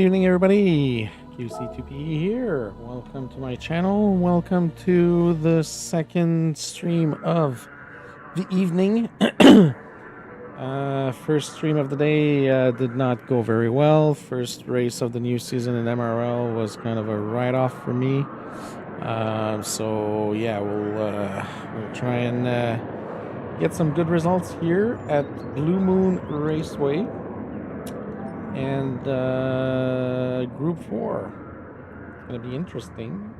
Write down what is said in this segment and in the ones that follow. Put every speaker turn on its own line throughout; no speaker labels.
Good evening, everybody. QC2P here. Welcome to my channel. Welcome to the second stream of the evening. First stream of the day did not go very well. First race of the new season in MRL was kind of a write-off for me. So yeah, we'll try and get some good results here at Blue Moon Raceway. And Group 4, it's going to be interesting.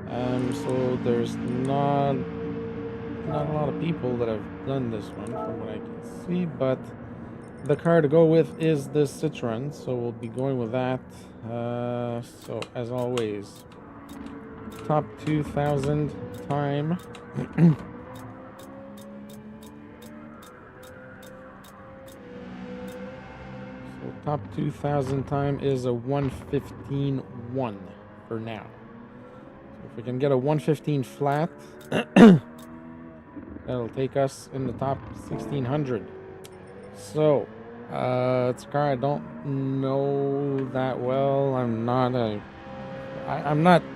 So there's not a lot of people that have done this one from what I can see, but the car to go with is the Citroen, so we'll be going with that. So as always, top 2000 time. Top 2000 time is a 1:15.1 for now. So if we can get a 1:15 flat, that'll take us in the top 1600. So it's a car I don't know that well. I'm not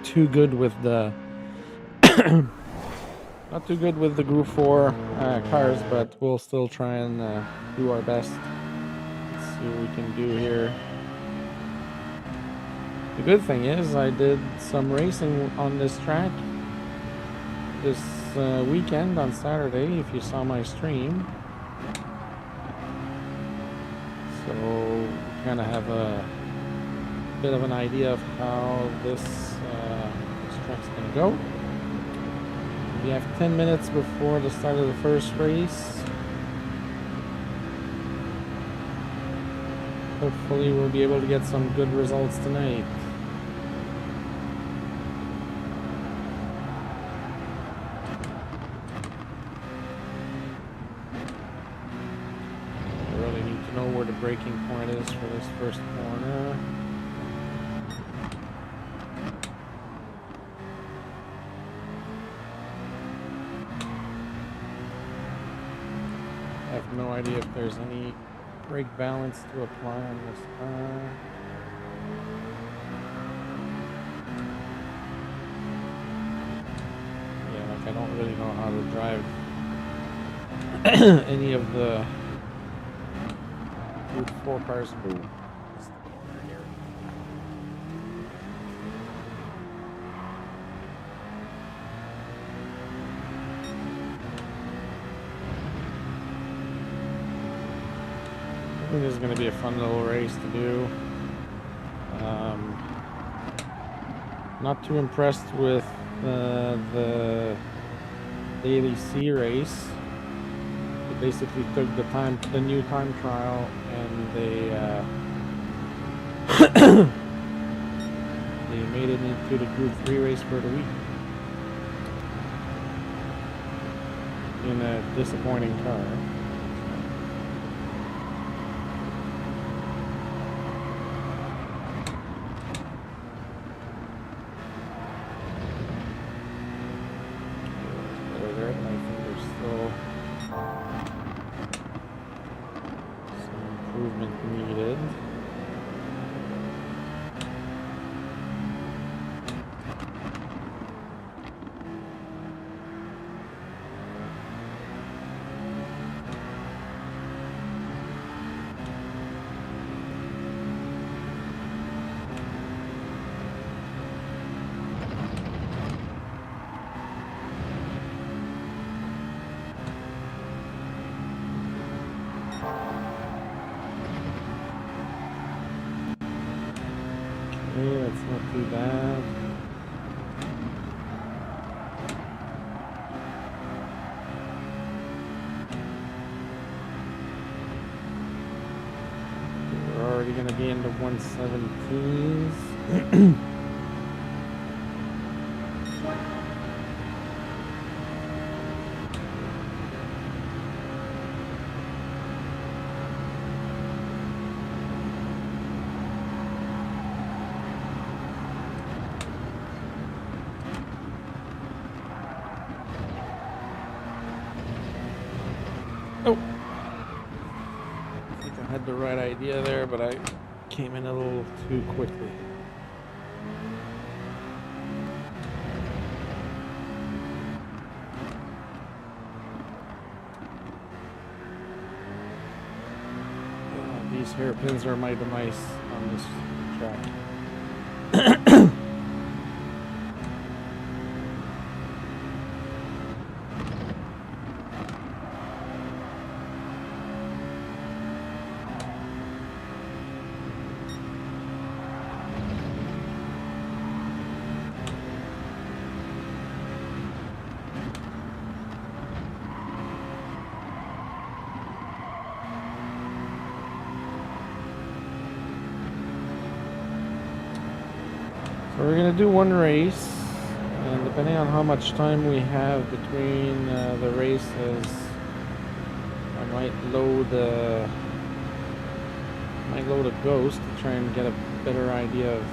too good with the not too good with the Group 4 cars, but we'll still try and do our best. See what we can do here. The good thing is I did some racing on this track this weekend on Saturday, if you saw my stream. So we kind of have a bit of an idea of how this track's going to go. We have 10 minutes before the start of the first race. Hopefully we'll be able to get some good results tonight. I really need to know where the braking point is for this first corner. I have no idea if there's any brake balance to apply on this car. Yeah, like I don't really know how to drive any of the Group 4 cars. Ooh. I think this is going to be a fun little race to do. Not too impressed with the Daily C race. They basically took the new time trial, and they they made it into the Group 3 race for the week in a disappointing car. Needed. Okay, that's not too bad. We're already going to be in the 117s. Oh, I think I had the right idea there, but I came in a little too quickly. These hairpins are mighty nice on this track. So we're gonna do one race, and depending on how much time we have between the races, I might load a ghost to try and get a better idea of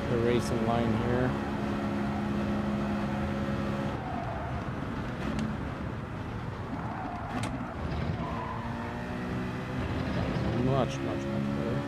the racing line here. Much better.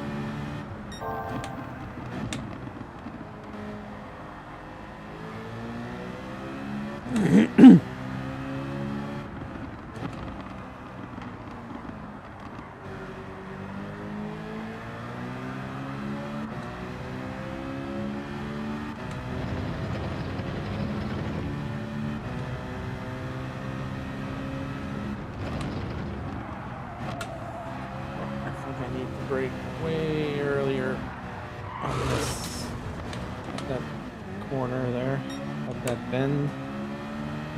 Brake way earlier on that corner there of that bend.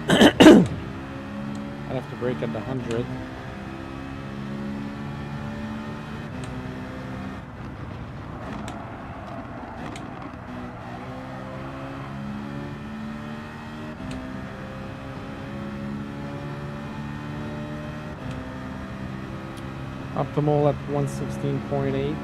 I'd have to brake at the 100. Optimal at 116.8.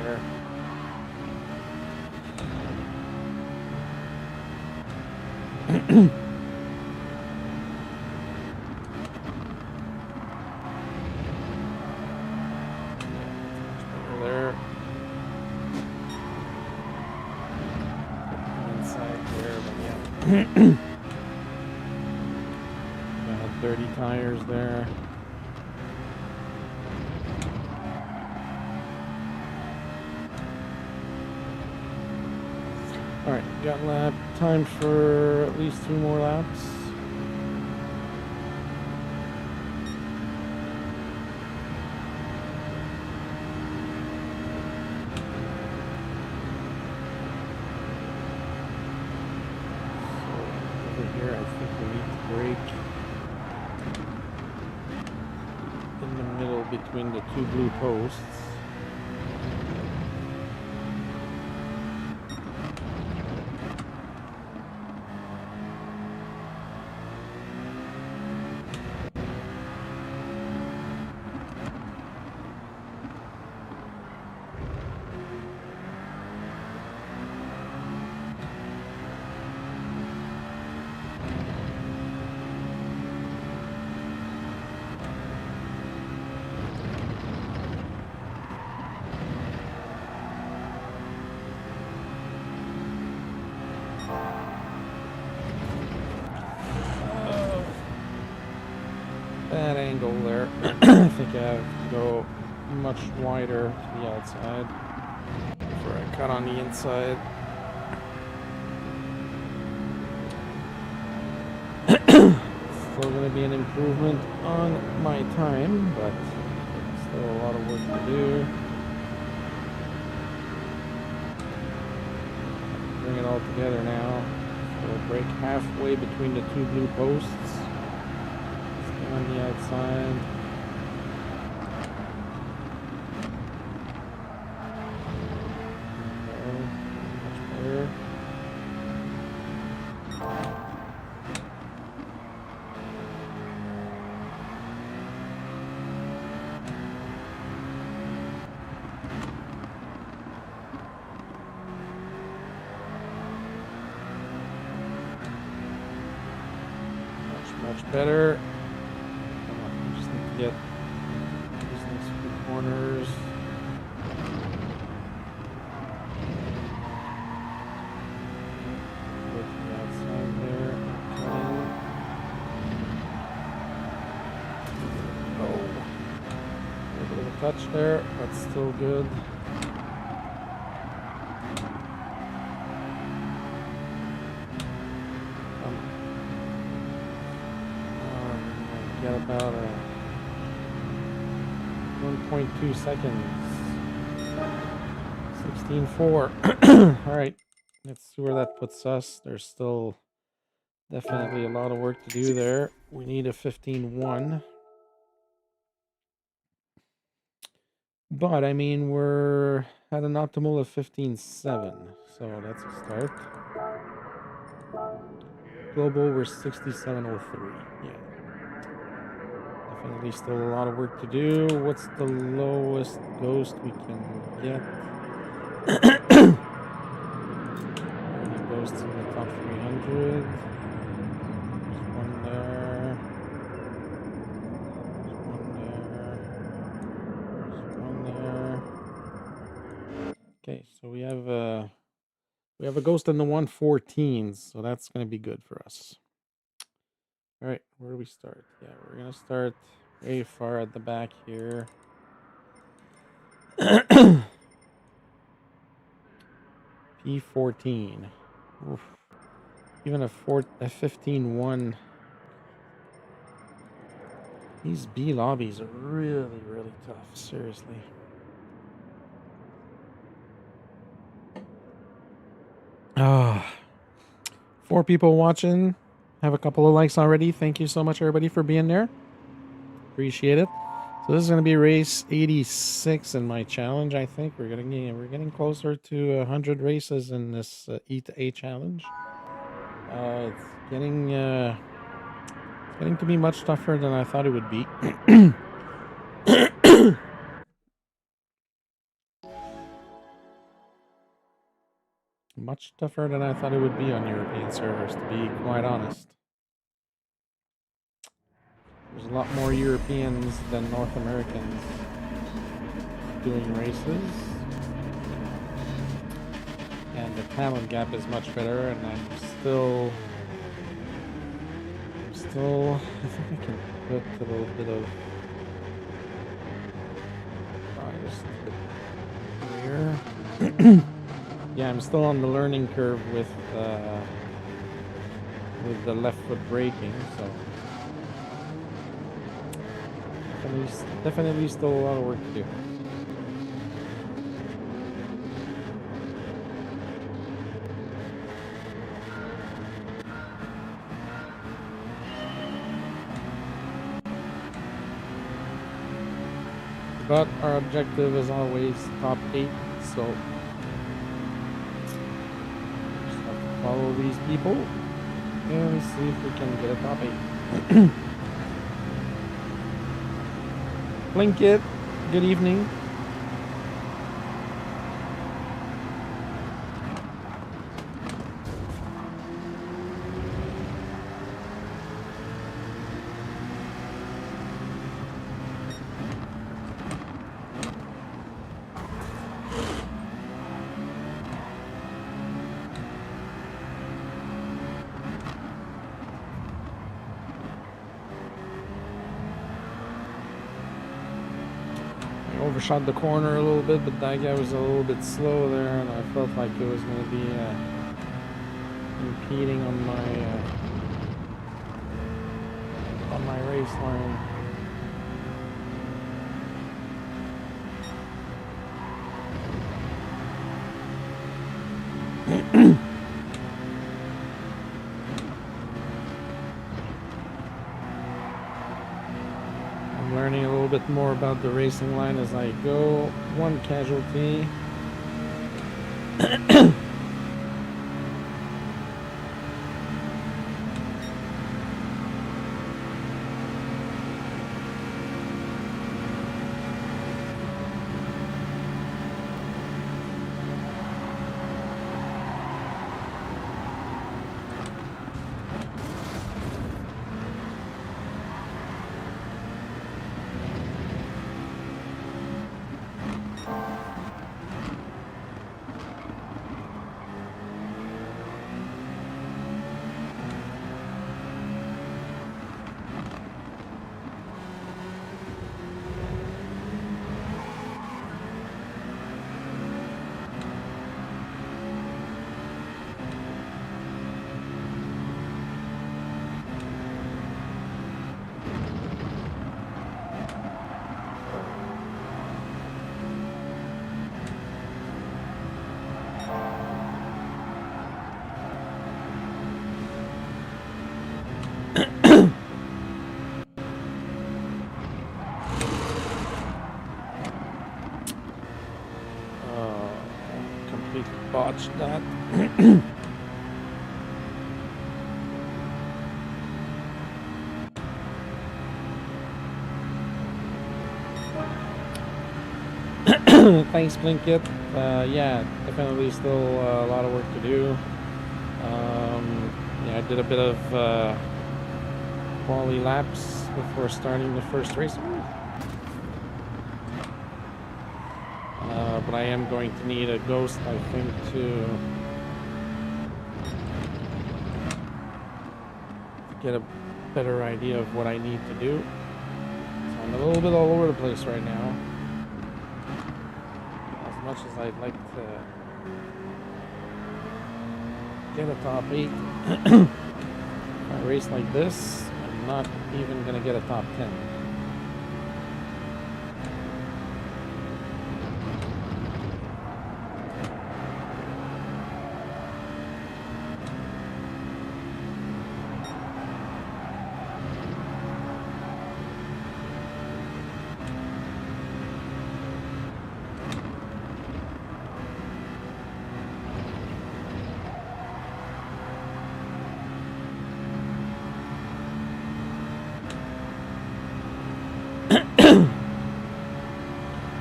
There. Inside there, but yeah. Got dirty tires there. Alright, got lap time for at least 2 more laps. So over here I think we need to brake in the middle between the 2 blue posts. That angle there. I think I have to go much wider to the outside before I cut on the inside. Still going to be an improvement on my time, but still a lot of work to do. Bring it all together now. So break halfway between the two blue posts. Stay on the outside. Much better. Much better. Come on, we just need to get these next few corners. Go to the outside there. Okay. Oh, a little bit of a touch there, but still good. Got about 1.2 seconds. 16.4. All right, let's see where that puts us. There's still definitely a lot of work to do there. We need a 15.1. But I mean, we're at an optimal of 15.7, so that's a start. Global, we're 67.03. Yeah. Definitely still a lot of work to do. What's the lowest ghost we can get? Any ghosts in the top 300? There's one there. There's one there. Okay, so we have a ghost in the 114s, so that's going to be good for us. All right, where do we start? Yeah, we're going to start very far at the back here. P14. Oof. Even a 15.1. These B lobbies are really, really tough. Seriously. Ah, 4 people watching. Have a couple of likes already. Thank you so much, everybody, for being there. Appreciate it. So this is going to be race 86 in my challenge. I think we're getting closer to 100 races in this E to A challenge. It's getting to be much tougher than I thought it would be. Much tougher than I thought it would be on European servers, to be quite honest. There's a lot more Europeans than North Americans doing races. And the talent gap is much better, and I'm still, I think I can put a little bit of bias here. Yeah, I'm still on the learning curve with the left foot braking, so definitely still a lot of work to do. But our objective is always top 8, so just have to follow these people and see if we can get a top 8. Blinkit, good evening. Overshot the corner a little bit, but that guy was a little bit slow there, and I felt like it was going to be impeding on my race line. bit more about the racing line as I go. One casualty. Botched that. Thanks, Blinkit. Yeah, definitely still a lot of work to do. Yeah, I did a bit of quali laps before starting the first race. But I am going to need a ghost, I think, to get a better idea of what I need to do. So I'm a little bit all over the place right now. As much as I'd like to get a top 8, if I race like this, I'm not even going to get a top 10.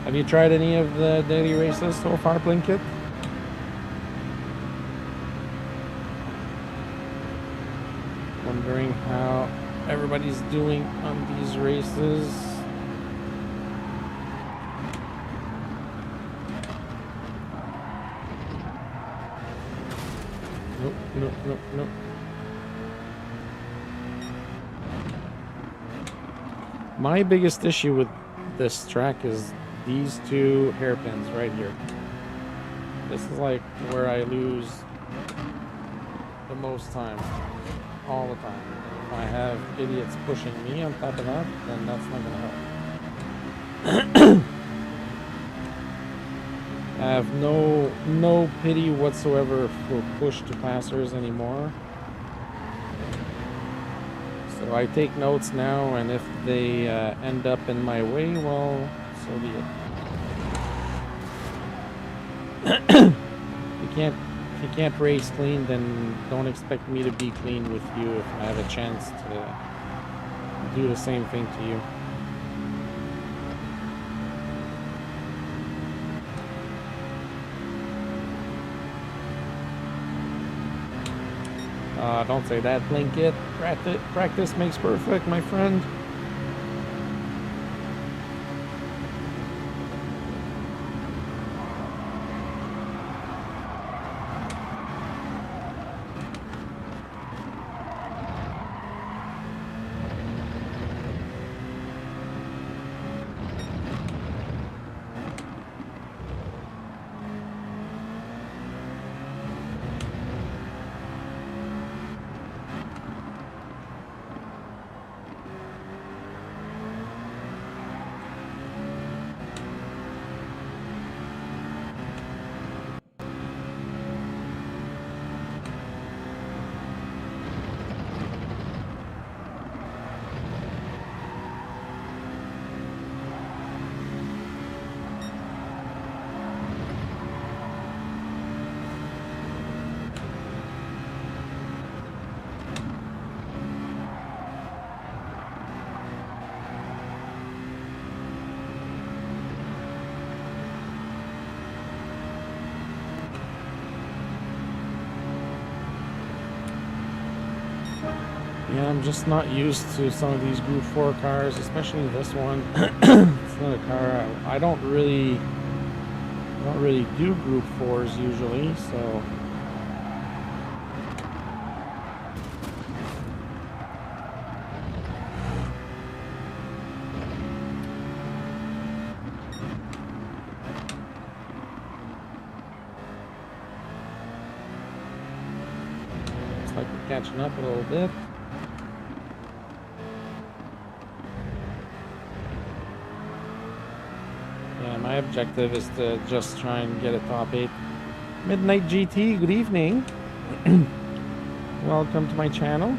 Have you tried any of the daily races so far, Blinkit? Wondering how everybody's doing on these races. Nope. My biggest issue with this track is these two hairpins right here. This is like where I lose the most time, all the time. If I have idiots pushing me on top of that, then that's not gonna help. I have no pity whatsoever for push to passers anymore. So I take notes now, and if they end up in my way, well, so be it. If you can't race clean, then don't expect me to be clean with you if I have a chance to do the same thing to you. Don't say that, Blinkit. Practice makes perfect, my friend. Yeah, I'm just not used to some of these Group 4 cars, especially this one. It's not a car I don't really do Group 4s usually, so looks like we're catching up a little bit. Yeah, my objective is to just try and get a top 8. Midnight GT, good evening. Welcome to my channel.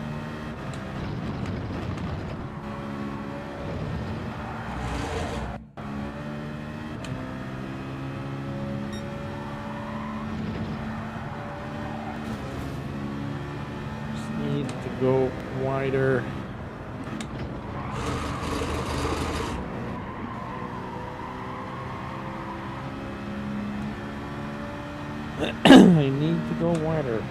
Just need to go wider. I need to go wider.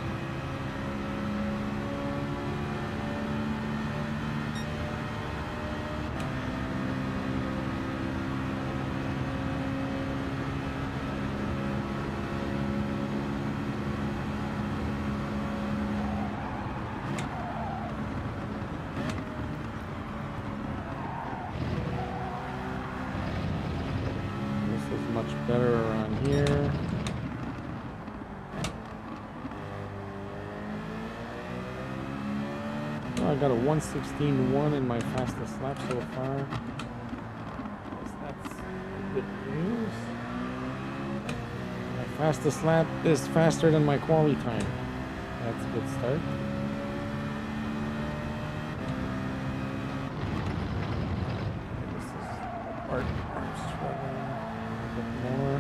This is much better around here. I got a 1:16.1 in my fastest lap so far. Guess that's good news. My fastest lap is faster than my quali time. That's a good start. This is the part I'm struggling a bit more.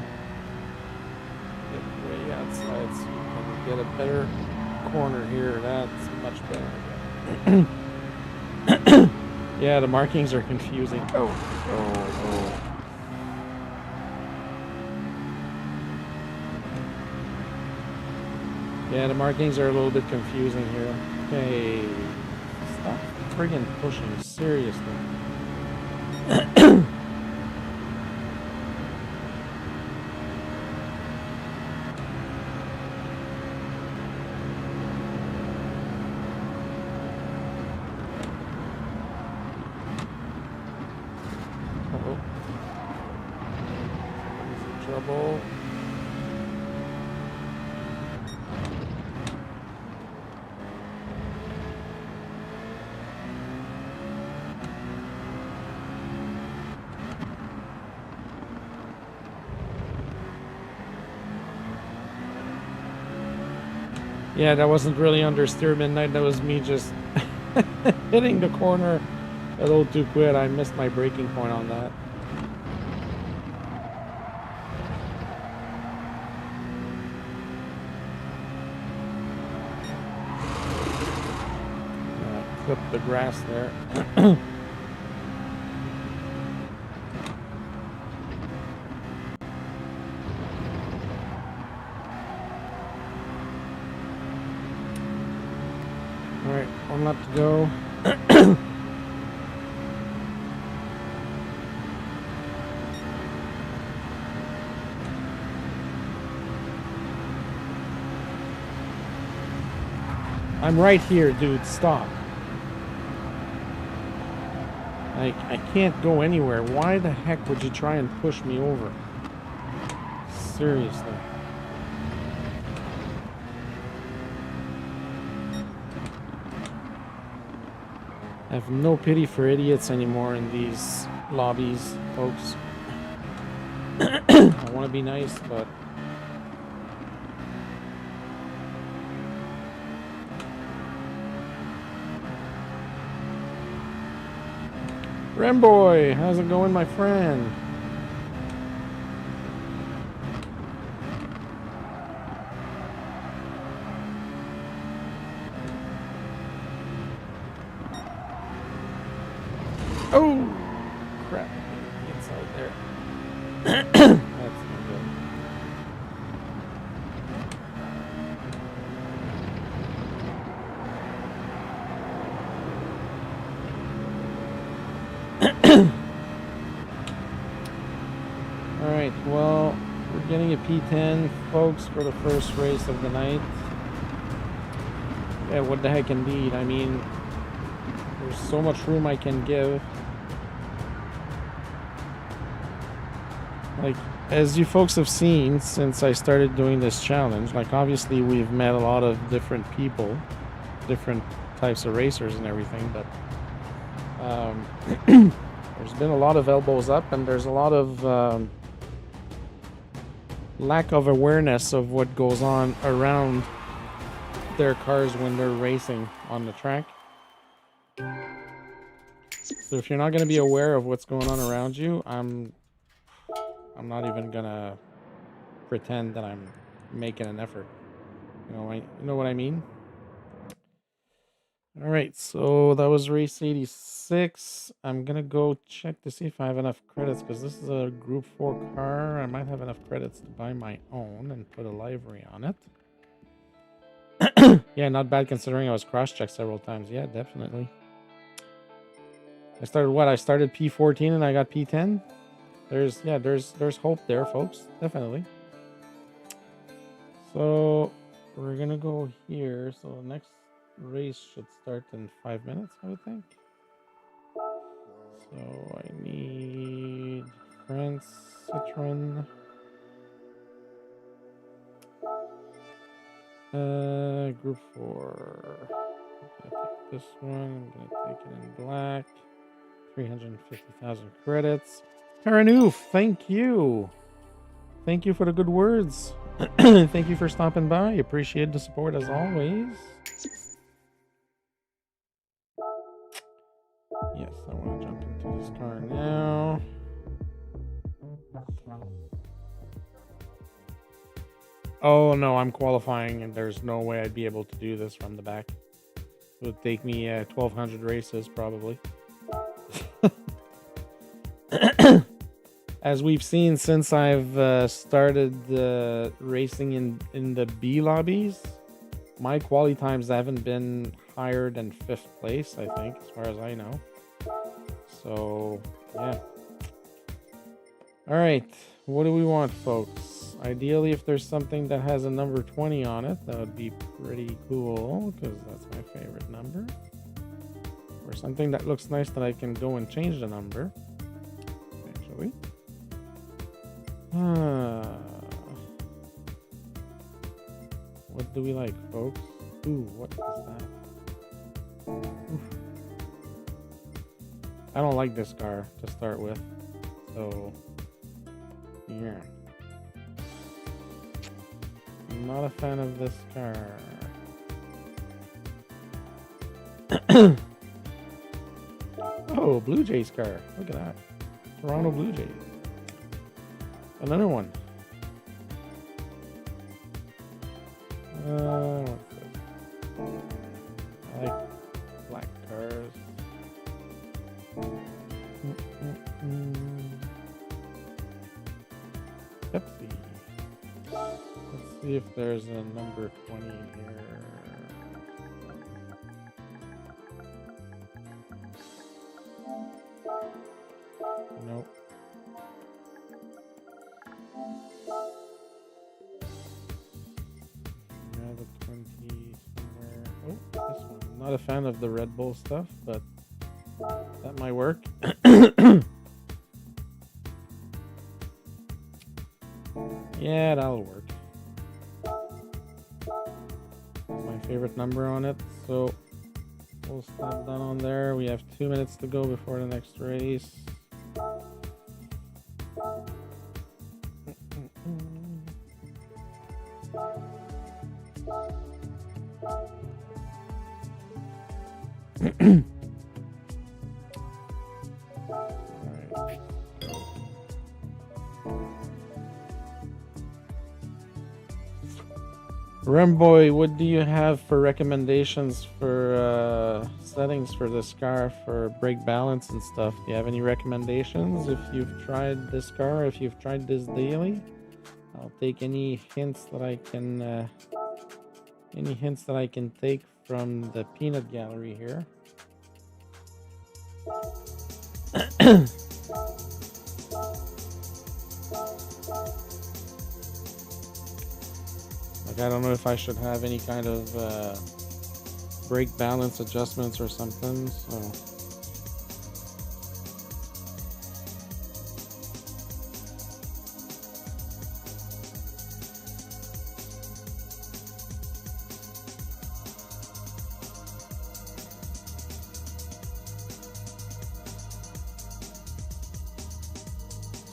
Get way outside so you can get a better corner here. That's much better. Yeah, the markings are confusing. Oh. Yeah, the markings are a little bit confusing here. Okay, stop friggin' pushing, seriously. Trouble. Yeah, that wasn't really understeer midnight. That was me just hitting the corner a little too quick. I missed my braking point on that. Clip the grass there. All right, one lap to go. I'm right here, dude. Stop. I can't go anywhere. Why the heck would you try and push me over? Seriously. I have no pity for idiots anymore in these lobbies, folks. I want to be nice, but... Remboy, how's it going, my friend? Oh, crap. Inside there. That's not good. All right, well, we're getting a P10, folks, for the first race of the night. Yeah, what the heck indeed. I mean, there's so much room I can give. Like, as you folks have seen since I started doing this challenge, like, obviously we've met a lot of different people, different types of racers and everything, but there's been a lot of elbows up, and there's a lot of lack of awareness of what goes on around their cars when they're racing on the track. So if you're not going to be aware of what's going on around you, I'm not even gonna pretend that I'm making an effort. You know what I mean? All right, so that was race 86. I'm gonna go check to see if I have enough credits, because this is a Group 4 car. I might have enough credits to buy my own and put a livery on it. Yeah, not bad considering I was cross-checked several times. Yeah, definitely. I started P14 and I got P10. There's hope there, folks. Definitely. So we're gonna go here. So the next race should start in 5 minutes, I would think. So I need France Citroen. Group 4. I'm gonna take this one. I'm gonna take it in black. 350,000 credits. Taranoof, thank you. Thank you for the good words. Thank you for stopping by. Appreciate the support as always. Yes, I want to jump into this car now. Oh no, I'm qualifying, and there's no way I'd be able to do this from the back. It would take me 1,200 races probably. As we've seen since I've started racing in the B lobbies, my quali times haven't been higher than 5th place, I think, as far as I know. So, yeah. All right, what do we want, folks? Ideally, if there's something that has a number 20 on it, that would be pretty cool, because that's my favorite number. Or something that looks nice that I can go and change the number, actually. What do we like, folks? Ooh, what is that? Oof. I don't like this car to start with, so yeah. I'm not a fan of this car. Oh, Blue Jays car. Look at that. Toronto Blue Jays. Another one. What's this? I like black cars. Pepsi. Let's see if there's a number 20 here. Nope. Another 20 somewhere. Oh, this one. I'm not a fan of the Red Bull stuff, but that might work. Yeah, that'll work. My favorite number on it, so we'll stop that on there. We have 2 minutes to go before the next race. Remboy, what do you have for recommendations for settings for this car for brake balance and stuff? Do you have any recommendations if you've tried this car, if you've tried this daily? I'll take any hints that I can take from the peanut gallery here. Like, I don't know if I should have any kind of brake balance adjustments or something, so.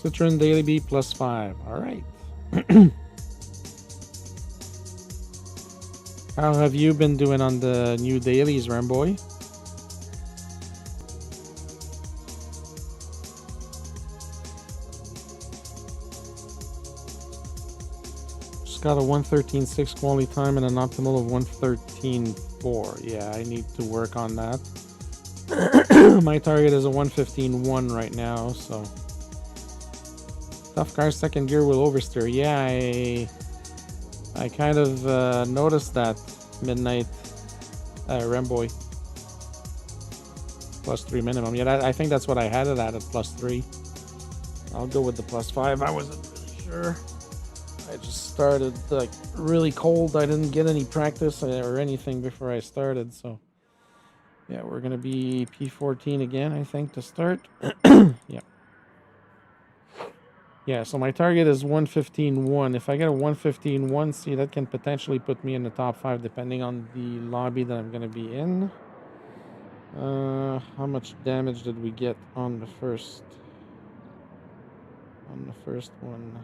Citroen Daily B +5. All right. How have you been doing on the new dailies, Ramboy? Just got a 1:13.6 quality time and an optimal of 1:13.4. Yeah, I need to work on that. My target is a 1:15.1 right now, so. Tough car second gear will oversteer. Yeah, I kind of noticed that. Midnight Ramboy. +3 minimum. Yeah, I think that's what I had it at +3. I'll go with the +5. I wasn't really sure. I just started like really cold. I didn't get any practice or anything before I started, so yeah, we're gonna be P14 again, I think, to start. Yeah. Yeah, so my target is 1:15.1. If I get a 1:15.1, see, that can potentially put me in the top 5 depending on the lobby that I'm going to be in. How much damage did we get on the first one?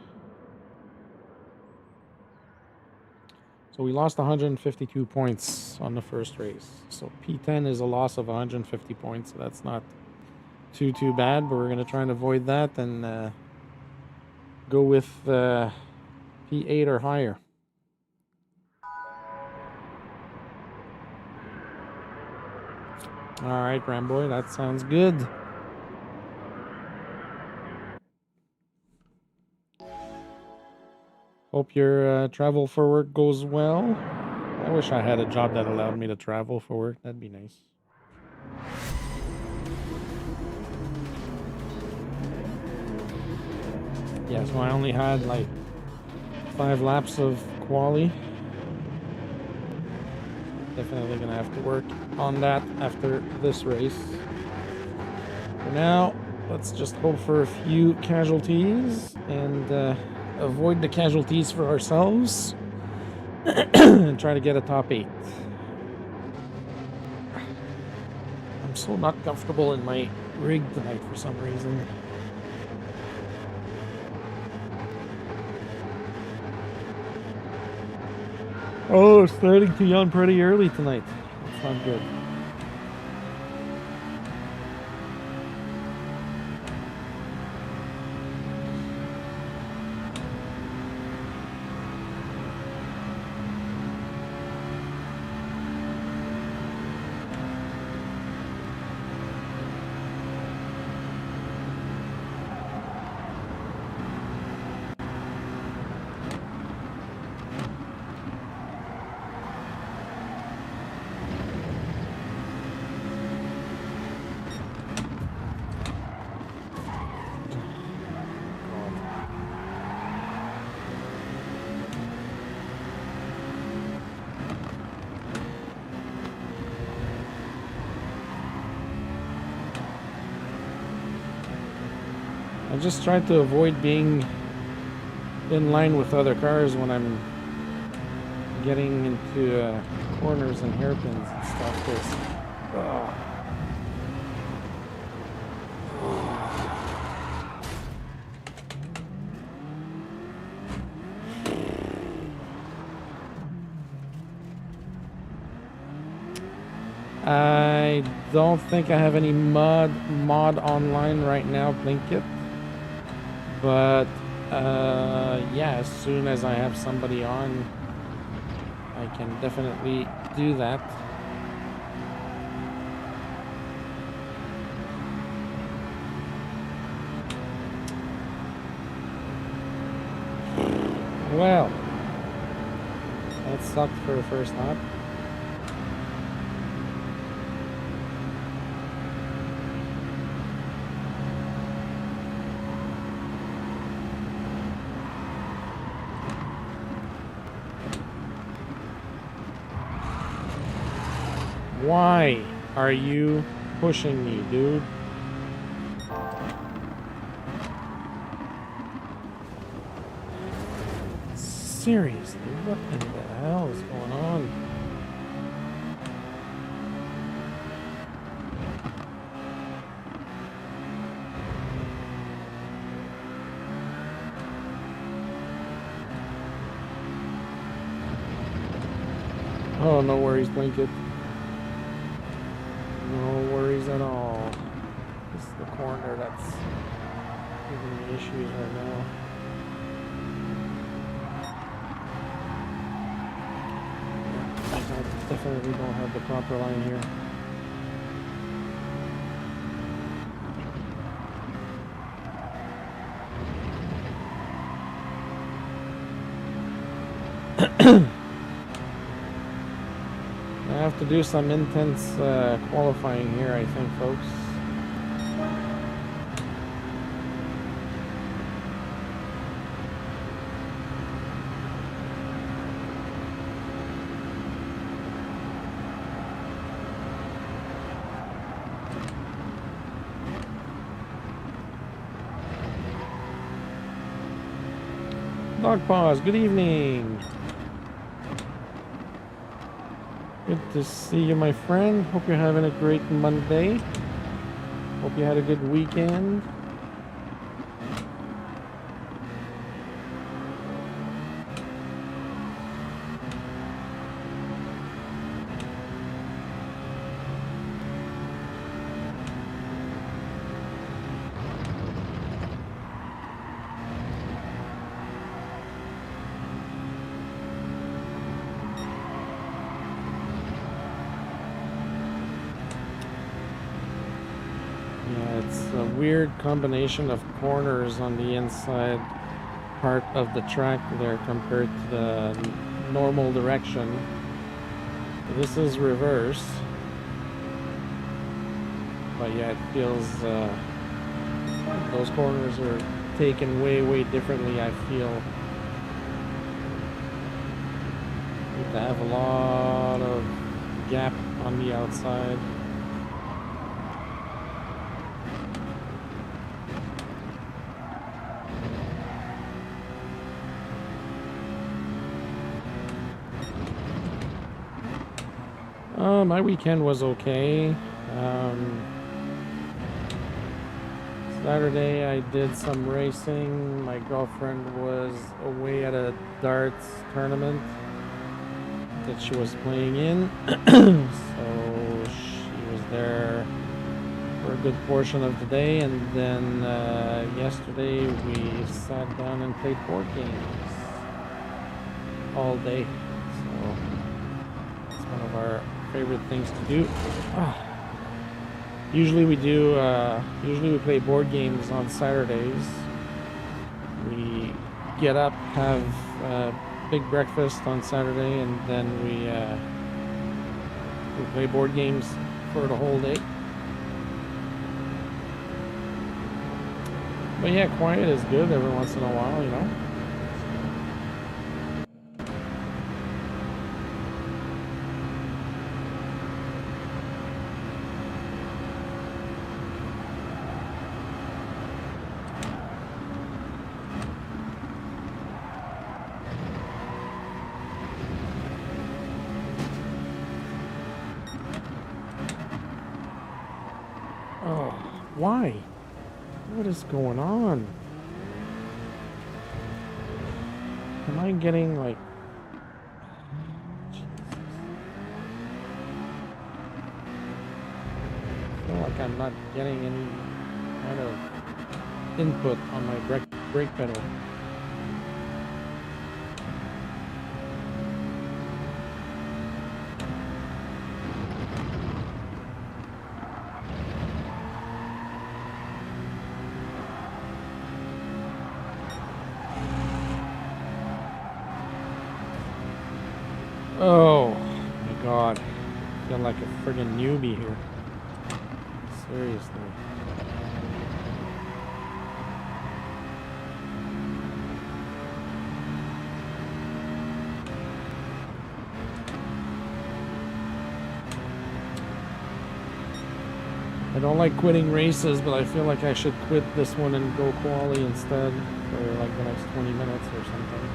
So we lost 152 points on the first race. So P10 is a loss of 150 points. So that's not too bad, but we're going to try and avoid that and go with P8 or higher. All right, Ramboy, that sounds good. Hope your travel for work goes well. I wish I had a job that allowed me to travel for work. That'd be nice. Yeah, so I only had like 5 laps of quali. Definitely gonna have to work on that after this race. For now, let's just hope for a few casualties and avoid the casualties for ourselves and try to get a top 8. I'm so not comfortable in my rig tonight for some reason. Oh, starting to yawn pretty early tonight. That's not good. I just try to avoid being in line with other cars when I'm getting into corners and hairpins and stuff. 'Cause, I don't think I have any mod online right now, Blinkit. But yeah, as soon as I have somebody on, I can definitely do that. Well, that sucked for the first lap. Why are you pushing me, dude? Seriously, what in the hell is going on? Oh, no worries, Blanket. No worries at all. This is the corner that's giving me issues right now. I definitely don't have the proper line here. I have to do some intense qualifying here, I think, folks. Dog Paws, good evening. Good to see you, my friend. Hope you're having a great Monday. Hope you had a good weekend. Weird combination of corners on the inside part of the track there compared to the normal direction. This is reverse, but yeah, it feels those corners are taken way differently. I feel you have to have a lot of gap on the outside. My weekend was okay. Saturday I did some racing. My girlfriend was away at a darts tournament that she was playing in. So she was there for a good portion of the day, and then yesterday we sat down and played board games all day. So it's one of our favorite things to do. Usually we play board games on Saturdays. We get up, have a big breakfast on Saturday, and then we play board games for the whole day. But yeah, quiet is good every once in a while, you know. Why? What is going on? Am I getting like... Jesus. I feel like I'm not getting any kind of input on my brake pedal. Oh my god, I feel like a friggin' newbie here. Seriously. I don't like quitting races, but I feel like I should quit this one and go quali instead for like the next 20 minutes or something.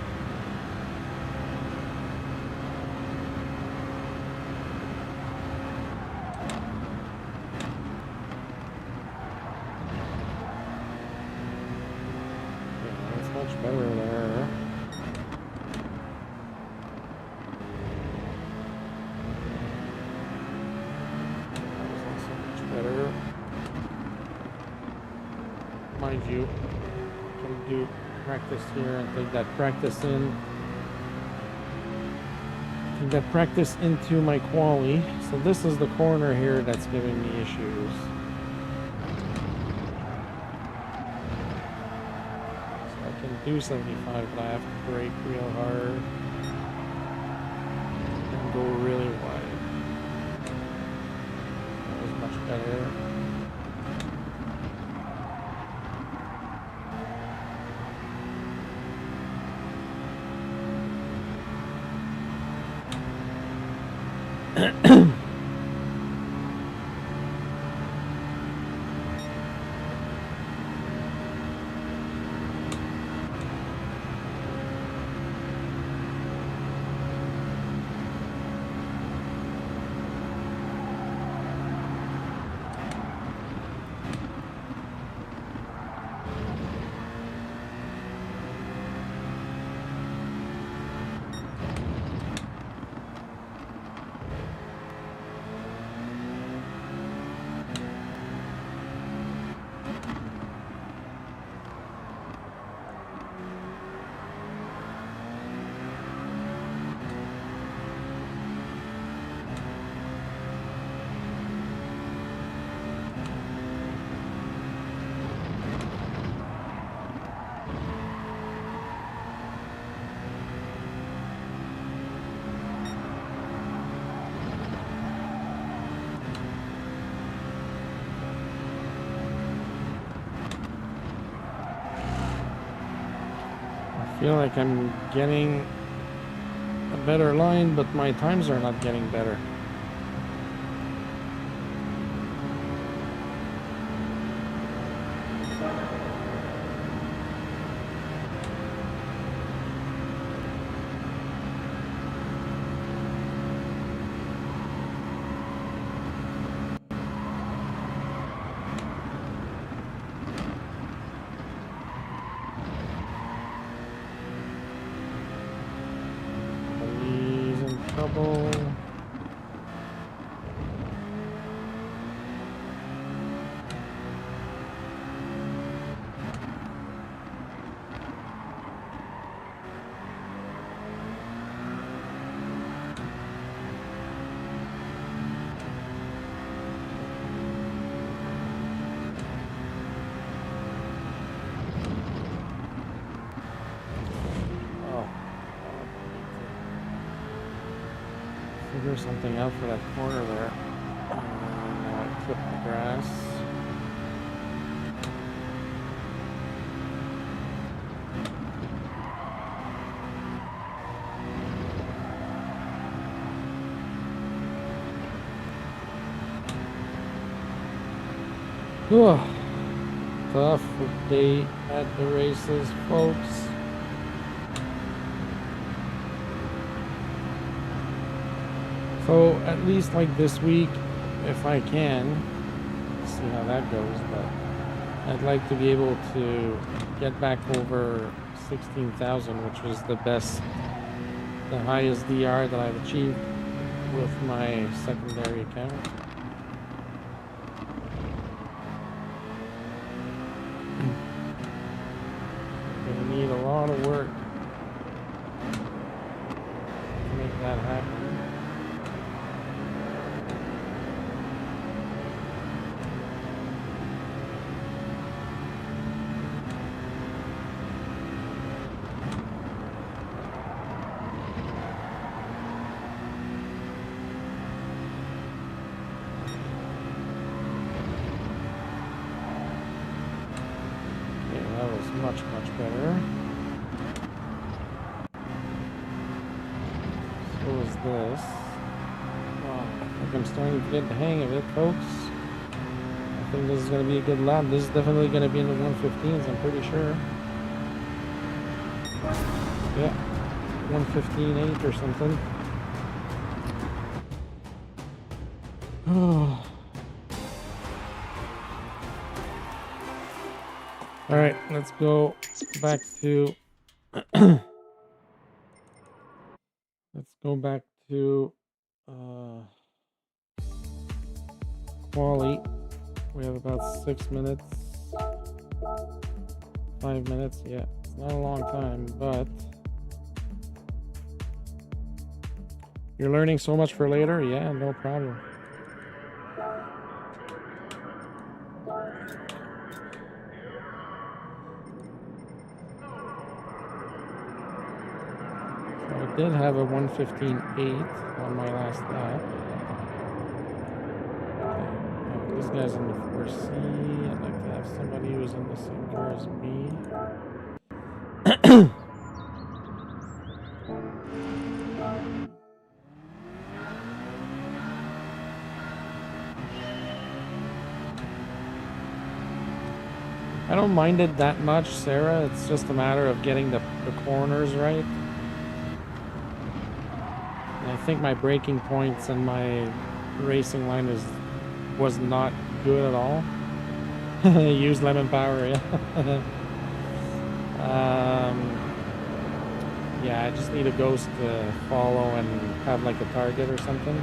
Yeah, that's much better there. Better. Mind you, can do practice here and take that practice in. Take that practice into my quali. So this is the corner here that's giving me issues. So I can do 75, but I have to brake real hard and go really wide. Much better. I feel like I'm getting a better line, but my times are not getting better. Figure something out for that corner there. Now I clip the grass. Whew. Tough day at the races, folks. So at least like this week, if I can, see how that goes, but I'd like to be able to get back over 16,000, which was the highest DR that I've achieved with my secondary account. Gonna need a lot of work to make that happen. Much better. So is this. Well, I think I'm starting to get the hang of it, folks. think this is going to be a good lap. This is definitely going to be in the 115s, I'm pretty sure. Yeah, 115.8 or something. All right, let's go back to let's go back to quali. We have about 6 minutes, 5 minutes. Yeah, it's not a long time, but you're learning so much for later. Yeah, no problem. So I did have a 115.8 on my last lap. Okay. This guy's in the 4C. I'd like to have somebody who's in the same car as me. I don't mind it that much, Sarah. It's just a matter of getting the corners right. And I think my braking points and my racing line was not good at all. Use lemon power, yeah. Yeah, I just need a ghost to follow and have like a target or something.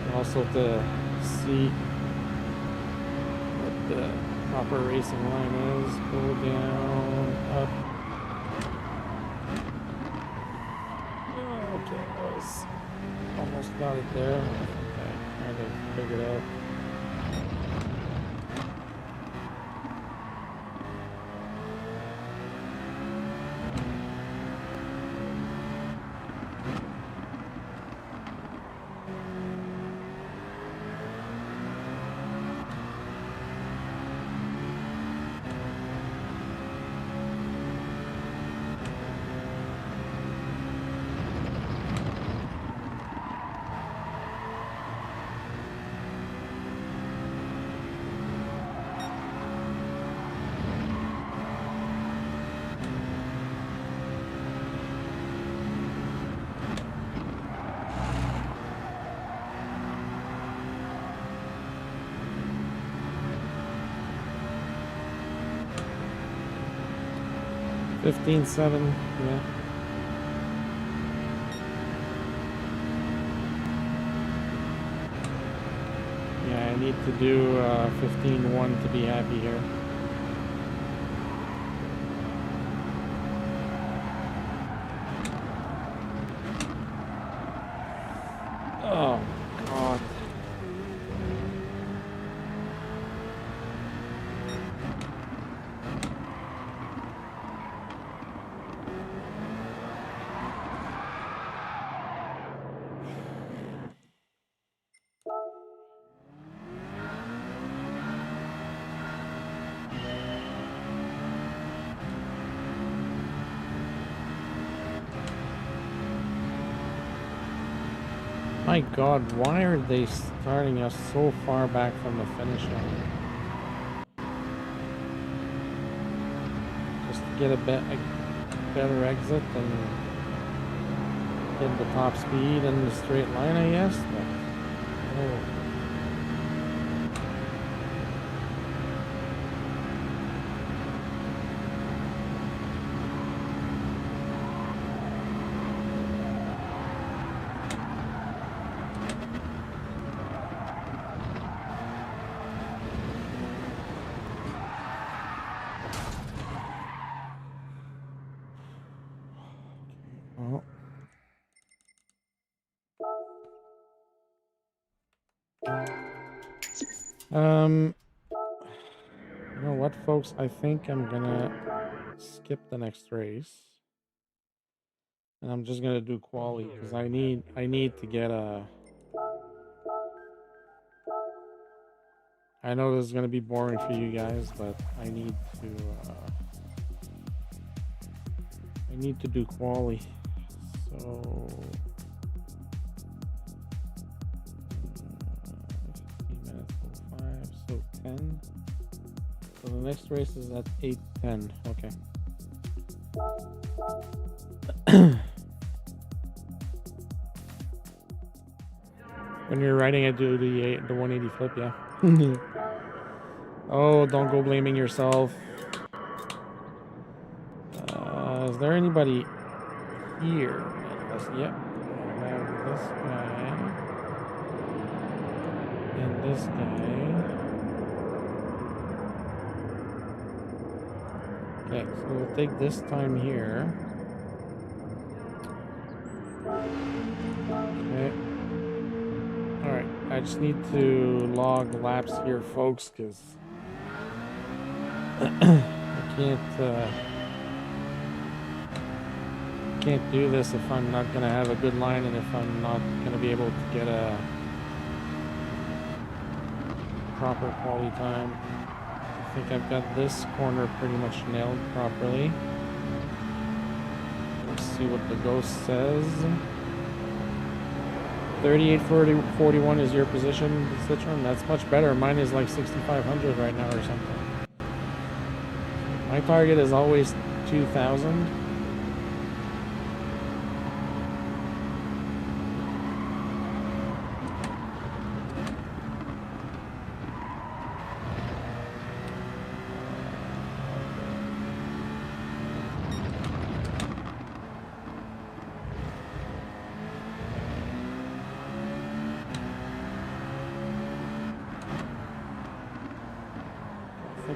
And also to see what the proper racing line is. Go down, up. Oh, okay, that was almost got it there. Okay, kind of figured out. $15.7, yeah. Yeah, I need to do 15.1 to be happy here. Oh, God. My God, why are they starting us so far back from the finish line? Just to get a better exit and get the top speed and the straight line, I guess. But, oh. You know what, folks? I think I'm gonna skip the next race, and I'm just gonna do quali because I need to get a. I know this is gonna be boring for you guys, but I need to do quali. So. 15 minutes. 8:10. So the next race is at 8:10. Okay. When you're riding, I do the 180 flip, yeah. Oh, don't go blaming yourself. Is there anybody here? Yep. I have this guy. And this guy. Okay, so we'll take this time here. Okay. Alright, I just need to log laps here, folks, because I can't do this if I'm not going to have a good line and if I'm not going to be able to get a proper quality time. I think I've got this corner pretty much nailed properly. Let's see what the ghost says. 38.41 is your position, Citron. That's much better. Mine is like 6,500 right now or something. My target is always 2,000.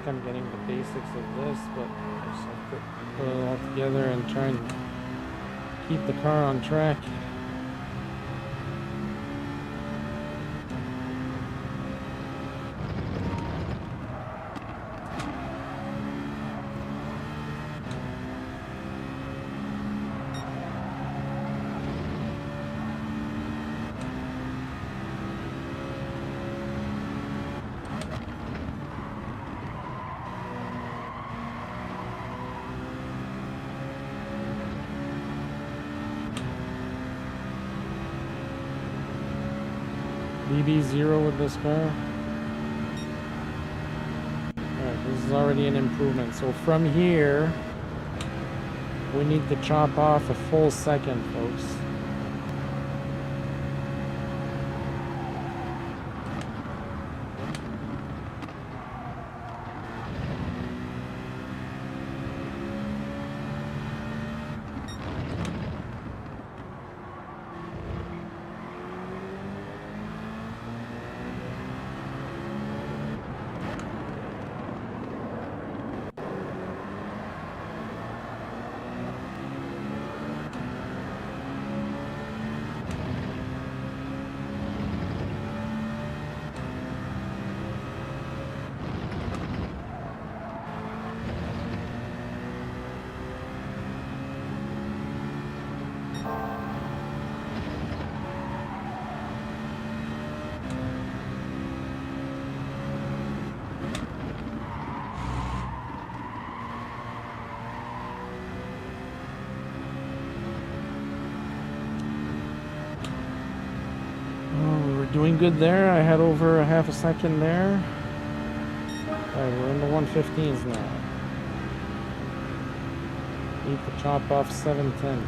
I'm getting the basics of this, but I just have to put it all together and try and keep the car on track. BB0 with this car. Alright, this is already an improvement. So from here, we need to chop off a full second, folks. Doing good there. I had over a half a second there. Alright, we're in the 115s now. Need to chop off 7/10.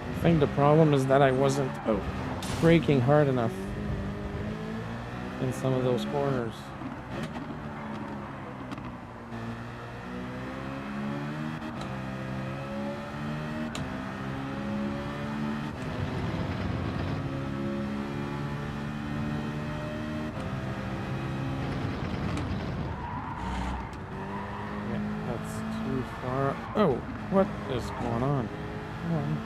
I think the problem is that I wasn't braking hard enough in some of those corners. Yeah, that's too far. Oh, what is going on? Come on.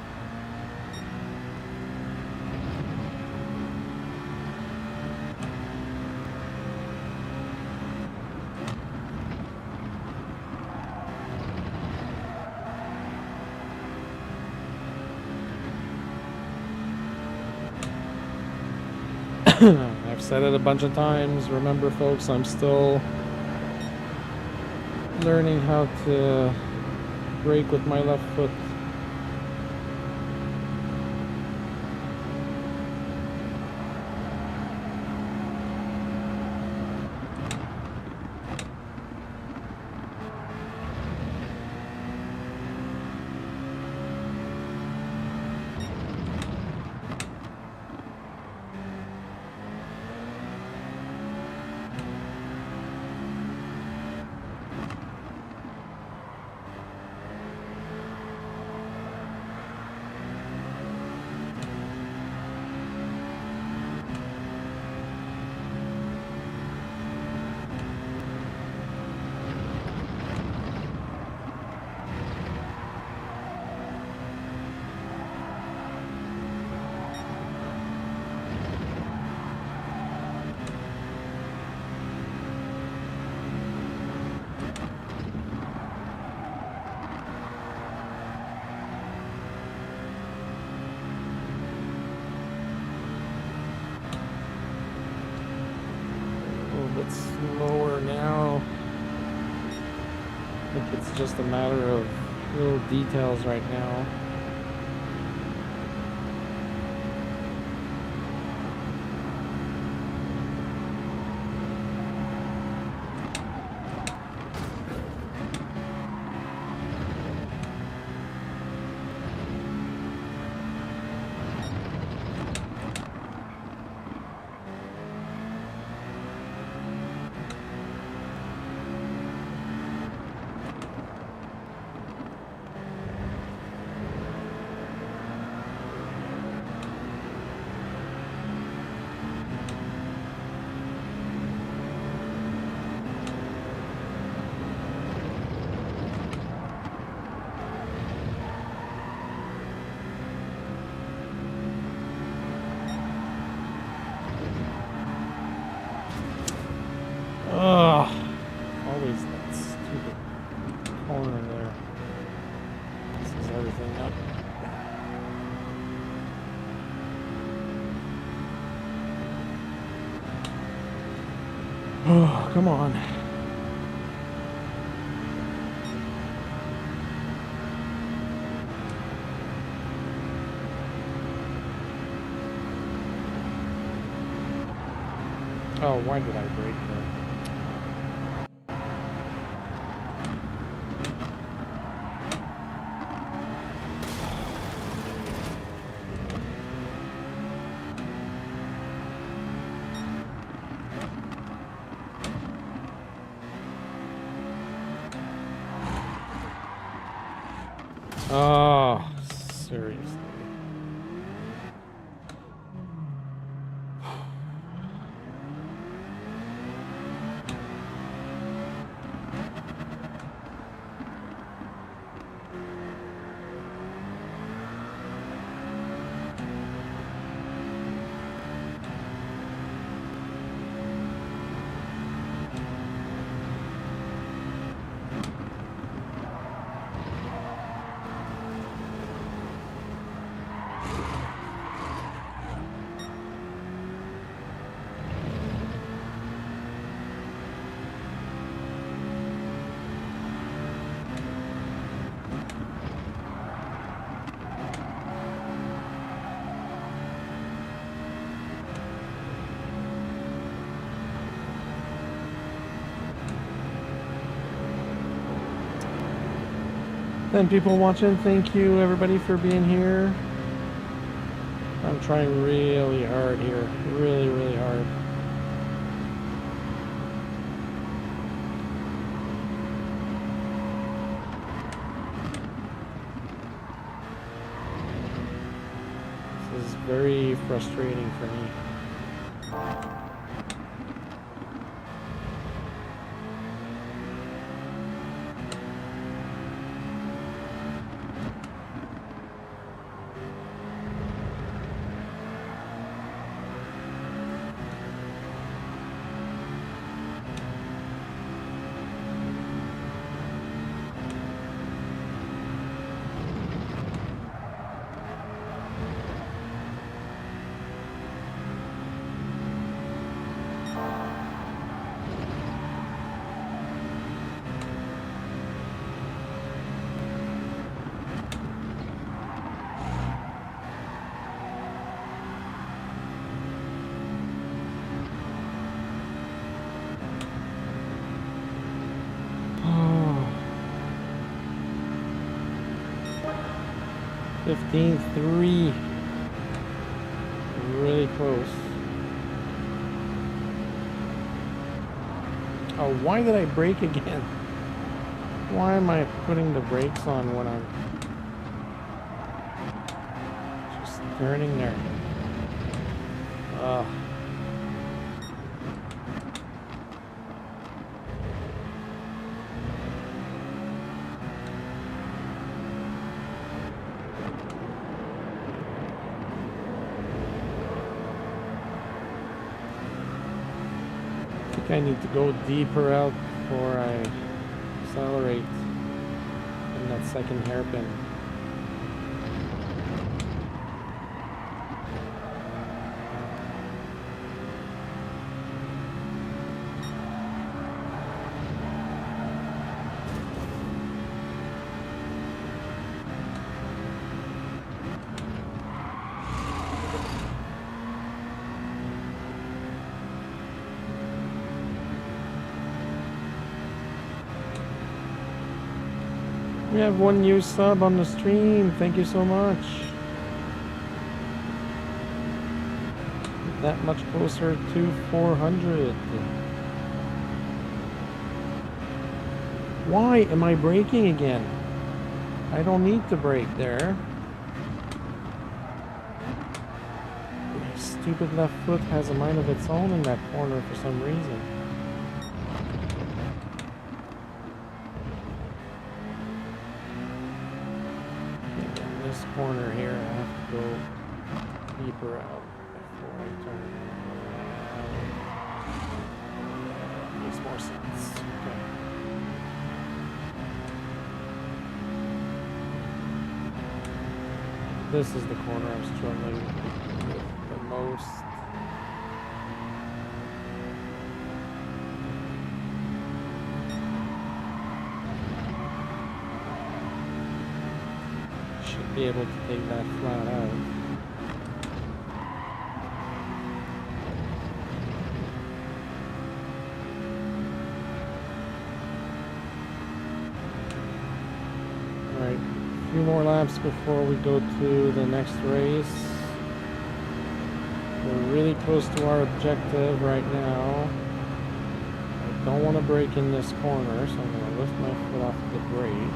I've said it a bunch of times. Remember, folks, I'm still learning how to brake with my left foot. Slower now. I think it's just a matter of little details right now. Ugh, always that stupid corner there. This is everything up. Oh, come on. Oh, why did I brake there? Oh, seriously. And people watching, thank you everybody for being here. I'm trying really hard here, really hard. This is very frustrating for me. 15.3. Really close. Oh, why did I brake again? Why am I putting the brakes on when I'm just turning there? Ugh. I think I need to go deeper out before I accelerate in that second hairpin. We have one new sub on the stream. Thank you so much. That much closer to 400. Why am I braking again? I don't need to brake there. My stupid left foot has a mind of its own in that corner for some reason. Corner here, I have to go deeper out before I turn around. Makes more sense. Okay. This is the corner I'm struggling with the most. Be able to take that flat out. Alright, a few more laps before we go to the next race. We're really close to our objective right now. I don't want to brake in this corner, so I'm going to lift my foot off the brake.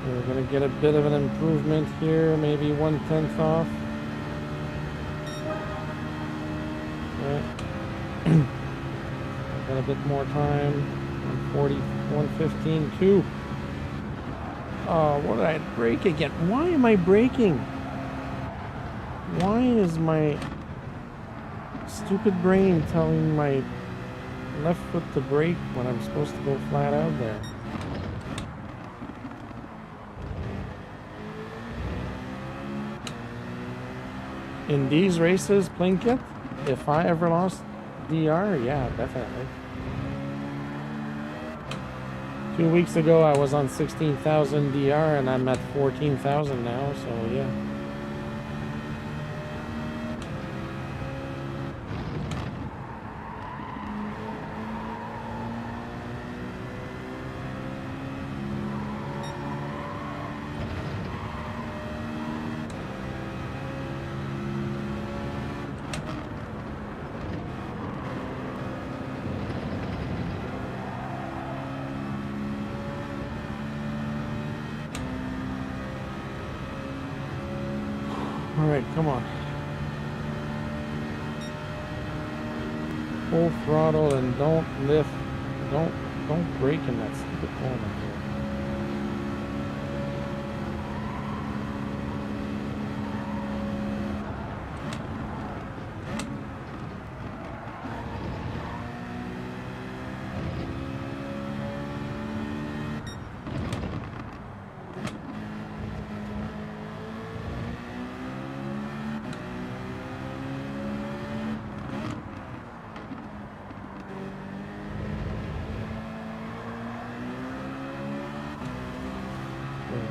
We're going to get a bit of an improvement here, maybe 1/10 off. Yeah. Got a bit more time. 140, 115.2. Oh, what did I brake again? Why am I braking? Why is my stupid brain telling my left foot to brake when I'm supposed to go flat out there? In these races, Plinkett, if I ever lost DR, yeah, definitely. 2 weeks ago, I was on 16,000 DR, and I'm at 14,000 now, so yeah. All right, come on. Full throttle and don't lift. Don't brake in that stupid corner.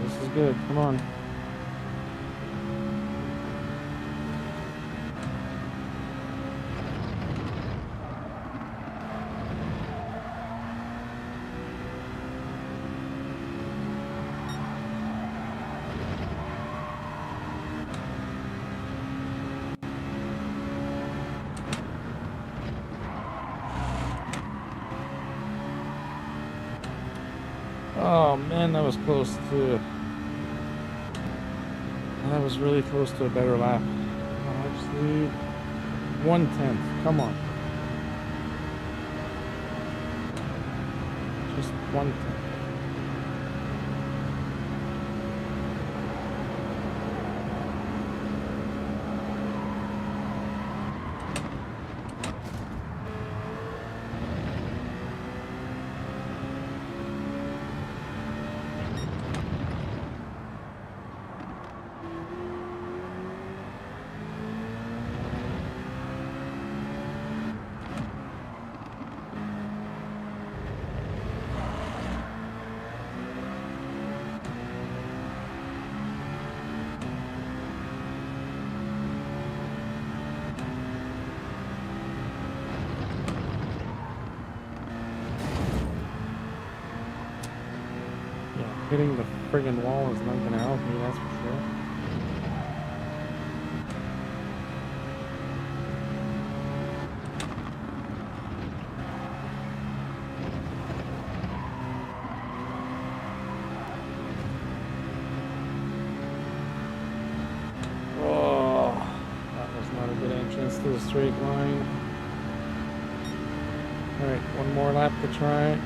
This is good. Come on. Oh man, that was close to. That was really close to a better lap. I just need 1/10. Come on. Just 1/10. Hitting the friggin' wall is not gonna help me, that's for sure. Oh, that was not a good entrance to the straight line. Alright, one more lap to try.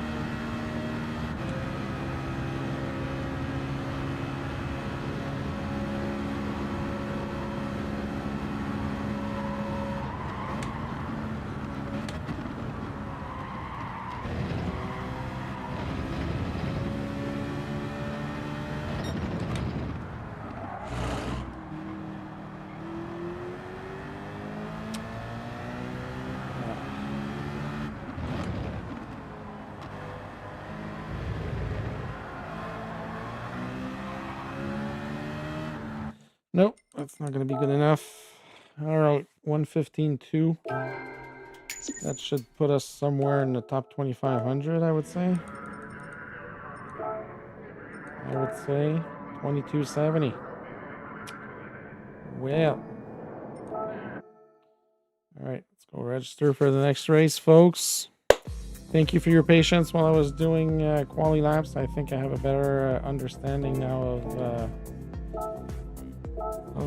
Nope, that's not going to be good enough. All right, 115.2. That should put us somewhere in the top 2,500, I would say. 2270. Well. All right, let's go register for the next race, folks. Thank you for your patience while I was doing quali laps. I think I have a better understanding now of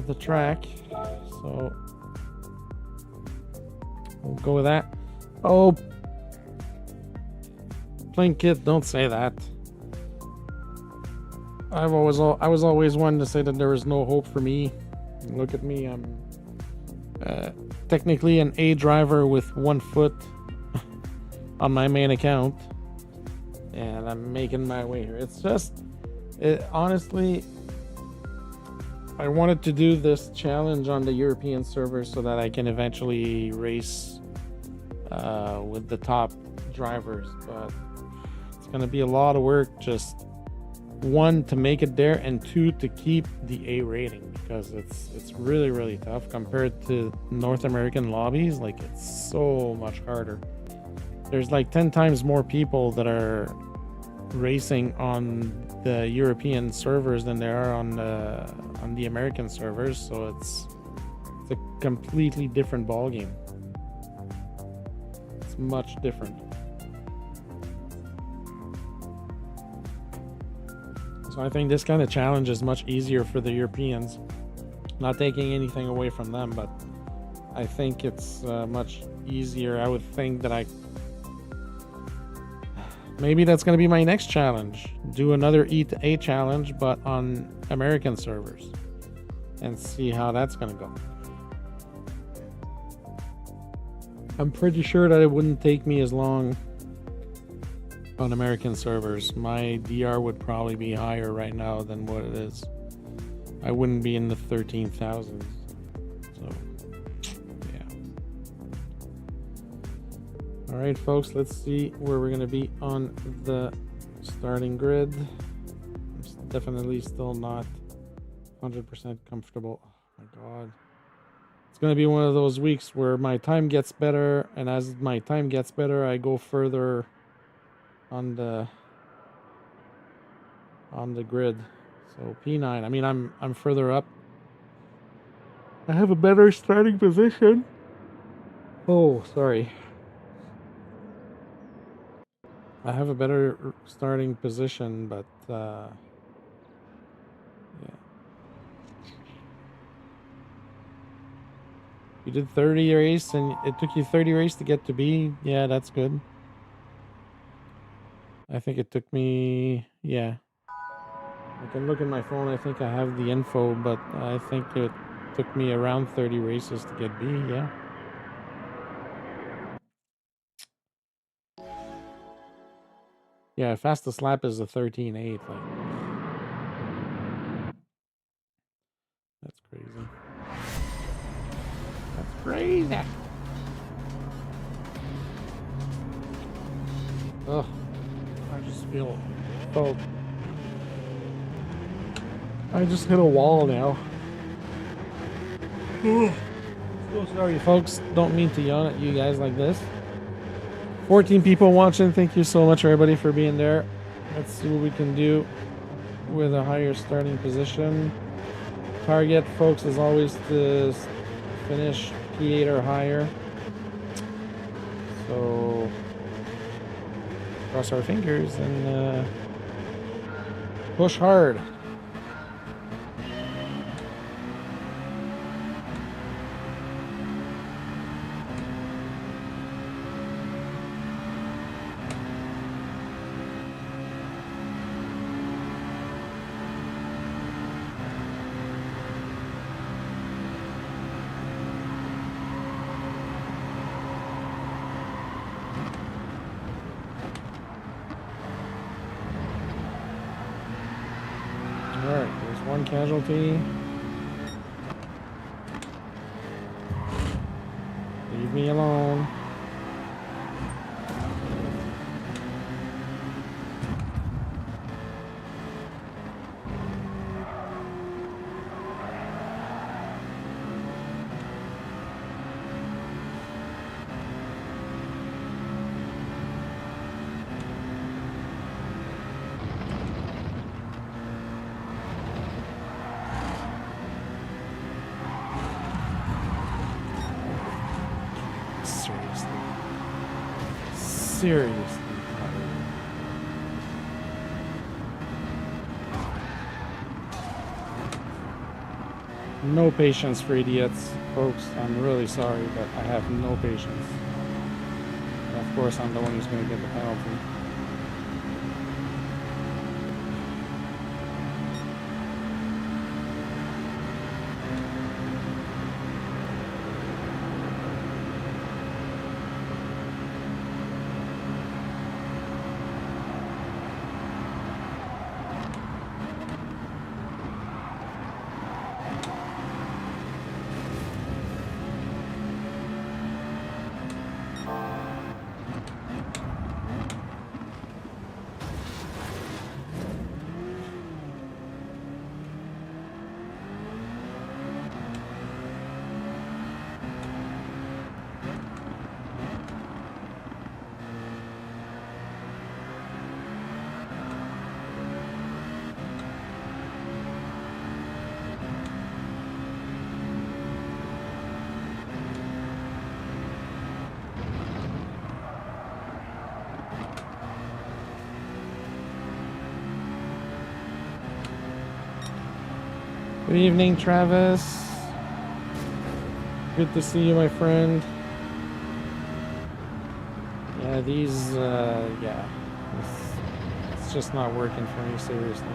the track, so we'll go with that. Oh, Plinkett, don't say that. I was always one to say that there is no hope for me. Look at me, I'm technically an A driver with 1 foot on my main account, and I'm making my way here. It's just, honestly, I wanted to do this challenge on the European server so that I can eventually race with the top drivers, but it's going to be a lot of work, just 1, to make it there, and 2, to keep the A rating, because it's really tough compared to North American lobbies. Like, it's so much harder. There's like 10 times more people that are racing on the European servers than there are on the American servers, so it's a completely different ball game. It's much different. So I think this kind of challenge is much easier for the Europeans. Not taking anything away from them, but I think it's much easier. I would think that maybe that's going to be my next challenge. Do another E to A challenge, but on American servers, and see how that's going to go. I'm pretty sure that it wouldn't take me as long on American servers. My DR would probably be higher right now than what it is. I wouldn't be in the 13,000s. So, yeah. All right, folks, let's see where we're going to be on the starting grid. I'm definitely still not 100% comfortable. Oh my God. It's going to be one of those weeks where my time gets better, and as my time gets better, I go further on the grid. So P9, I mean, I'm further up. I have a better starting position. Oh, sorry. I have a better starting position, but yeah. You did 30 race and it took you 30 race to get to B. Yeah, that's good. I think it took me, yeah. I can look at my phone. I think I have the info, but I think it took me around 30 races to get B, yeah. Yeah, fastest lap is a 13.8. Like, that's crazy. That's crazy. Oh, I just feel, oh, I just hit a wall now. So sorry, folks. Don't mean to yawn at you guys like this. 14 people watching. Thank you so much, everybody, for being there. Let's see what we can do with a higher starting position. Target, folks, is always to finish P8 or higher. So cross our fingers and push hard. Casualty. Leave me alone. Seriously. No patience for idiots, folks. I'm really sorry, but I have no patience. And of course, I'm the one who's going to get the penalty. Good evening, Travis. Good to see you, my friend. Yeah, these, yeah. It's just not working for me, seriously.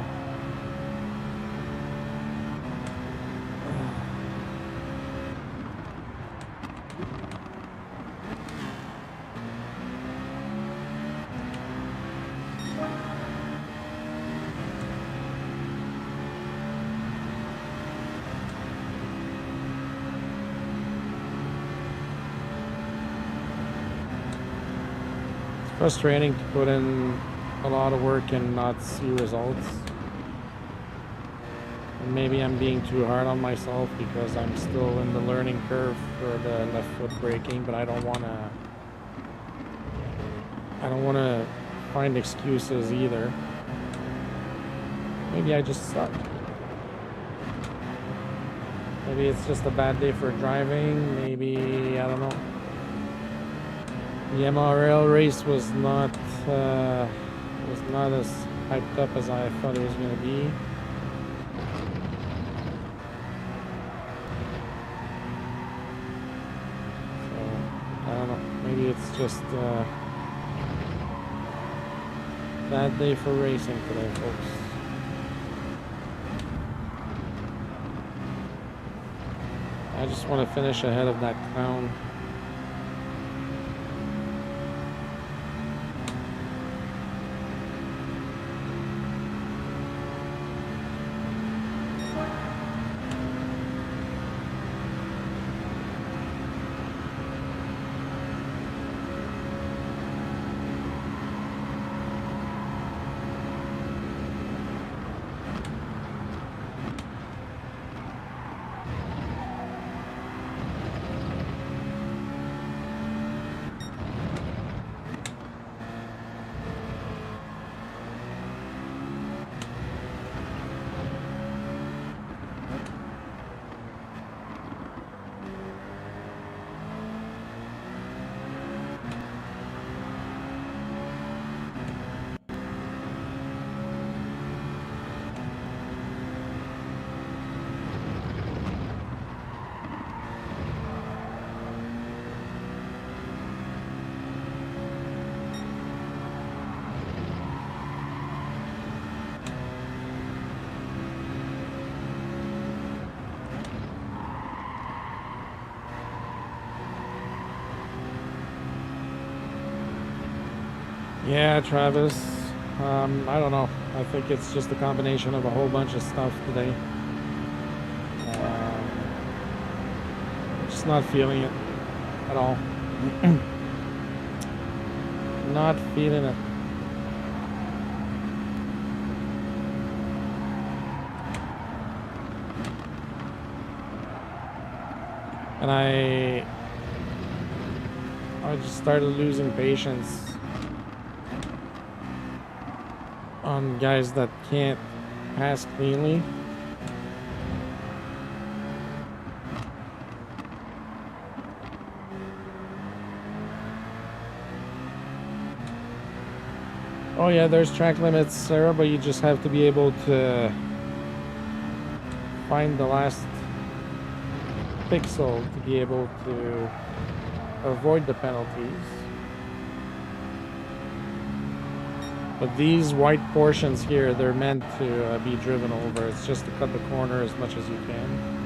Frustrating to put in a lot of work and not see results. And maybe I'm being too hard on myself because I'm still in the learning curve for the left foot braking, but I don't want to find excuses either. Maybe I just suck. Maybe it's just a bad day for driving. Maybe, I don't know. The MRL race was not as hyped up as I thought it was going to be. So I don't know. Maybe it's just a bad day for racing today, folks. I just want to finish ahead of that clown. Yeah, Travis. I don't know. I think it's just a combination of a whole bunch of stuff today. Just not feeling it at all. Not feeling it. And I just started losing patience on guys that can't pass cleanly. Oh yeah, there's track limits, Sarah, but you just have to be able to find the last pixel to be able to avoid the penalties. But these white portions here, they're meant to be driven over. It's just to cut the corner as much as you can.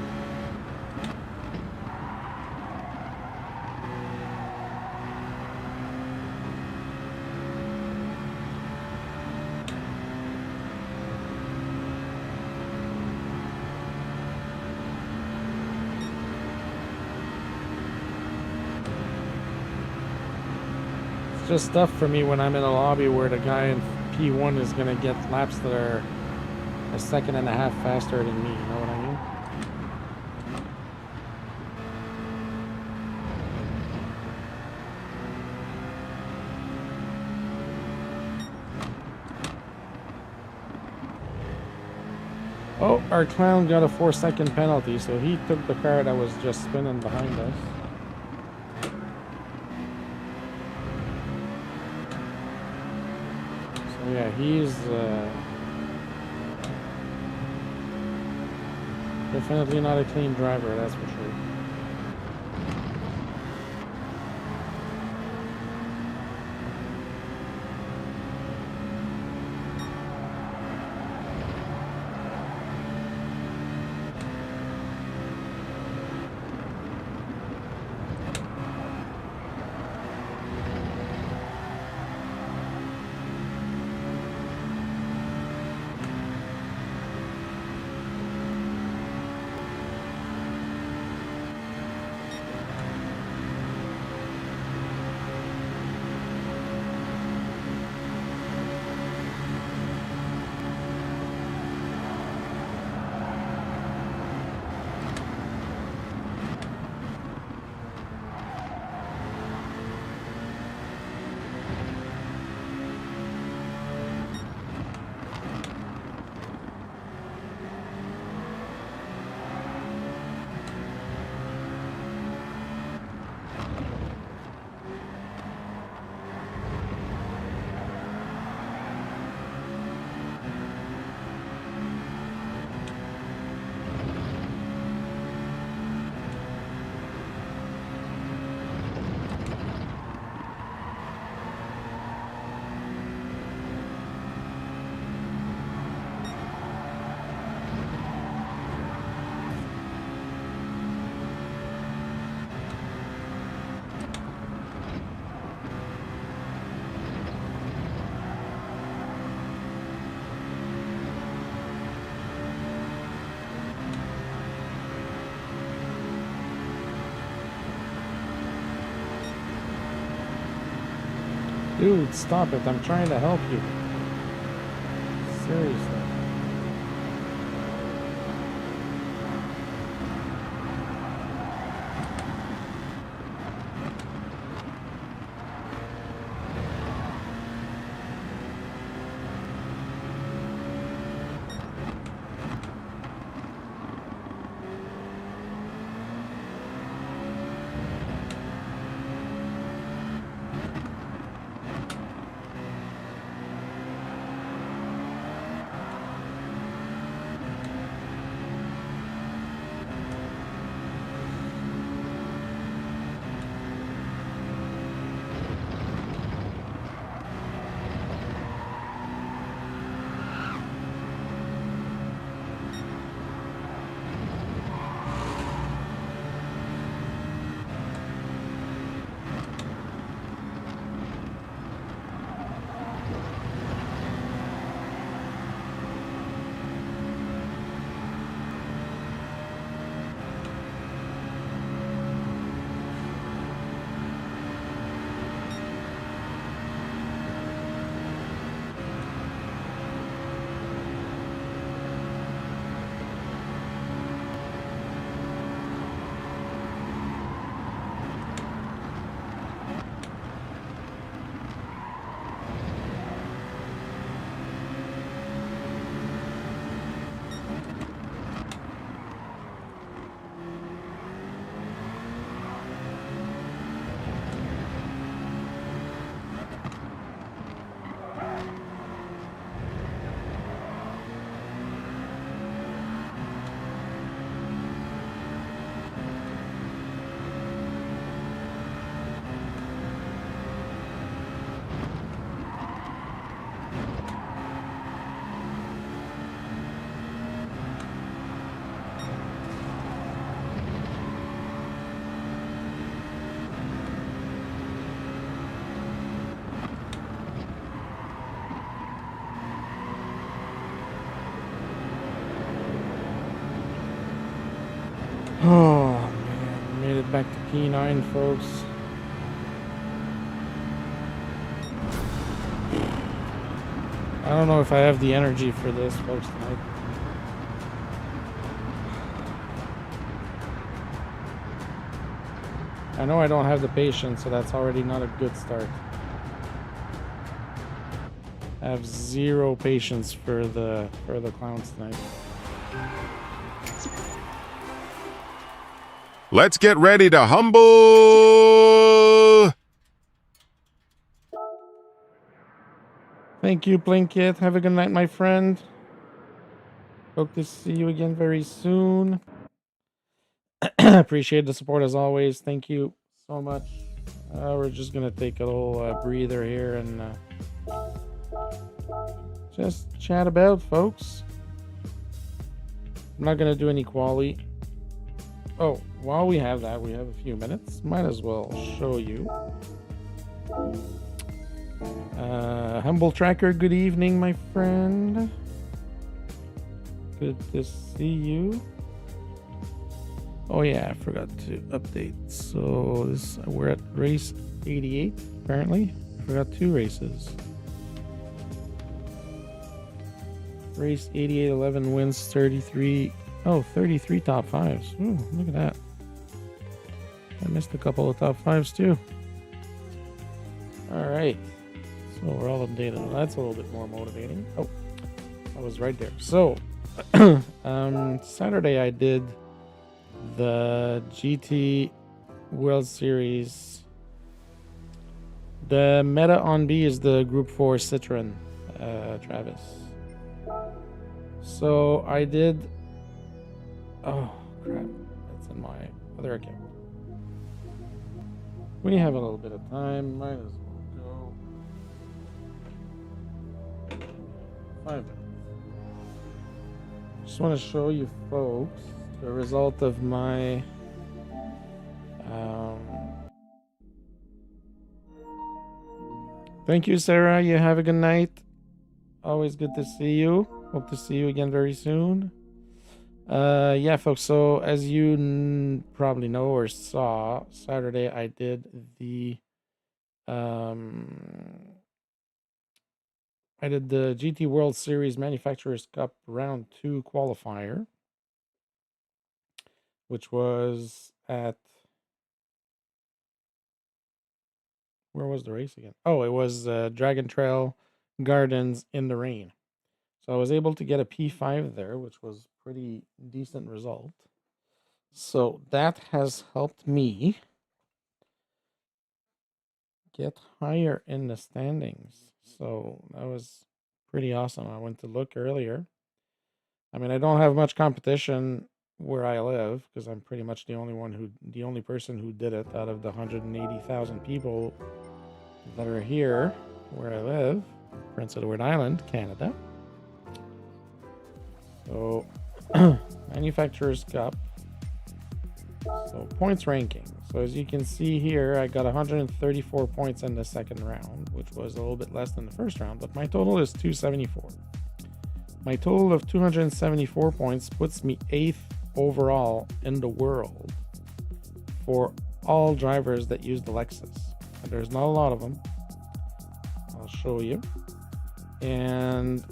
Just stuff for me when I'm in a lobby where the guy in P1 is going to get laps that are a second and a half faster than me, you know what I mean? Oh, our clown got a 4-second penalty, so he took the car that was just spinning behind us. Yeah, he's definitely not a clean driver, that's for sure. Dude, stop it. I'm trying to help you. Seriously. Oh man, made it back to P9, folks. I don't know if I have the energy for this, folks, tonight. I know I don't have the patience, so that's already not a good start. I have zero patience for the clowns tonight.
Let's get ready to humble.
Thank you, Blinkit. Have a good night, my friend. Hope to see you again very soon. Appreciate the support as always. Thank you so much. We're just gonna take a little breather here and just chat about, folks. I'm not gonna do any quali. Oh, while we have that, we have a few minutes. Might as well show you. Humble Tracker, good evening, my friend. Good to see you. Oh yeah, I forgot to update. So we're at race 88, apparently. I forgot 2 races. Race 88, 11 wins, 33. Oh, 33 top 5s. Ooh, look at that. I missed a couple of top 5s too. All right. So we're all updated. That's a little bit more motivating. Oh, I was right there. So Saturday I did the GT World Series. The meta on B is the Group 4 Citroen, Travis. So I did. Oh crap! That's in my other account. We have a little bit of time. Might as well go. 5 minutes. Just want to show you folks the result of my thank you, Sarah. You have a good night. Always good to see you. Hope to see you again very soon. Yeah, folks. So as you probably know or saw, Saturday I did the I did the GT World Series Manufacturers Cup Round 2 qualifier, which was at, where was the race again? Oh, it was Dragon Trail Gardens in the rain. So I was able to get a P5 there, which was pretty decent result. So that has helped me get higher in the standings. So that was pretty awesome. I went to look earlier. I mean, I don't have much competition where I live because I'm pretty much the only person who did it out of the 180,000 people that are here where I live, Prince Edward Island, Canada. So, Manufacturers Cup. So, points ranking. So, as you can see here, I got 134 points in the second round, which was a little bit less than the first round, but my total is 274. My total of 274 points puts me 8th overall in the world for all drivers that use the Lexus. And there's not a lot of them. I'll show you. And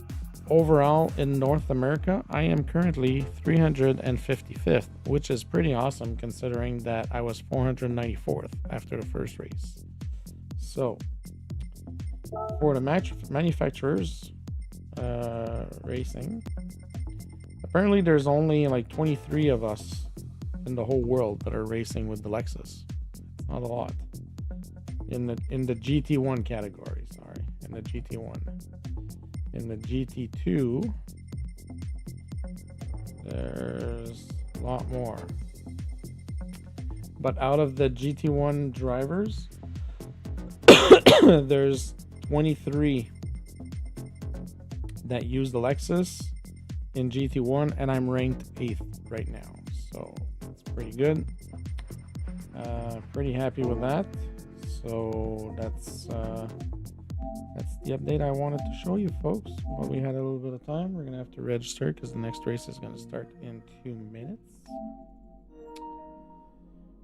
overall in North America, I am currently 355th, which is pretty awesome considering that I was 494th after the first race. So for the manufacturers racing, apparently there's only like 23 of us in the whole world that are racing with the Lexus. Not a lot in the GT1 category. Sorry, in the GT1. In the GT2, there's a lot more. But out of the GT1 drivers, there's 23 that use the Lexus in GT1, and I'm ranked 8th right now. So that's pretty good. Pretty happy with that. So that's the update I wanted to show you, folks. While we had a little bit of time, we're gonna have to register because the next race is gonna start in 2 minutes.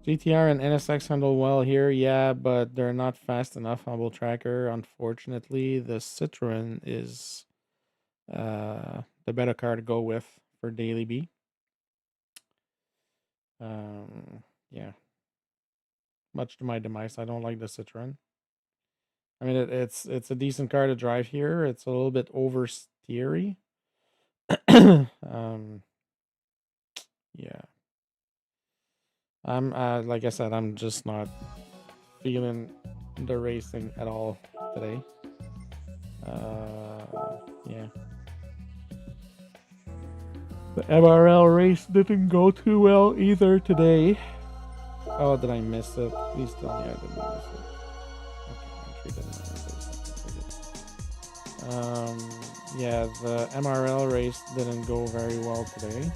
GTR and NSX handle well here, yeah, but they're not fast enough. Hubble tracker, unfortunately. The Citroen is the better car to go with for Daily B. Yeah. Much to my demise, I don't like the Citroen. I mean, it's a decent car to drive here. It's a little bit oversteery. Yeah. I'm like I said, I'm just not feeling the racing at all today. Yeah. The MRL race didn't go too well either today. Oh, did I miss it? Please tell me I didn't miss it. Yeah, the MRL race didn't go very well today.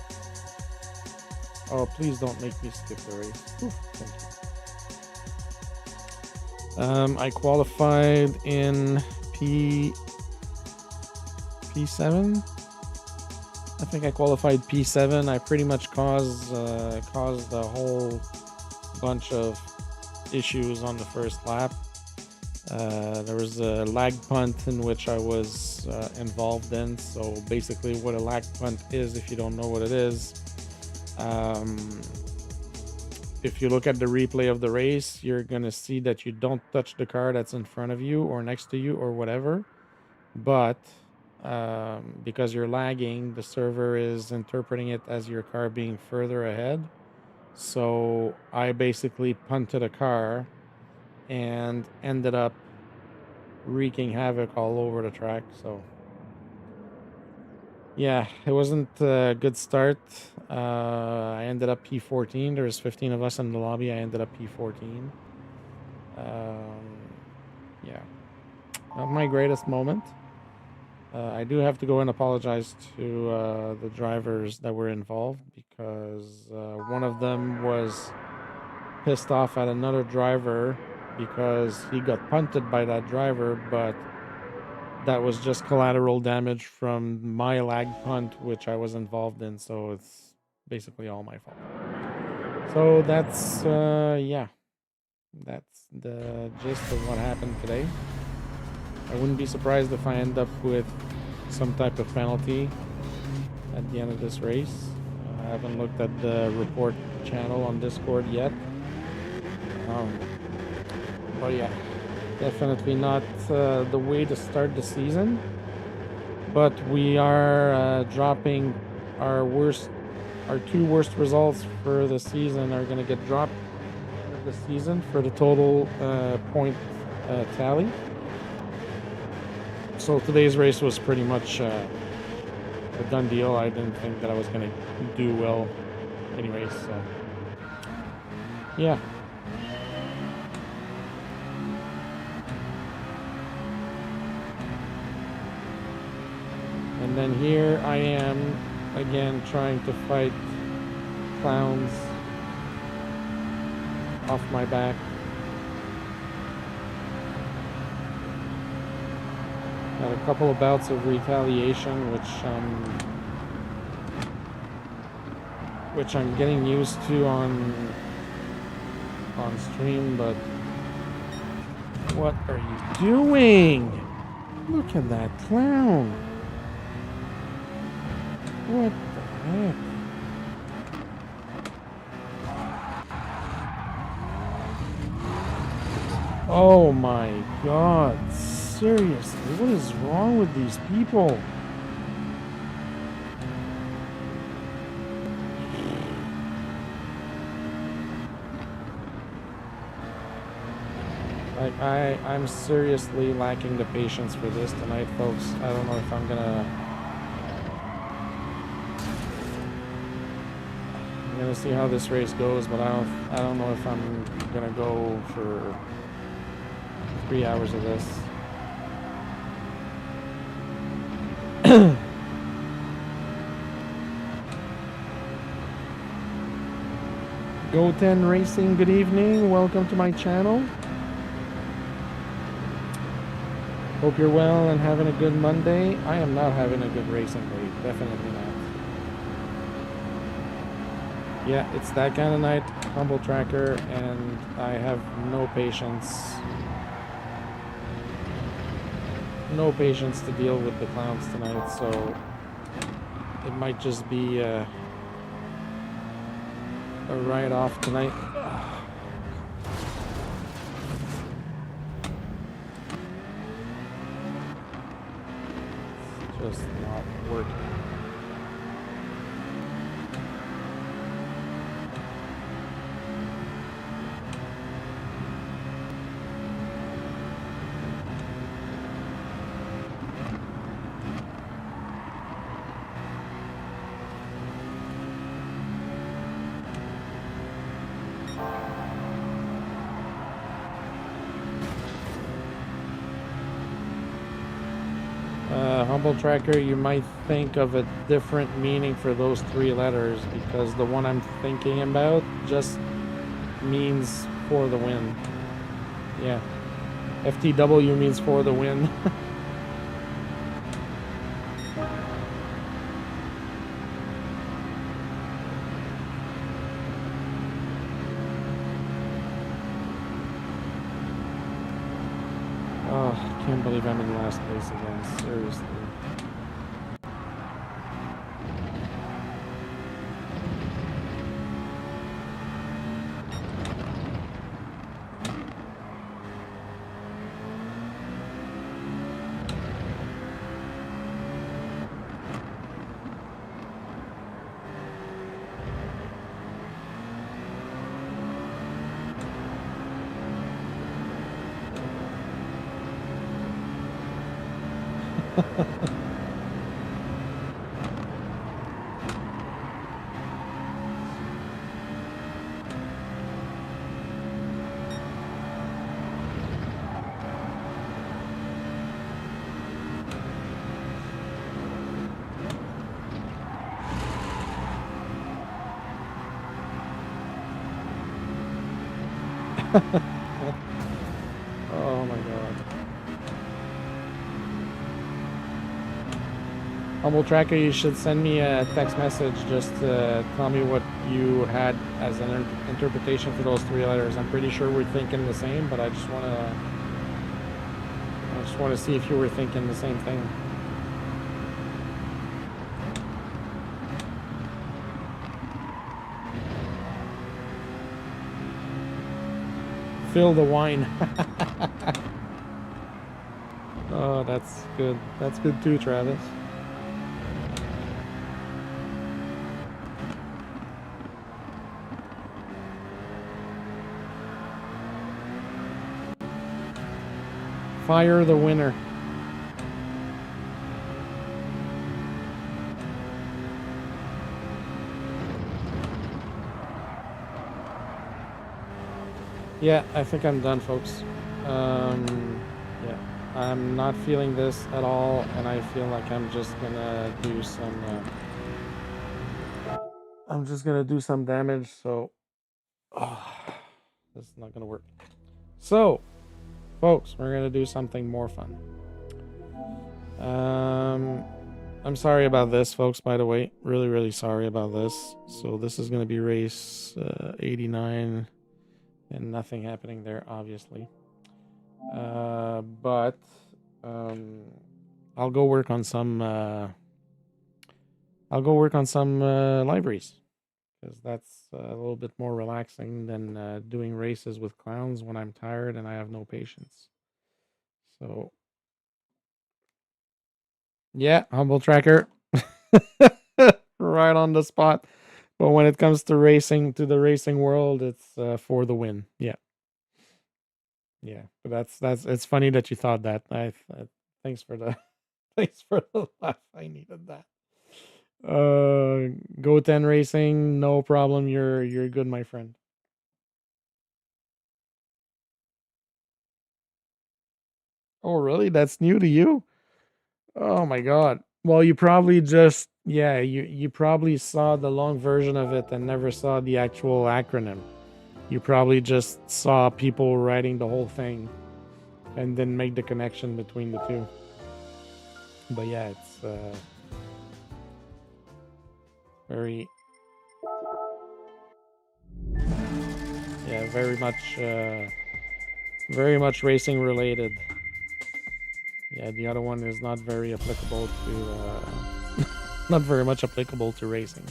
Oh, please don't make me skip the race. Oof, thank you. I qualified in P7. I think I qualified P7. I pretty much caused a whole bunch of issues on the first lap. There was a lag punt in which I was involved in. So basically what a lag punt is, if you don't know what it is, if you look at the replay of the race, you're gonna see that you don't touch the car that's in front of you or next to you or whatever, but because you're lagging, the server is interpreting it as your car being further ahead. So I basically punted a car and ended up wreaking havoc all over the track. So yeah, it wasn't a good start. I ended up P14. There's 15 of us in the lobby. I ended up P14. Yeah, not my greatest moment. I do have to go and apologize to the drivers that were involved because one of them was pissed off at another driver because he got punted by that driver, but that was just collateral damage from my lag punt, which I was involved in, so it's basically all my fault. So that's, yeah, That's the gist of what happened today. I wouldn't be surprised if I end up with some type of penalty at the end of this race. I haven't looked at the report channel on Discord yet. But yeah, definitely not the way to start the season. But we are dropping our two worst results for the season are going to get dropped for the season for the total point tally. So today's race was pretty much a done deal. I didn't think that I was going to do well anyways, so yeah. And then here I am again trying to fight clowns off my back. Had a couple of bouts of retaliation, which I'm getting used to on stream, but what are you doing? Look at that clown. What the heck? Oh my god, seriously, what is wrong with these people? Like, I'm seriously lacking the patience for this tonight, folks. I don't know if I'm gonna see how this race goes, but I don't know if I'm gonna go for 3 hours of this. Go10 Racing, good evening. Welcome to my channel. Hope you're well and having a good Monday. I am not having a good racing day. Definitely not. Yeah, it's that kind of night, Humble Tracker, and I have no patience. No patience to deal with the clowns tonight, so it might just be a write-off tonight. It's just not working. Humble Tracker, you might think of a different meaning for those 3 letters, because the one I'm thinking about just means for the win. Yeah, FTW means for the win. Oh, I can't believe I'm in last place again, seriously. Oh my god. Humble Tracker, you should send me a text message just to tell me what you had as an interpretation for those 3 letters. I'm pretty sure we're thinking the same, but I just want to see if you were thinking the same thing. Fill the wine. Oh, that's good. That's good too, Travis. Fire the winner. Yeah, I think I'm done, folks. Yeah, I'm not feeling this at all, and I feel like I'm just gonna do some. I'm just gonna do some damage. So, this is not gonna work. So, folks, we're gonna do something more fun. I'm sorry about this, folks. By the way, really sorry about this. So this is gonna be race 89. And nothing happening there, obviously. But I'll go work on some. Libraries, because that's a little bit more relaxing than doing races with clowns when I'm tired and I have no patience. So, yeah, Humble Tracker, right on the spot. But when it comes to racing, to the racing world, it's for the win. Yeah, but that's it's funny that you thought that. Thanks for the thanks for the laugh. I needed that. Go 10 Racing, no problem. You're good, my friend. Oh, really? That's new to you? Oh my God. Well, you probably just you probably saw the long version of it and never saw the actual acronym. You probably just saw people writing the whole thing and then make the connection between the two. But yeah, it's very very much racing related. Yeah, the other one is not very applicable to not very much applicable to racing.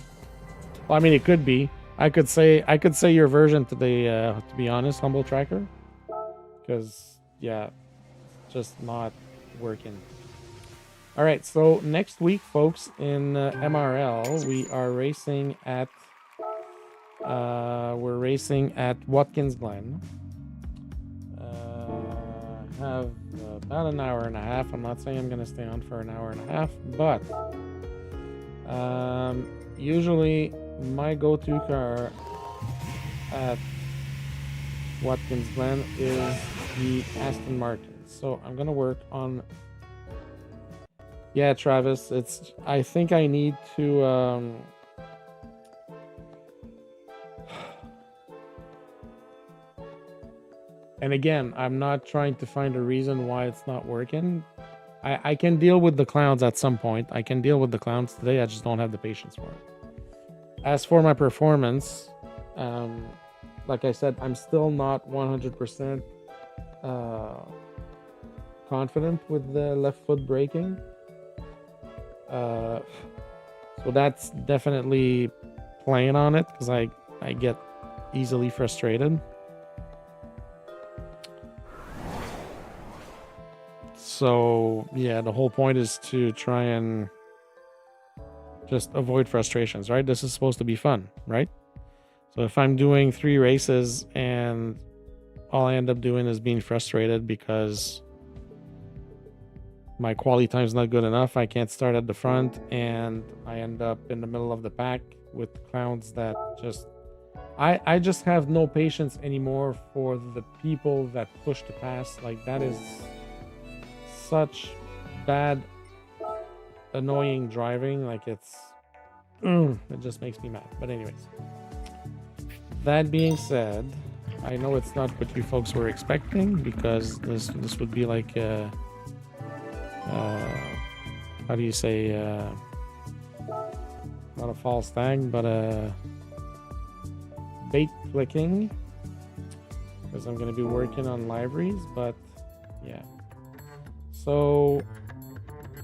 Well, I mean, it could be. I could say your version today, to be honest, Humble Tracker, because yeah, it's just not working. All right, so next week, folks, in MRL, we are racing at Watkins Glen. Have about an hour and a half. I'm not saying I'm gonna stay on for an hour and a half, but usually my go-to car at Watkins Glen is the Aston Martin. So I'm gonna work on. Yeah, Travis, I think I need to and again, I'm not trying to find a reason why it's not working. I can deal with the clowns at some point. I can deal with the clowns today. I just don't have the patience for it. As for my performance, like I said, I'm still not 100% confident with the left foot braking. So that's definitely playing on it, because I get easily frustrated. So yeah, the whole point is to try and just avoid frustrations, right? This is supposed to be fun, right? So if I'm doing 3 races and all I end up doing is being frustrated because my quality time is not good enough, I can't start at the front, and I end up in the middle of the pack with clowns that just... I just have no patience anymore for the people that push to pass. Like, that is such bad, annoying driving. Like, it just makes me mad. But anyways, that being said, I know it's not what you folks were expecting, because this would be like how do you say, not a false tag, but a bait clicking, because I'm going to be working on liveries. But yeah, so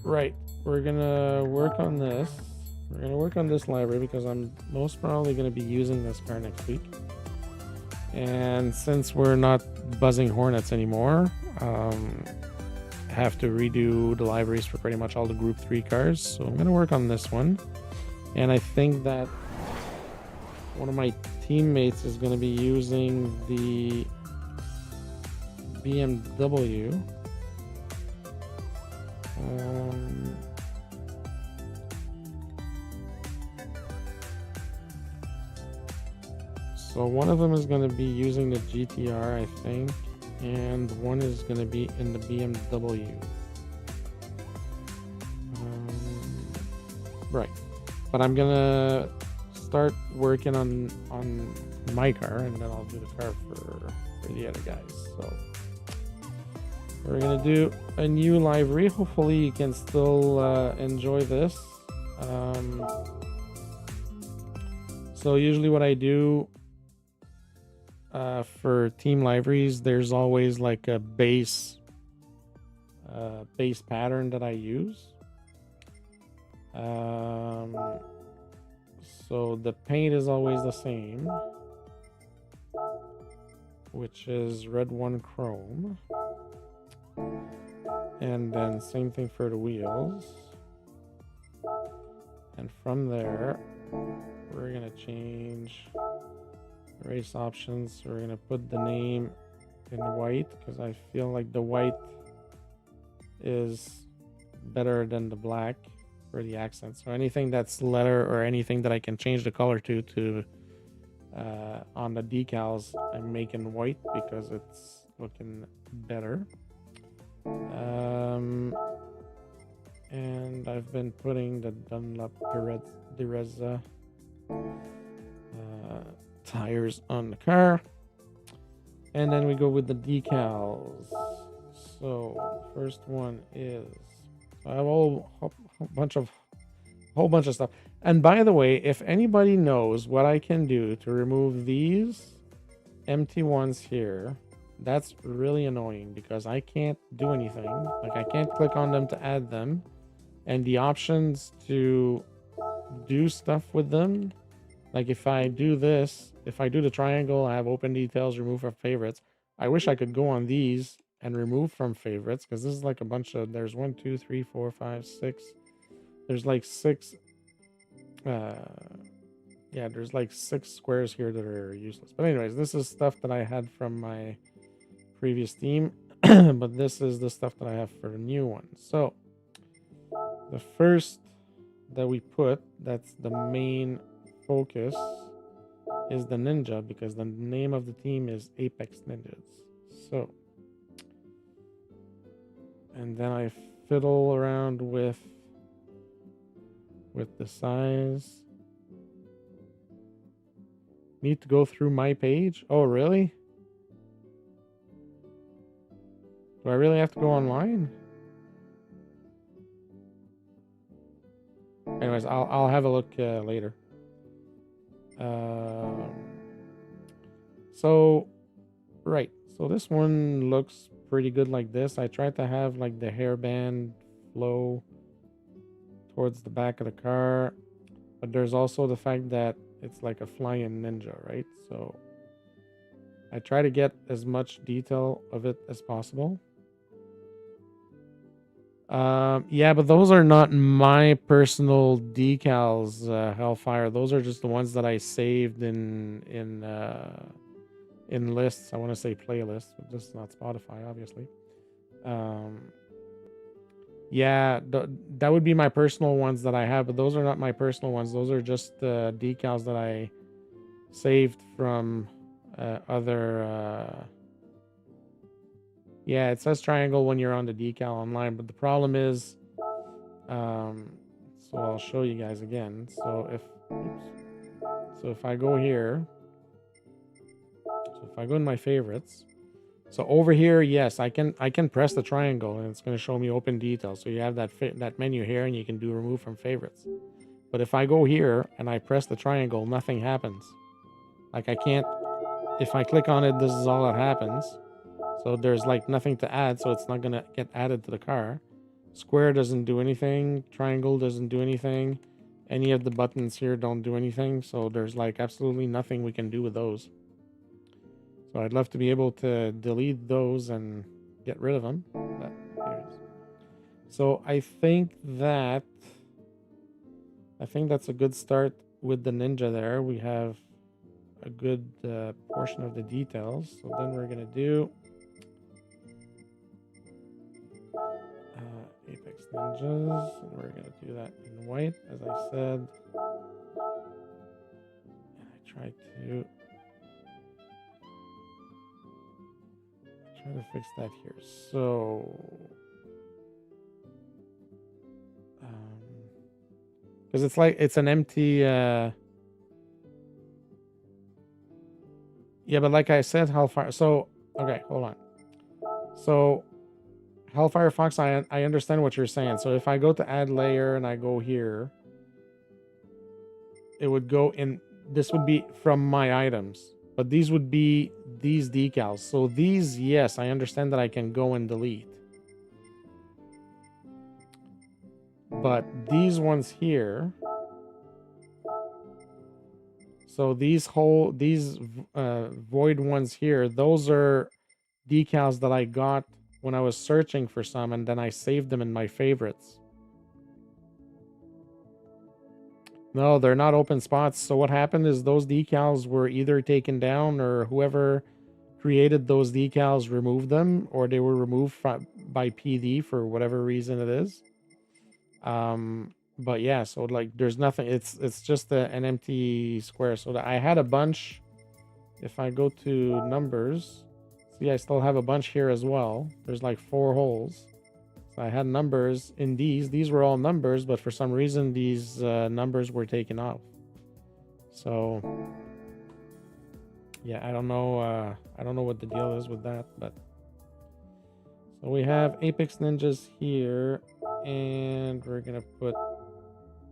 right, we're gonna work on this. We're gonna work on this library because I'm most probably gonna be using this car next week. And since we're not buzzing Hornets anymore, have to redo the libraries for pretty much all the Group 3 cars. So I'm gonna work on this one. And I think that one of my teammates is gonna be using the BMW. So one of them is going to be using the GTR, I think, and one is going to be in the BMW. Right, but I'm gonna start working on my car, and then I'll do the car for the other guys. So we're gonna do a new livery. Hopefully you can still enjoy this. So usually what I do for team liveries, there's always like a base pattern that I use. So the paint is always the same, which is red 1 chrome, and then same thing for the wheels. And from there we're gonna change race options. We're gonna put the name in white because I feel like the white is better than the black for the accent. So anything that's letter or anything that I can change the color to on the decals, I'm making white because it's looking better. And I've been putting the Dunlop Direza tires on the car, and then we go with the decals. So first one is, I have a whole bunch of stuff. And by the way, if anybody knows what I can do to remove these empty ones here, that's really annoying because I can't do anything. Like I can't click on them to add them, and the options to do stuff with them, like if I do this, if I do the triangle, I have open details, remove from favorites. I wish I could go on these and remove from favorites, because this is like a bunch of, there's 1 2 3 4 5 6, there's like 6 yeah, there's like 6 squares here that are useless. But anyways, this is stuff that I had from my previous team, but this is the stuff that I have for the new one. So the first that we put, that's the main focus, is the Ninja, because the name of the team is Apex Ninjas. So, and then I fiddle around with the size. Need to go through my page? Oh, really? Do I really have to go online? Anyways, I'll have a look later. So, right. So this one looks pretty good like this. I tried to have like the hairband flow towards the back of the car, but there's also the fact that it's like a flying ninja, right? So I try to get as much detail of it as possible. Yeah, but those are not my personal decals, Hellfire. Those are just the ones that I saved in lists. I want to say playlists, but this is not Spotify, obviously. Yeah, that would be my personal ones that I have, but those are not my personal ones. Those are just decals that I saved from other. Yeah, it says triangle when you're on the decal online, but the problem is, so I'll show you guys again. So if I go here, so if I go in my favorites, So over here, yes, I can press the triangle and it's going to show me open details. So you have that menu here and you can do remove from favorites. But if I go here and I press the triangle, nothing happens. Like I can't, if I click on it, this is all that happens. So there's like nothing to add, so it's not going to get added to the car. Square doesn't do anything. Triangle doesn't do anything. Any of the buttons here don't do anything. So there's like absolutely nothing we can do with those. So I'd love to be able to delete those and get rid of them. But anyways. So I think that's a good start with the Ninja there. We have a good portion of the details. So then we're going to do Apex Ninjas, and we're going to do that in white, as I said. And I try to fix that here. So because it's like it's an empty yeah, but like I said, Hellfire. So okay, hold on. So Hellfire Fox, I understand what you're saying. So if I go to add layer and I go here, it would go in. This would be from my items, but these would be these decals. So these, yes, I understand that I can go and delete. But these ones here, so these void ones here, those are decals that I got when I was searching for some, and then I saved them in my favorites. No, they're not open spots. So what happened is those decals were either taken down, or whoever created those decals removed them, or they were removed by PD for whatever reason it is. But yeah, so like there's nothing. It's just an empty square. So I had a bunch. If I go to numbers, see, I still have a bunch here as well. There's like 4 holes. So I had numbers in these. These were all numbers, but for some reason these numbers were taken off. So yeah, I don't know what the deal is with that, but so we have Apex Ninjas here, and we're gonna put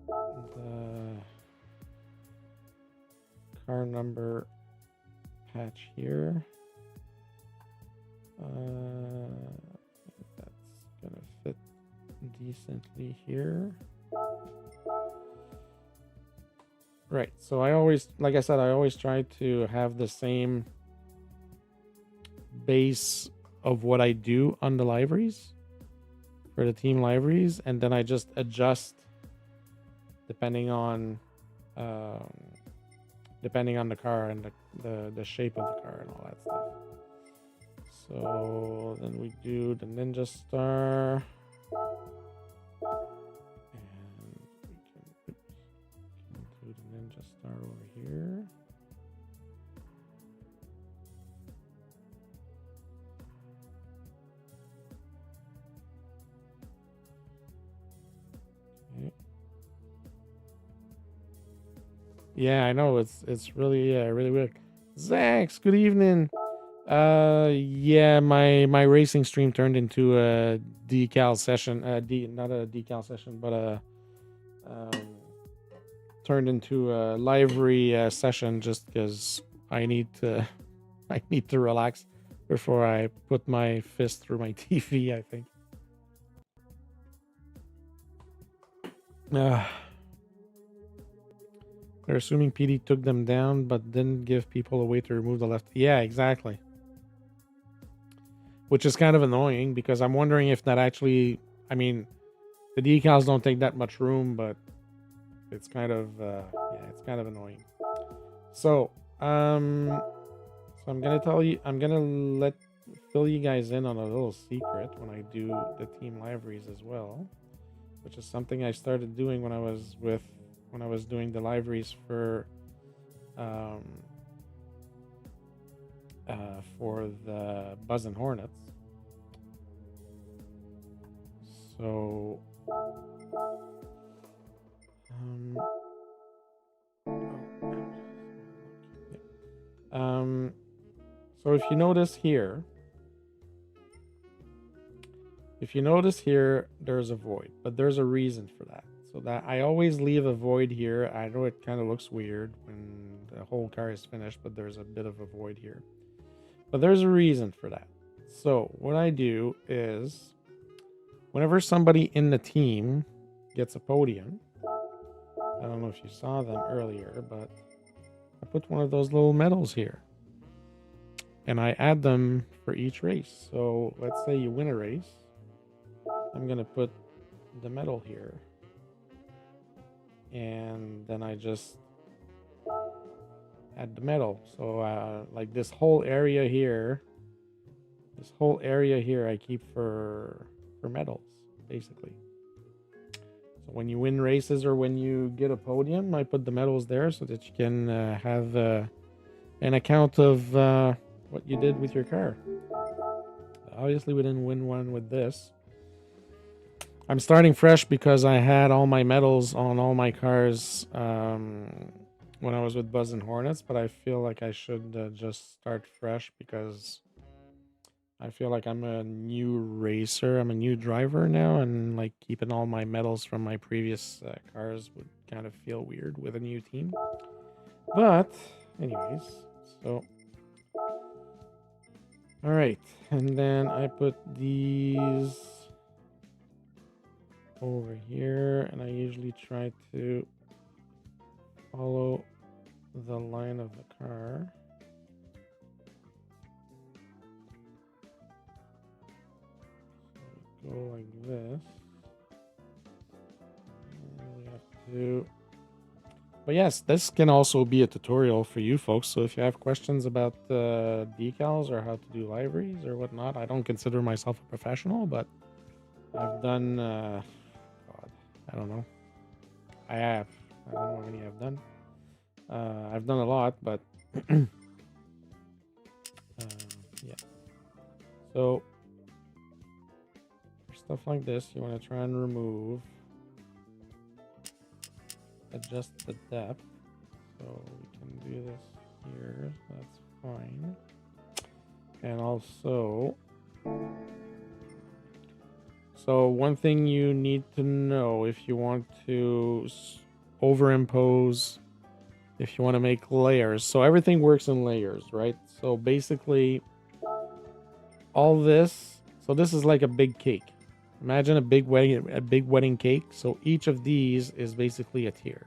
the car number patch here. That's gonna fit decently here. Right, so I always, like I said, I always try to have the same base of what I do on the liveries for the team liveries, and then I just adjust depending on the car and the shape of the car and all that stuff. So then we do the Ninja Star, and we can do the Ninja Star over here. Okay. Yeah, I know it's really really weird. Zax, good evening. Yeah, my racing stream turned into a decal session. Not a decal session, but turned into a livery session just because I need to relax before I put my fist through my TV, I think. They're assuming PD took them down, but didn't give people a way to remove the left. Yeah, exactly. Which is kind of annoying because I'm wondering if that actually, I mean, the decals don't take that much room, but it's kind of, yeah, it's kind of annoying. So, I'm gonna fill you guys in on a little secret when I do the team liveries as well, which is something I started doing when I was doing the liveries for the Buzz and Hornets. So so if you notice here, if you notice here, there's a void, but there's a reason for that. So that I always leave a void here. I know it kind of looks weird when the whole car is finished, but there's a bit of a void here. But there's a reason for that. So what I do is, whenever somebody in the team gets a podium, I don't know if you saw them earlier, but I put one of those little medals here. And I add them for each race. So let's say you win a race. I'm going to put the medal here. And then I just add the medal. So like this whole area here, I keep for medals, basically. So when you win races or when you get a podium, I put the medals there so that you can have an account of what you did with your car. Obviously, we didn't win one with this. I'm starting fresh because I had all my medals on all my cars when I was with Buzz and Hornets, but I feel like I should just start fresh because I feel like I'm a new racer. I'm a new driver now, and like keeping all my medals from my previous cars would kind of feel weird with a new team. But anyways, so all right, and then I put these over here, and I usually try to follow the line of the car. So we go like this. And we have to... But yes, this can also be a tutorial for you folks. So if you have questions about decals or how to do liveries or whatnot, I don't consider myself a professional, but I've done, God, I don't know. I don't know how many I've done. I've done a lot, but yeah. So for stuff like this, you want to try and remove, adjust the depth. So we can do this here. That's fine. And also, so one thing you need to know if you want to overimpose, if you want to make layers. So everything works in layers, right? So basically, all this. So this is like a big cake. Imagine a big wedding cake. So each of these is basically a tier.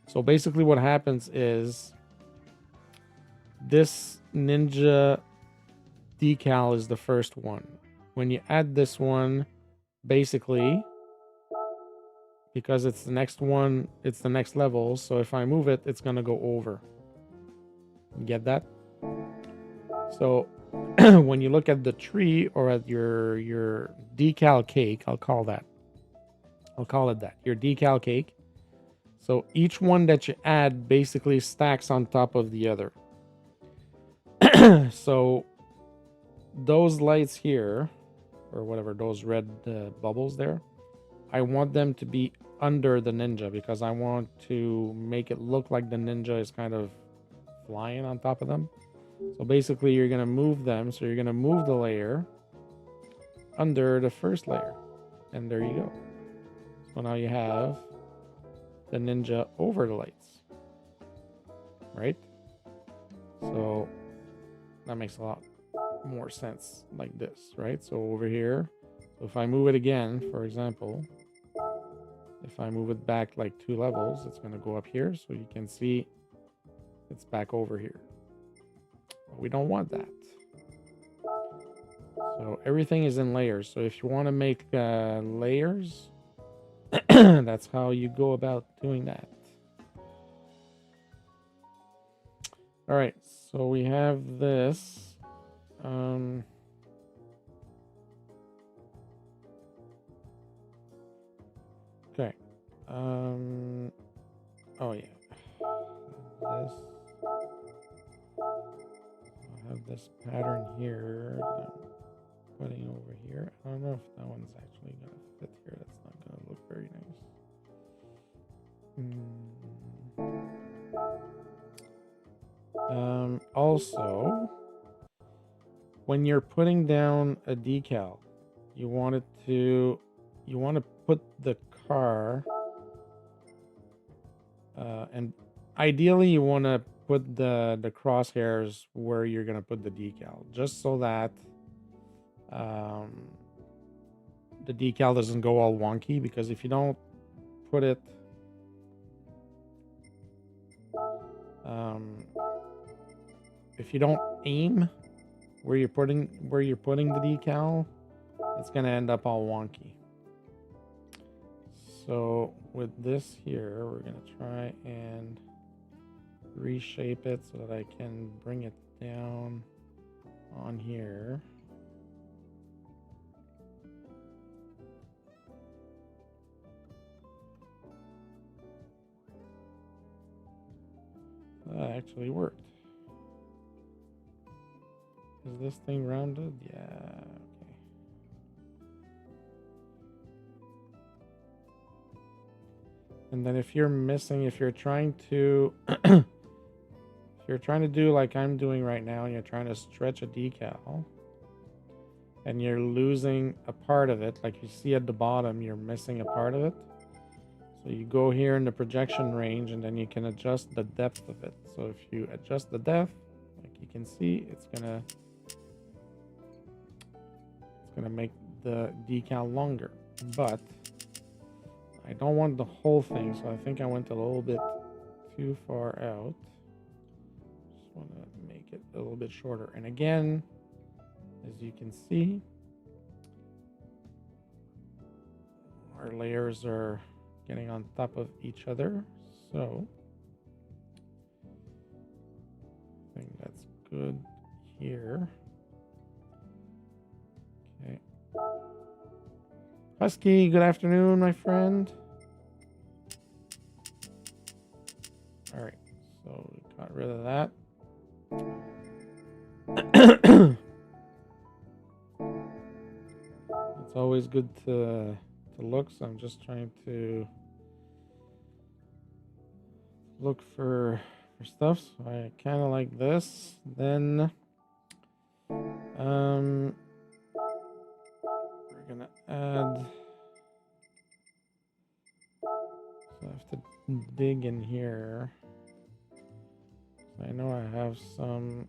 So basically, what happens is this Ninja decal is the first one. When you add this one, basically, because it's the next one, it's the next level. So if I move it, it's gonna go over. You get that? So when you look at the tree or at your decal cake, I'll call it that, your decal cake. So each one that you add basically stacks on top of the other. So those lights here, or whatever, those red bubbles there, I want them to be under the Ninja because I want to make it look like the Ninja is kind of flying on top of them. So basically you're going to move them. So you're going to move the layer under the first layer. And there you go. So now you have the Ninja over the lights. Right? So that makes a lot more sense like this, right? So over here, so if I move it again, for example, if I move it back like 2 levels, it's going to go up here. So you can see it's back over here. But we don't want that. So everything is in layers. So if you want to make layers, that's how you go about doing that. All right, so we have this. Okay. Oh yeah. This. I have this pattern here that I'm putting over here. I don't know if that one's actually gonna fit here. That's not gonna look very nice. Also, when you're putting down a decal, you want to put the car, and ideally you want to put the crosshairs where you're gonna put the decal, just so that the decal doesn't go all wonky. Because if you don't put it if you don't aim where you're putting the decal, it's gonna end up all wonky. So with this here, we're gonna try and reshape it so that I can bring it down on here. That actually worked. Is this thing rounded? Yeah, okay. And then if you're trying to do like I'm doing right now, and you're trying to stretch a decal and you're losing a part of it, like you see at the bottom, you're missing a part of it. So you go here in the projection range, and then you can adjust the depth of it. So if you adjust the depth, like you can see, it's gonna make the decal longer. But I don't want the whole thing, so I think I went a little bit too far out. Just want to make it a little bit shorter. And again, as you can see, our layers are getting on top of each other. So I think that's good here. Okay. Husky, good afternoon, my friend. All right, so we got rid of that. It's always good to look, so I'm just trying to look for stuff. So I kind of like this. Then we're gonna add, so I have to dig in here. So I know I have some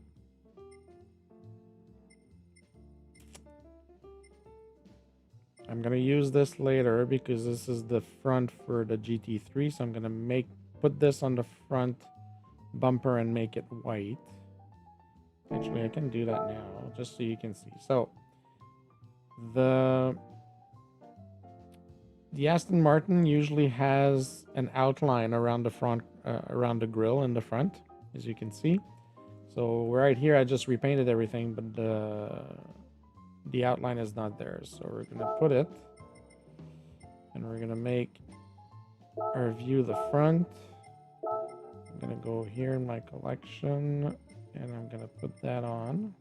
I'm gonna use this later because this is the front for the GT3, so I'm gonna put this on the front bumper and make it white. Actually, I can do that now just so you can see. So the Aston Martin usually has an outline around the front, around the grille in the front, as you can see. So right here, I just repainted everything, but the outline is not there. So we're gonna put it, and we're gonna make our view the front. I'm gonna go here in my collection, and I'm gonna put that on.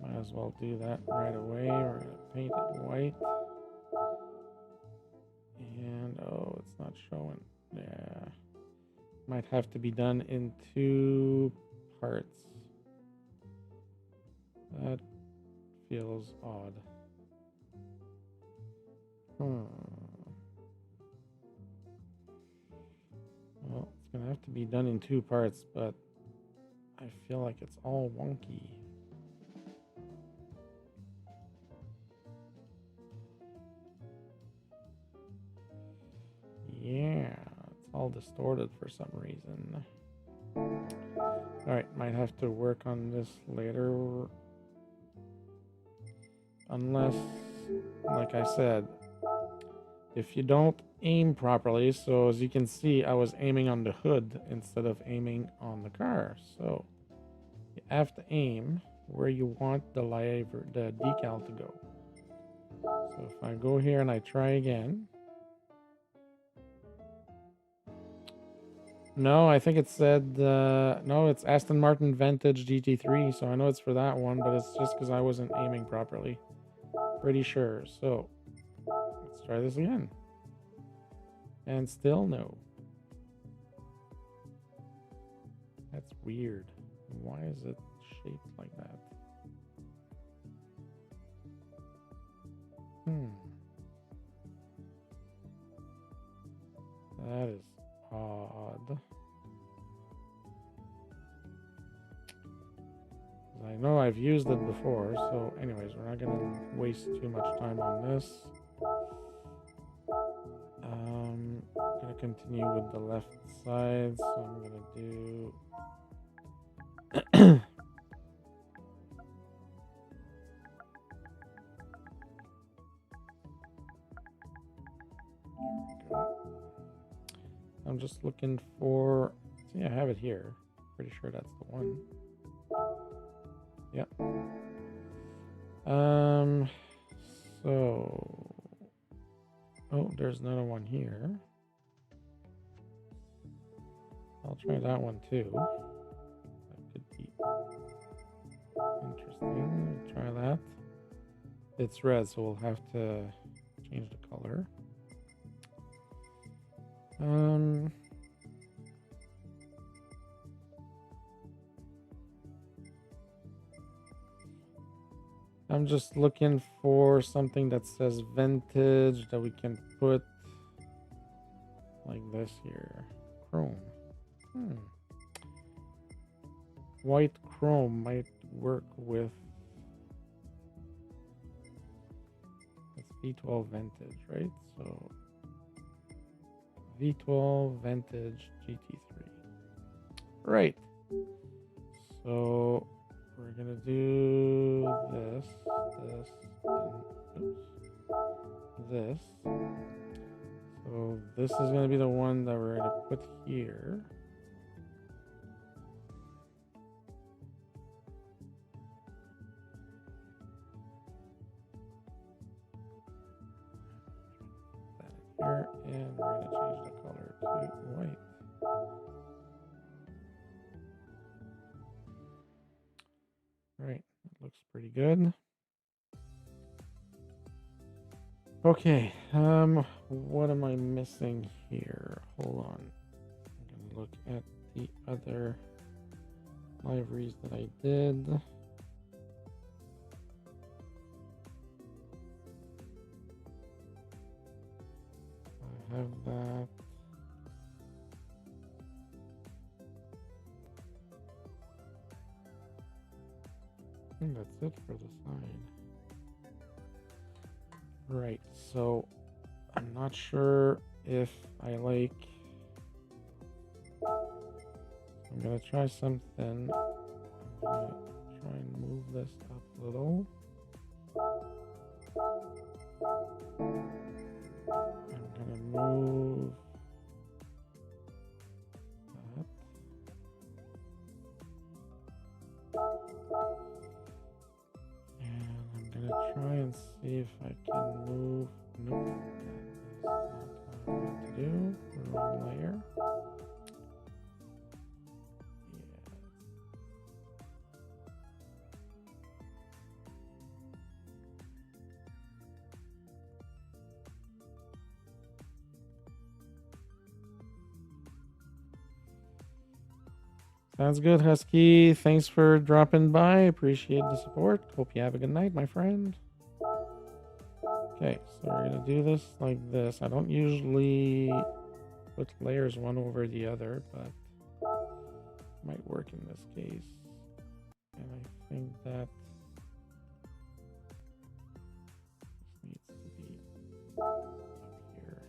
Might as well do that right away. We're gonna paint it white. And oh, it's not showing. Yeah, might have to be done in 2 parts. That feels odd. Well, it's gonna have to be done in 2 parts, but I feel like it's all wonky. Yeah, it's all distorted for some reason. Alright, might have to work on this later. Unless, like I said, if you don't aim properly, so as you can see, I was aiming on the hood instead of aiming on the car. So you have to aim where you want the decal to go. So if I go here and I try again. No, I think it said, no, it's Aston Martin Vantage GT3, so I know it's for that one, but it's just because I wasn't aiming properly. Pretty sure. So let's try this again. And still no. That's weird. Why is it shaped like that? That is odd. I know I've used it before, so anyways, we're not gonna waste too much time on this. I'm gonna continue with the left side, so I'm gonna do I'm just looking for, see, I have it here. Pretty sure that's the one. Yep. So, oh, there's another one here. I'll try that one too. That could be interesting. Try that. It's red, so we'll have to change the color. I'm just looking for something that says vintage that we can put like this here. Chrome. White chrome might work with, it's V12 vintage, right? So V12 vintage GT3. Right. So we're gonna do this, and this. So this is gonna be the one that we're gonna put here. Here, and we're gonna change the color to white. Right, that looks pretty good. Okay, what am I missing here? Hold on. I'm gonna look at the other liveries that I did. I have that. I think that's it for the side. Right, so I'm not sure if I like, I'm gonna try something. I'm gonna try and move this up a little. I'm gonna move that. And I'm gonna try and see if I can move. Nope, that is not what I want to do. Wrong layer. Sounds good, Husky. Thanks for dropping by. Appreciate the support. Hope you have a good night, my friend. Okay, so we're going to do this like this. I don't usually put layers one over the other, but it might work in this case. And I think that this needs to be up here.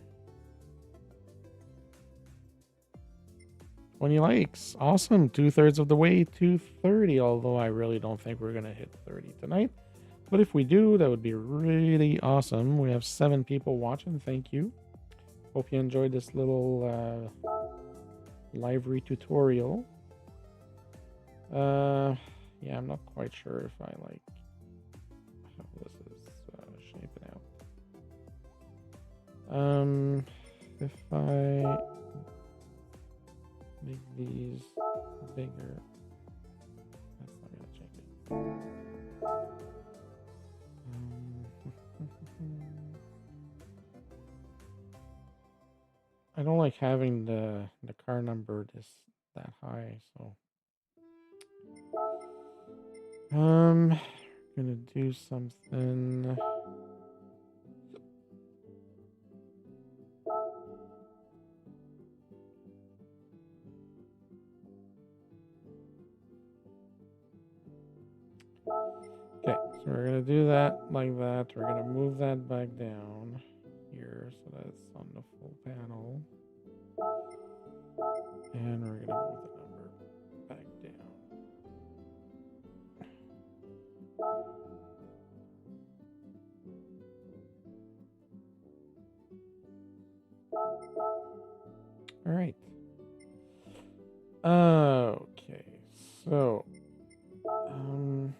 20 likes. Awesome. 2/3 of the way to 30, although I really don't think we're going to hit 30 tonight. But if we do, that would be really awesome. We have 7 people watching. Thank you. Hope you enjoyed this little livery tutorial. Yeah, I'm not quite sure if I like how this is shaping out. If I make these bigger, that's not gonna change it. I don't like having the car number that high, so gonna do something. So we're going to do that like that. We're going to move that back down here so that it's on the full panel. And we're going to move the number back down. All right. Okay. So, I'm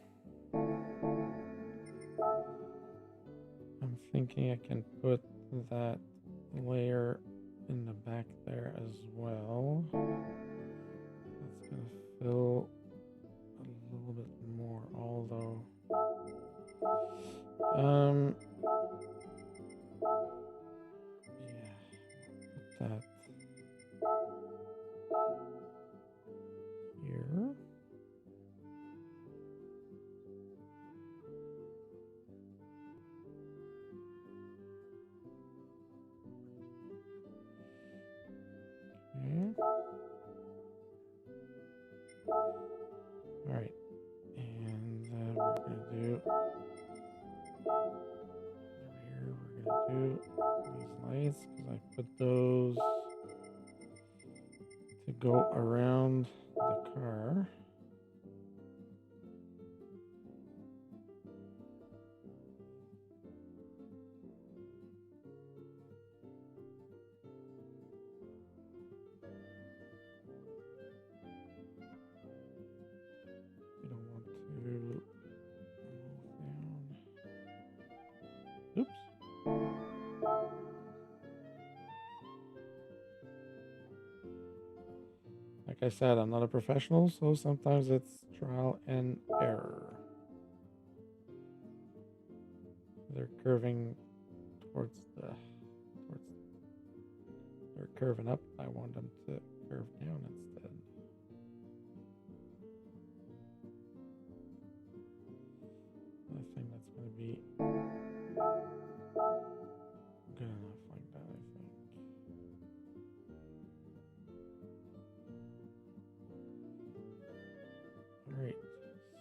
thinking I can put that layer in the back there as well. That's going to fill a little bit more, although yeah, put that here. Okay. All right, and we're going to do here. We're going to do these lights because I put those to go around the car. You don't want to move down. Oops. Like I said, I'm not a professional, so sometimes it's trial and error. They're curving towards they're curving up. I want them to curve down instead. I think that's going to be good enough like that, I think. Alright,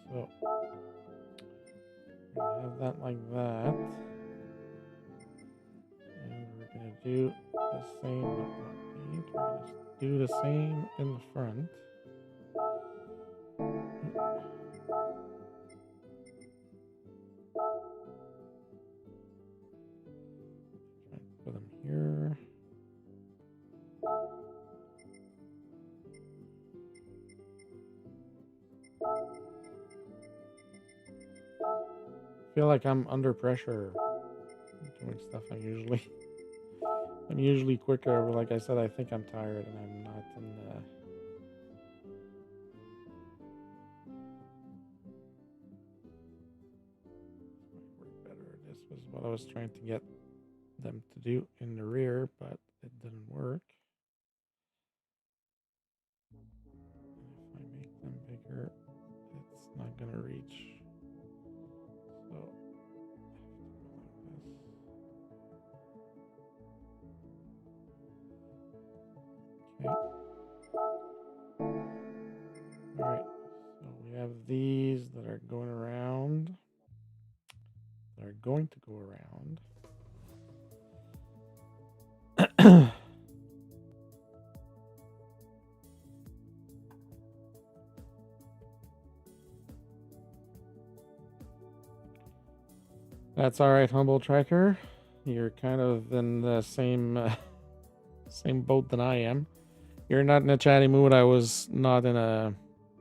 so we're going to have that like that. And we're going to do the same, we're going to do the same in the front. Try and put them here. I feel like I'm under pressure doing stuff. I'm usually quicker, but like I said, I think I'm tired and I'm not in the work better. This was what I was trying to get them to do in the rear, but it didn't work. If I make them bigger, it's not gonna reach. So okay. All right. So we have these that are going around. They're going to go around. That's all right, Humble Tracker. You're kind of in the same boat than I am. You're not in a chatty mood. I was not in a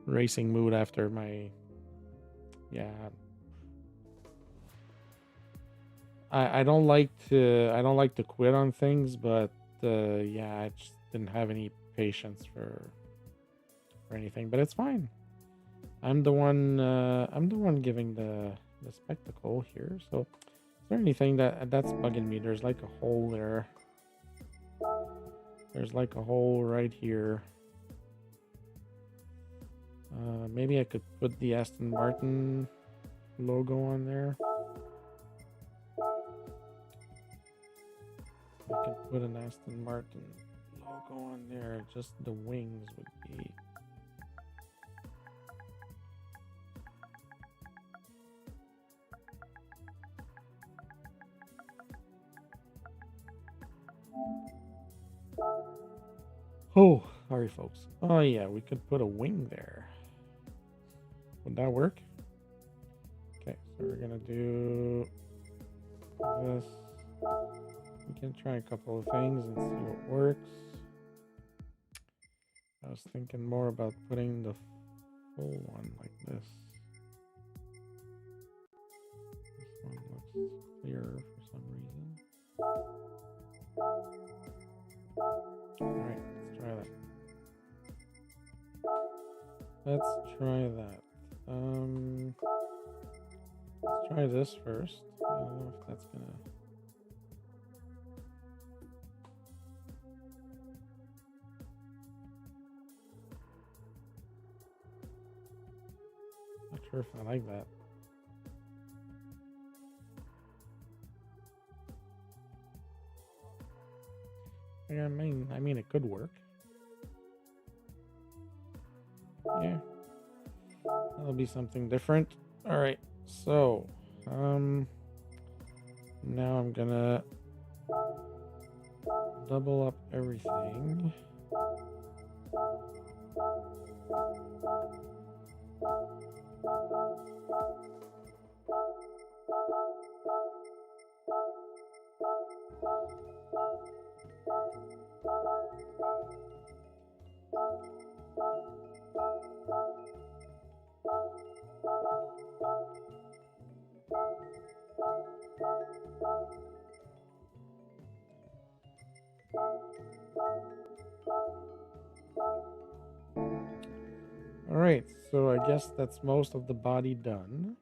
racing mood after my I don't like to quit on things, but I just didn't have any patience for anything. But it's fine. I'm the one giving the spectacle here. So is there anything that's bugging me? There's like a hole there. There's like a hole right here. Maybe I could put the Aston Martin logo on there. I could put an Aston Martin logo on there. Just the wings would be. Oh, sorry, folks. Oh, yeah, we could put a wing there. Would that work? Okay, so we're gonna do this. We can try a couple of things and see what works. I was thinking more about putting the full one like this. This one looks clearer for some reason. Alright, let's try that. Let's try that. Let's try this first. I don't know if that's gonna... Not sure if I like that. I mean, it could work. Yeah, that'll be something different. All right, so now I'm gonna double up everything. All right, so I guess that's most of the body done.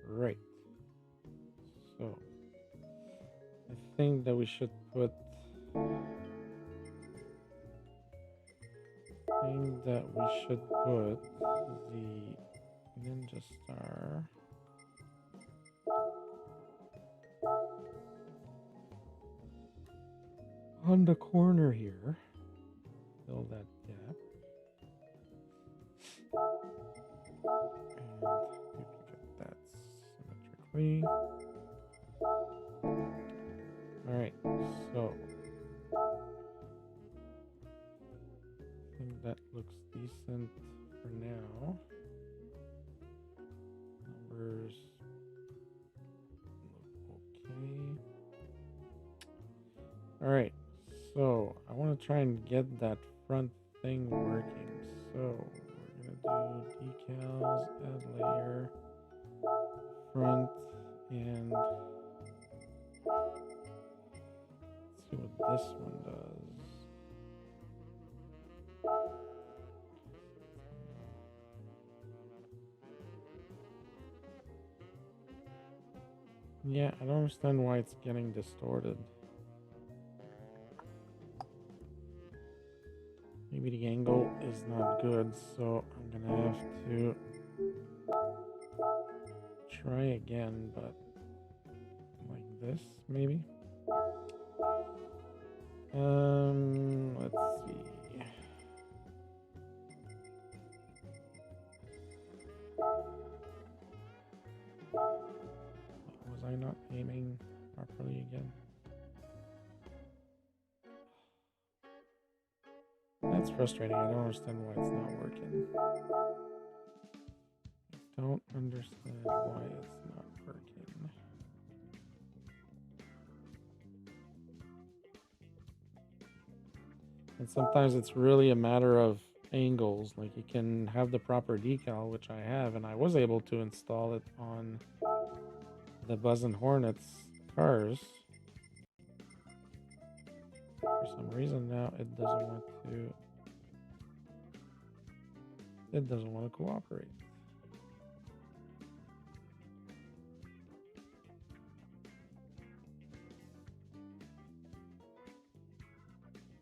Right. So I think that we should put the Ninja Star on the corner here. Fill that gap. And duplicate that symmetrically. Alright, so I think that looks decent for now. Numbers look okay. Alright, so I want to try and get that front thing working. So we're gonna do decals, add layer, front, and let's see what this one does. Yeah, I don't understand why it's getting distorted. Maybe the angle is not good, so I'm gonna have to try again, but like this, maybe. Let's see. Was I not aiming properly again? That's frustrating. I don't understand why it's not working. I don't understand why it's not working. And sometimes it's really a matter of angles. Like you can have the proper decal, which I have, and I was able to install it on the Buzz and Hornets cars. For some reason now it doesn't want to cooperate.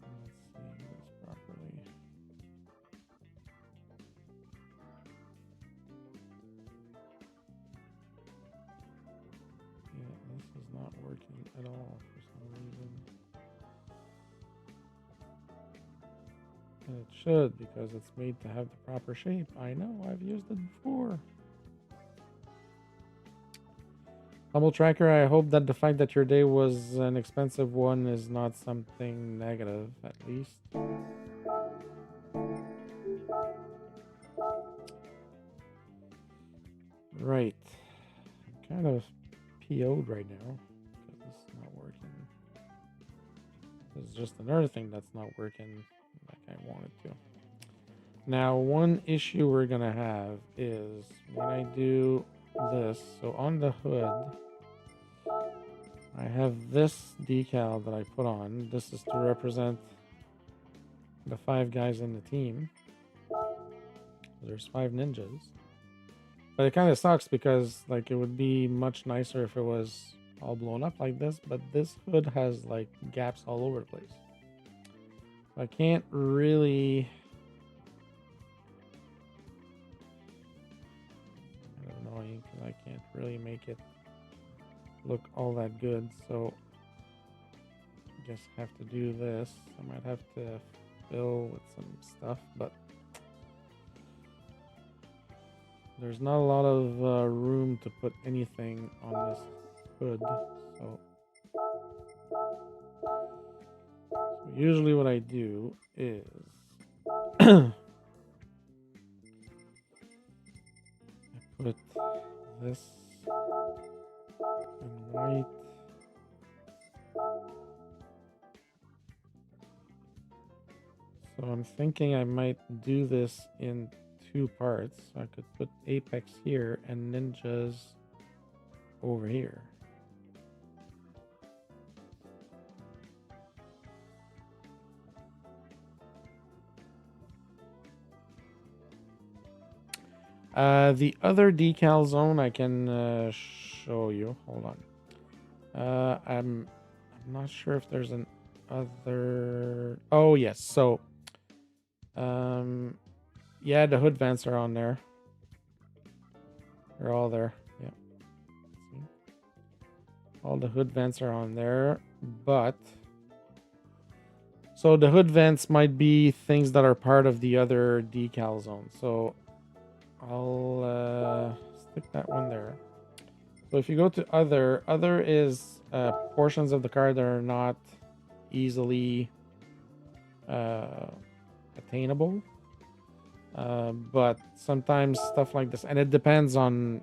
Let's see this properly. Yeah, this is not working at all for some reason. And it should, because it's made to have the proper shape. I know, I've used it before. Tumble Tracker, I hope that the fact that your day was an expensive one is not something negative, at least. Right. I'm kind of PO'd right now because this is not working. This is just another thing that's not working like I wanted to. Now, one issue we're gonna have is when I do this, so on the hood, I have this decal that I put on. This is to represent the 5 guys in the team. There's 5 ninjas. But it kind of sucks because like it would be much nicer if it was all blown up like this, but this hood has like gaps all over the place. I can't really... I don't know, because I can't really make it look all that good, so I guess I have to do this. I might have to fill with some stuff, but there's not a lot of room to put anything on this hood, so usually what I do is I put this in white. So I'm thinking I might do this in 2 parts. So I could put Apex here and ninjas over here. The other decal zone I can show you. Hold on. I'm not sure if there's an other. Oh yes. So, yeah, the hood vents are on there. They're all there. Yeah. See? All the hood vents are on there, but so the hood vents might be things that are part of the other decal zone. So I'll stick that one there. So if you go to other is portions of the car that are not easily attainable. But sometimes stuff like this, and it depends on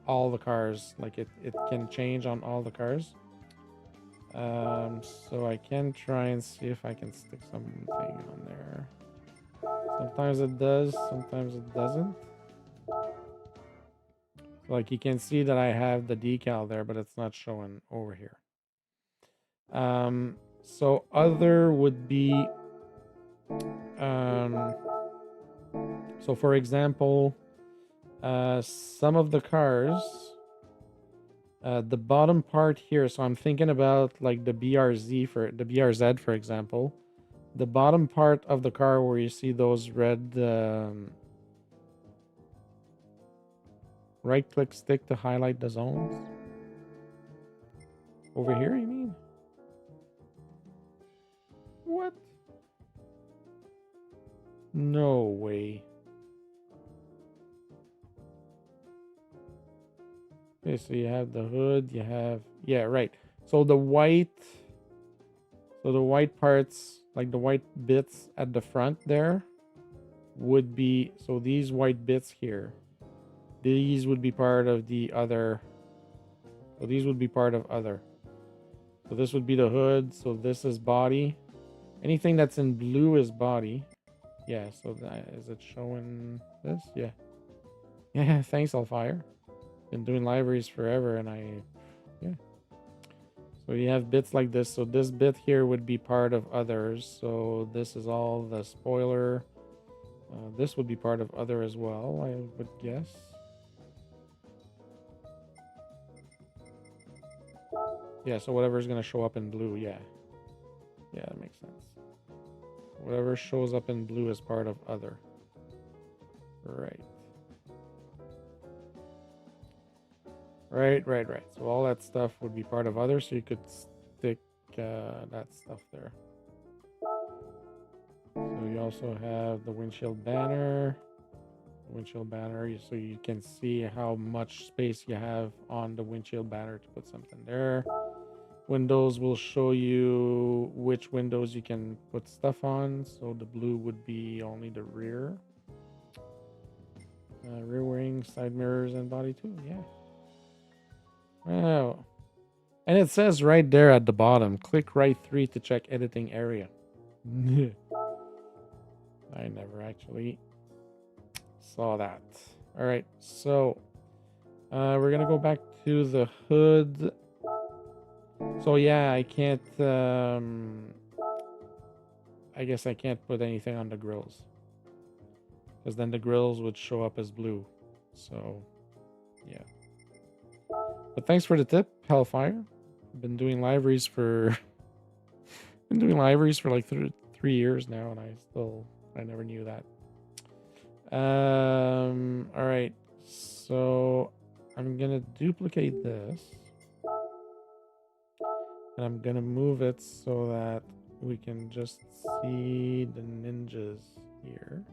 all the cars. Like it can change on all the cars. So I can try and see if I can stick something on there. Sometimes it does, sometimes it doesn't. Like you can see that I have the decal there, but it's not showing over here. So other would be so for example, some of the cars, the bottom part here, so I'm thinking about like the BRZ for example, the bottom part of the car where you see those red right click stick to highlight the zones. Over here, you mean? What? No way. Okay, so you have the hood, you have, yeah, right. So the white parts, like the white bits at the front there would be, so these white bits here, these would be part of the other. So these would be part of other. So this would be the hood. So this is body. Anything that's in blue is body. Yeah, so that, is it showing this? Yeah. Yeah, thanks, Alfire. Been doing libraries forever, and yeah. So you have bits like this. So this bit here would be part of others. So this is all the spoiler. This would be part of other as well, I would guess. Yeah, so whatever is going to show up in blue, yeah. Yeah, that makes sense. Whatever shows up in blue is part of other. Right. Right. So all that stuff would be part of other, so you could stick that stuff there. So you also have the windshield banner. windshield banner, so you can see how much space you have on the windshield banner to put something there. Windows will show you which windows you can put stuff on. So the blue would be only the rear. Rear wing, side mirrors, and body too. Yeah. Wow. And it says right there at the bottom, click right 3 to check editing area. I never actually saw that. All right, so we're gonna go back to the hood. So yeah, I can't. I guess I can't put anything on the grills, because then the grills would show up as blue. So yeah. But thanks for the tip, Hellfire. I've been doing libraries for like 3 years now, and I never knew that. All right, so I'm gonna duplicate this, and I'm gonna move it so that we can just see the ninjas here.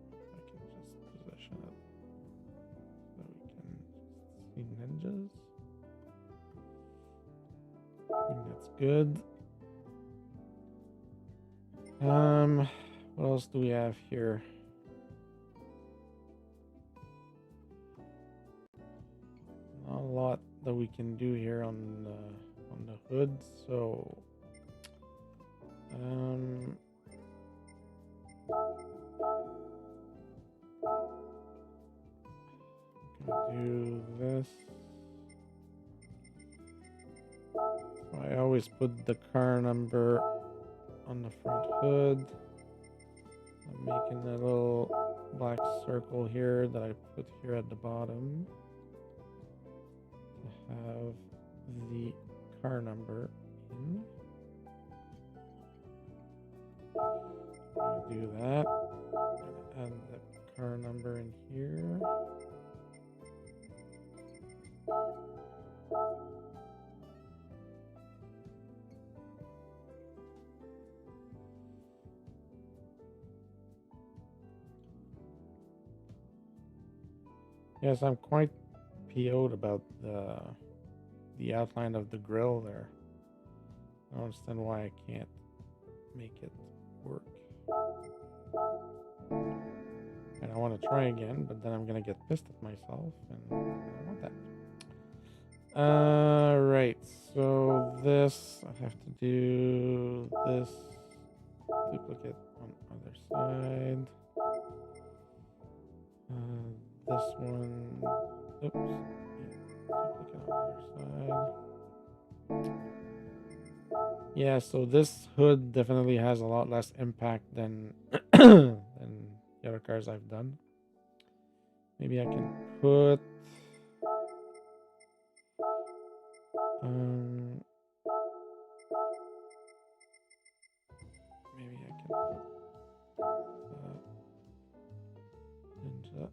I can just position it so we can see ninjas. I think that's good. What else do we have here? Not a lot that we can do here on the hood, so gonna do this. So I always put the car number on the front hood. I'm making a little black circle here that I put here at the bottom to have the car number in. Do that. Add the car number in here. Yes, I'm quite PO'd about the outline of the grill there. I don't understand why I can't make it work. And I want to try again, but then I'm gonna get pissed at myself, and I don't want that. Right, so this, I have to do this duplicate on other side. This one, oops, yeah, duplicate on other side. Yeah, so this hood definitely has a lot less impact than than the other cars I've done. Maybe I can put maybe I can put Ninja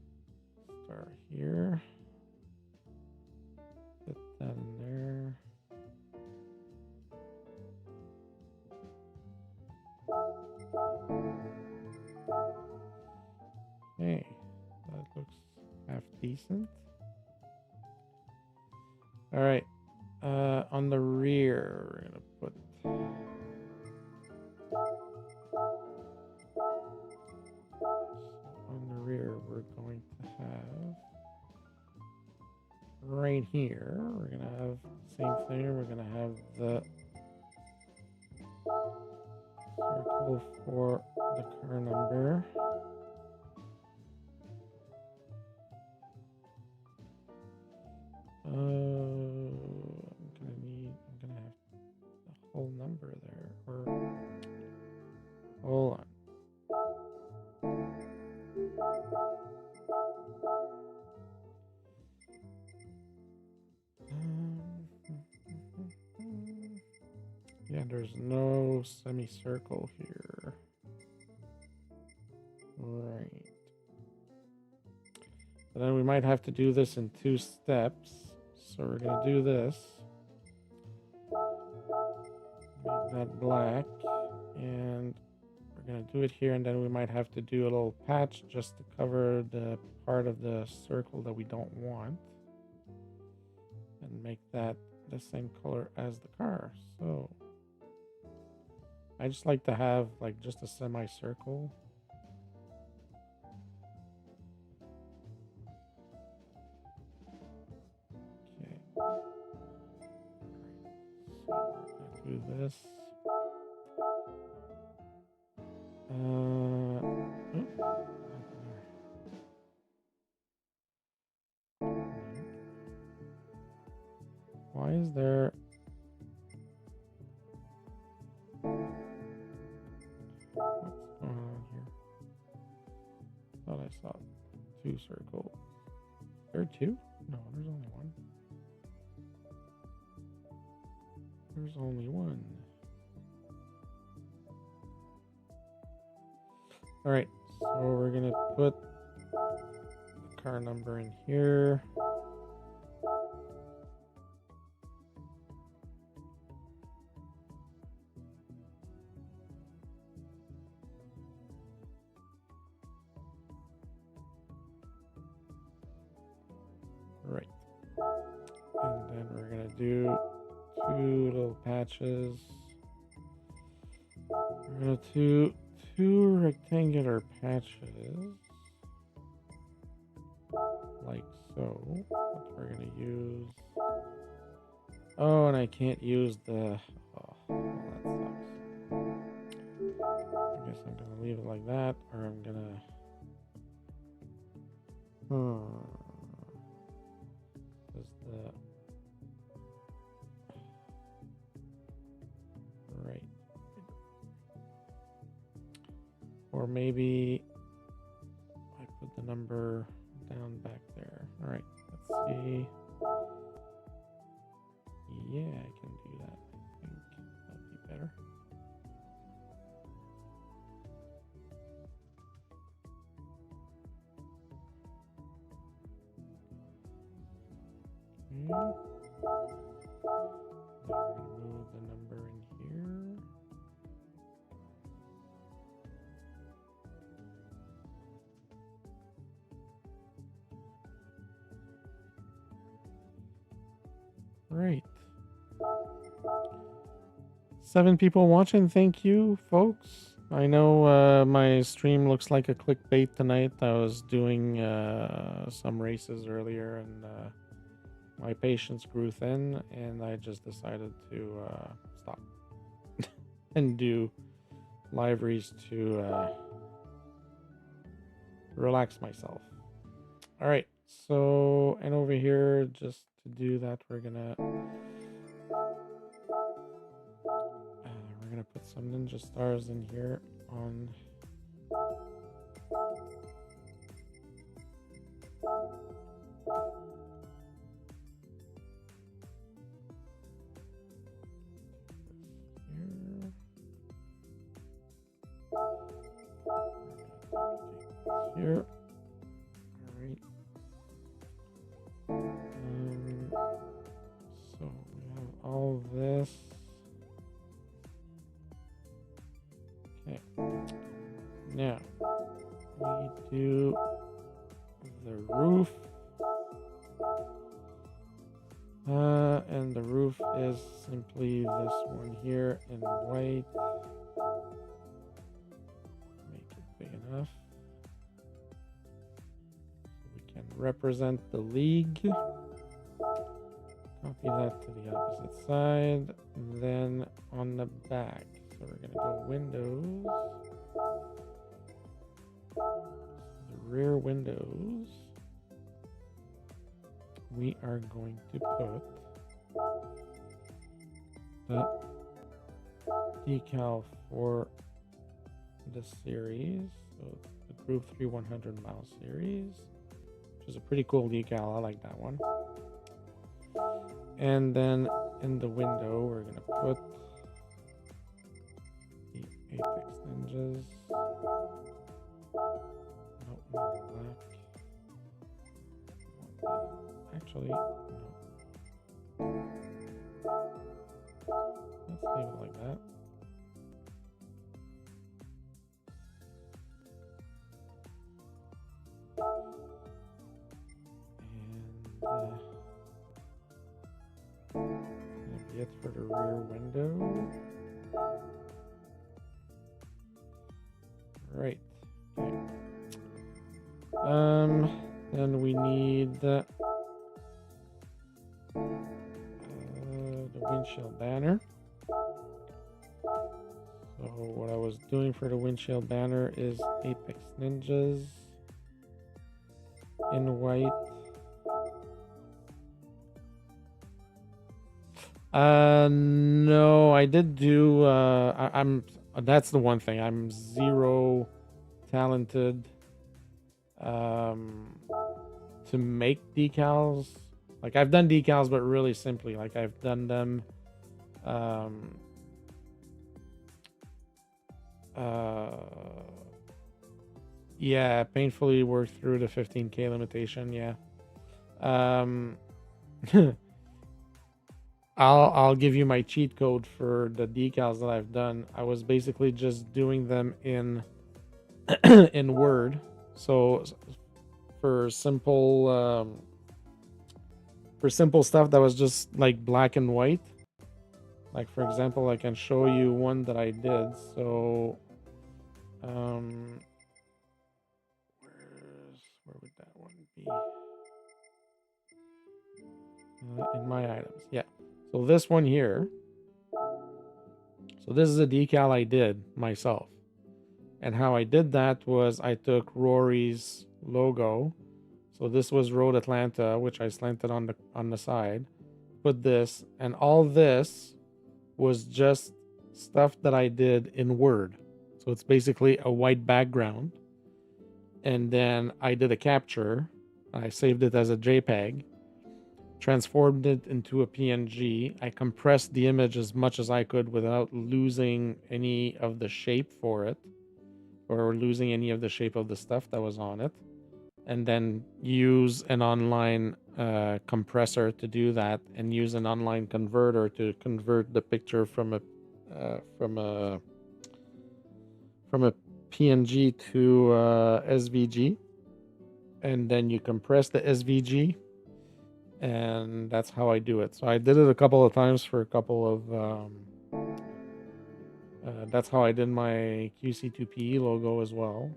Star here. Put that in there. Hey, that looks half decent. All right, on the rear, we're gonna put on the rear, we're going to have right here, we're gonna have the same thing. We're gonna have the circle for the car number. I'm gonna have the whole number there, or hold on. Yeah, there's no semicircle here. Right. But then we might have to do this in 2 steps. So we're going to do this. Make that black, and we're gonna do it here, and then we might have to do a little patch just to cover the part of the circle that we don't want, and make that the same color as the car. So I just like to have like just a semicircle. Okay. So we're gonna do this. Why is there? What's going on here? Thought I saw 2 circles. There are 2? No, there's only 1. There's only 1. All right, so we're gonna put the car number in here. Right, and then we're gonna do 2 little patches. We're gonna do 2 rectangular patches, like so. What we're gonna use. Oh, and I can't use the. Oh, well, that sucks. I guess I'm gonna leave it like that, or I'm gonna. Does the. Right. Or maybe I put the number down back there. All right, let's see. Yeah, I can do that. I think that'd be better. Okay. Now we're going to move the number in here. Right. 7 people watching. Thank you, folks. I know my stream looks like a clickbait tonight. I was doing some races earlier, and my patience grew thin, and I just decided to stop and do liveries to relax myself. All right. So, and over here, just to do that, we're gonna put some ninja stars in here on here. All right. So we have all this. Okay. Now we do the roof. And the roof is simply this one here in white. Make it big enough so we can represent the league. Copy that to the opposite side. And then on the back, so we're going to go windows. The rear windows, we are going to put the decal for the series, so the Group 3 100 mile series, which is a pretty cool decal. I like that one. And then in the window, we're going to put the apex ninjas. Nope, not black. Actually, no. Let's Let's leave it like that. And gonna be it for the rear window. Right. Okay. Then we need the windshield banner. So what I was doing for the windshield banner is Apex Ninjas in white. No, I did do. I'm. That's the one thing. I'm zero talented. To make decals. Like I've done decals, but really simply. Like I've done them. Yeah, painfully worked through the 15K limitation. Yeah. I'll give you my cheat code for the decals that I've done. I was basically just doing them in in Word. So for simple stuff that was just like black and white. Like for example, I can show you one that I did. So where would that one be? In my items, yeah. So this one here. So this is a decal I did myself. And how I did that was I took Rory's logo. So this was Road Atlanta, which I slanted on the side. Put this, and all this was just stuff that I did in Word. So it's basically a white background. And then I did a capture. I saved it as a JPEG. Transformed it into a PNG. I compressed the image as much as I could without losing any of the shape for it, or losing any of the shape of the stuff that was on it, and then use an online compressor to do that, and use an online converter to convert the picture from a PNG to SVG, and then you compress the SVG. And that's how I do it. So I did it a couple of times for a couple of that's how I did my QC2PE logo as well.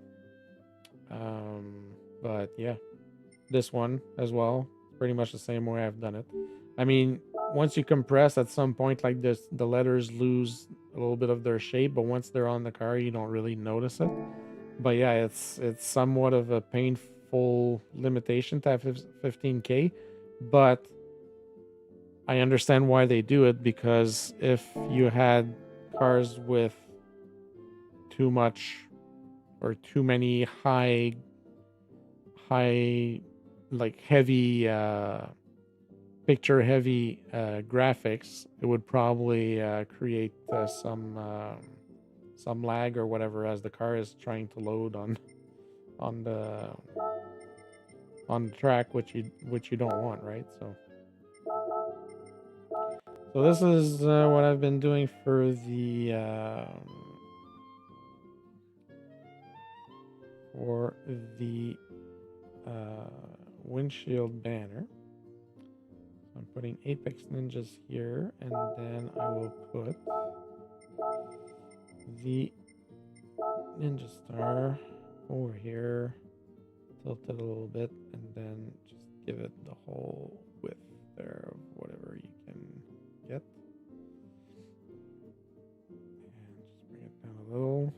But yeah, this one as well, pretty much the same way I've done it. I mean, once you compress, at some point like this, the letters lose a little bit of their shape, but once they're on the car, you don't really notice it. But yeah, it's somewhat of a painful limitation to have 15K. But I understand why they do it, because if you had cars with too much or too many high like heavy picture heavy graphics, it would probably create some lag or whatever as the car is trying to load on the track, which you don't want, right? So this is what I've been doing for the windshield banner. I'm putting Apex Ninjas here, and then I will put the Ninja Star over here, tilt it a little bit, and then just give it the whole width there of whatever you can get. And just bring it down a little.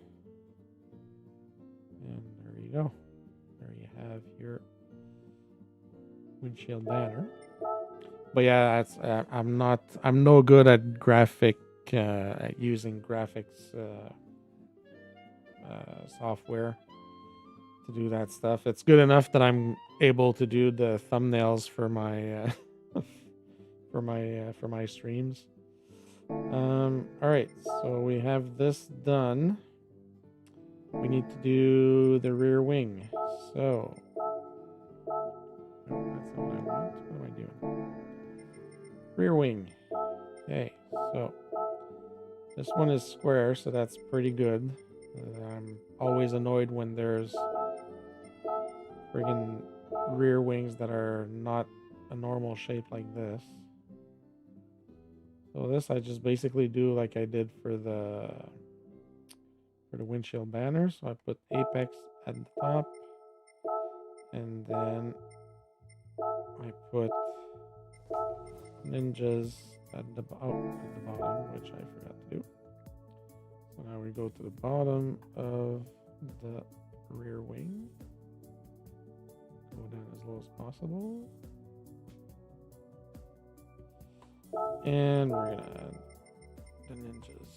And there you go. There you have your windshield banner. But yeah, that's I'm no good at at using graphics software to do that stuff. It's good enough that I'm able to do the thumbnails for my for my streams. All right, so we have this done. We need to do the rear wing. So no, that's not what I want. What am I doing? Rear wing. Okay, so This one is square, so that's pretty good. I'm always annoyed when there's friggin' rear wings that are not a normal shape like this. So this I just basically do like I did for the windshield banner. So I put apex at the top, and then I put ninjas at the bottom, which I forgot to do. So now we go to the bottom of the rear wing. Go down as low as possible. And we're gonna add the ninjas.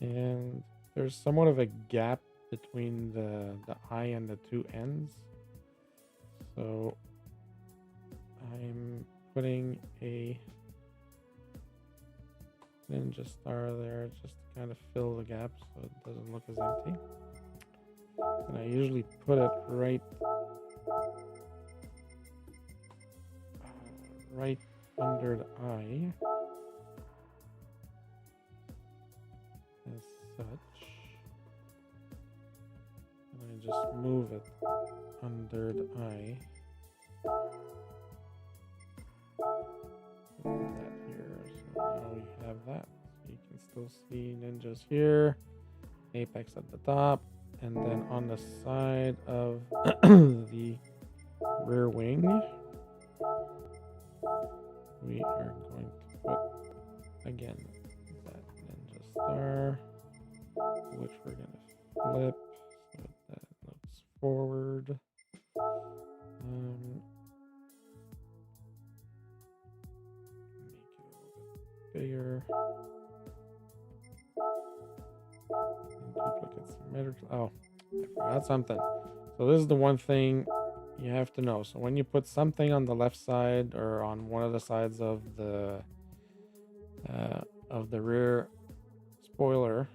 And there's somewhat of a gap between the eye and the two ends. So I'm putting a ninja star there just to kind of fill the gap so it doesn't look as empty. And I usually put it right under the eye as such, and I just move it under the eye. Put that here, so now we have that. So you can still see ninjas here, apex at the top, and then on the side of the rear wing, we are going to put again that ninja star, which we're going to flip so that it looks forward. Make it a little bit bigger. And duplicate symmetrical. Oh, I forgot something. So this is the one thing you have to know. So when you put something on the left side or on one of the sides of the rear spoiler,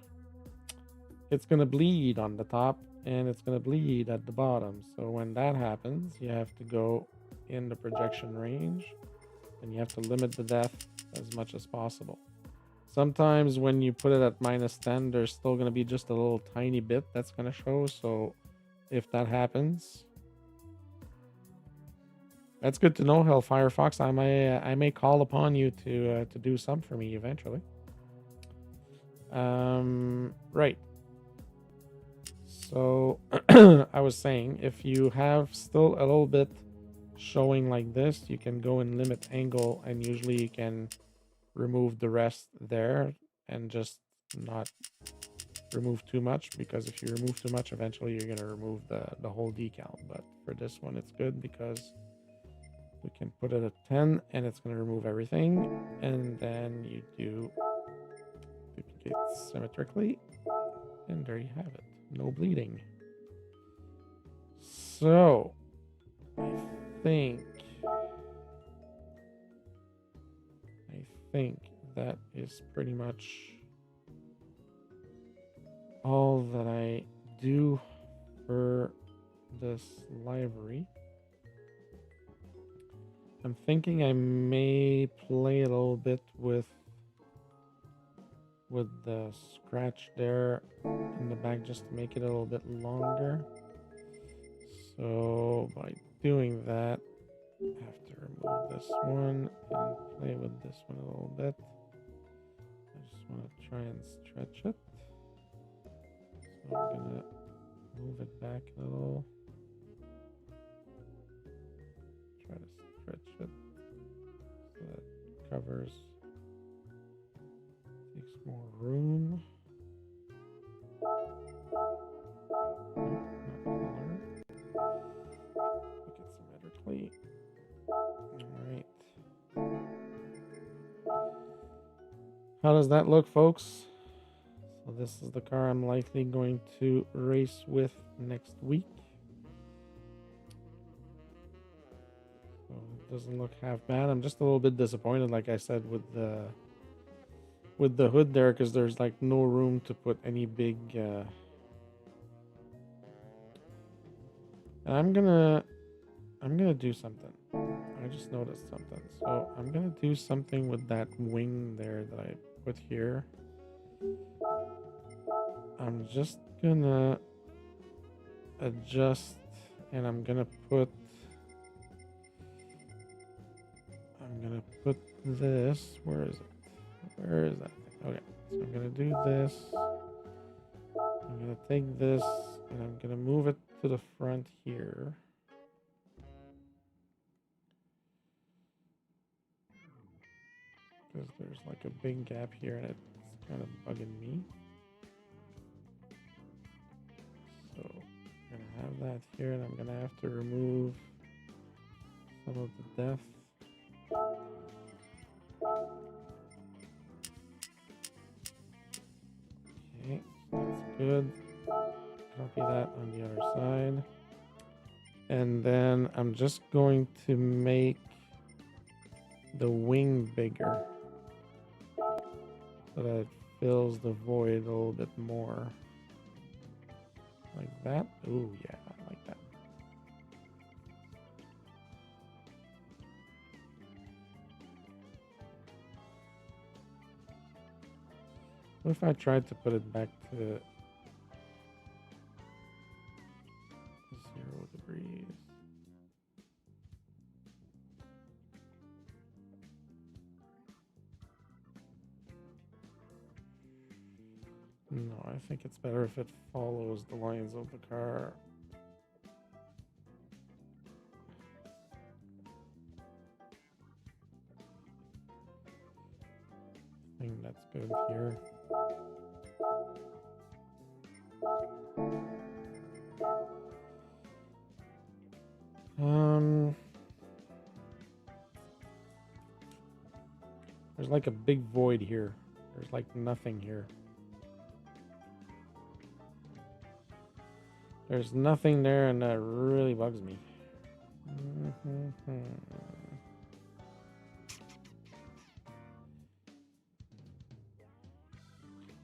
it's going to bleed on the top and it's going to bleed at the bottom. So when that happens, you have to go in the projection range and you have to limit the depth as much as possible. Sometimes when you put it at -10, there's still going to be just a little tiny bit that's going to show. So if that happens, that's good to know, Hellfire Fox. I may call upon you to do some for me eventually. Right. So I was saying, if you have still a little bit showing like this, you can go and limit angle, and usually you can remove the rest there and just not remove too much, because if you remove too much, eventually you're going to remove the whole decal. But for this one, it's good because we can put it at 10 and it's going to remove everything, and then you do duplicate symmetrically, and there you have it. No bleeding. So I think that is pretty much all that I do for this library. I'm thinking I may play a little bit with the scratch there in the back just to make it a little bit longer. So by doing that, I have to remove this one and play with this one a little bit. I just want to try and stretch it. So I'm gonna move it back a little. Try to stretch it so that it covers, takes more room. Nope, not color. Look at symmetrically. Alright. How does that look, folks? So this is the car I'm likely going to race with next week. So it doesn't look half bad. I'm just a little bit disappointed, like I said, with the hood there, because there's like no room to put any big I'm gonna do something. I just noticed something. So I'm gonna do something with that wing there that I put here. I'm just gonna adjust, and I'm gonna put this. Where is it? Where is that thing? Okay, so I'm gonna do this. I'm gonna take this and I'm gonna move it to the front here. Because there's like a big gap here and it's kind of bugging me. So I'm gonna have that here, and I'm gonna have to remove some of the depth. Okay, that's good. Copy that on the other side. And then I'm just going to make the wing bigger so that it fills the void a little bit more. Like that. Ooh, yeah, I like that. What if I tried to put it back to 0 degrees? No, I think it's better if it follows the lines of the car. I think that's good here. There's like a big void here. There's like nothing here. There's nothing there, and that really bugs me.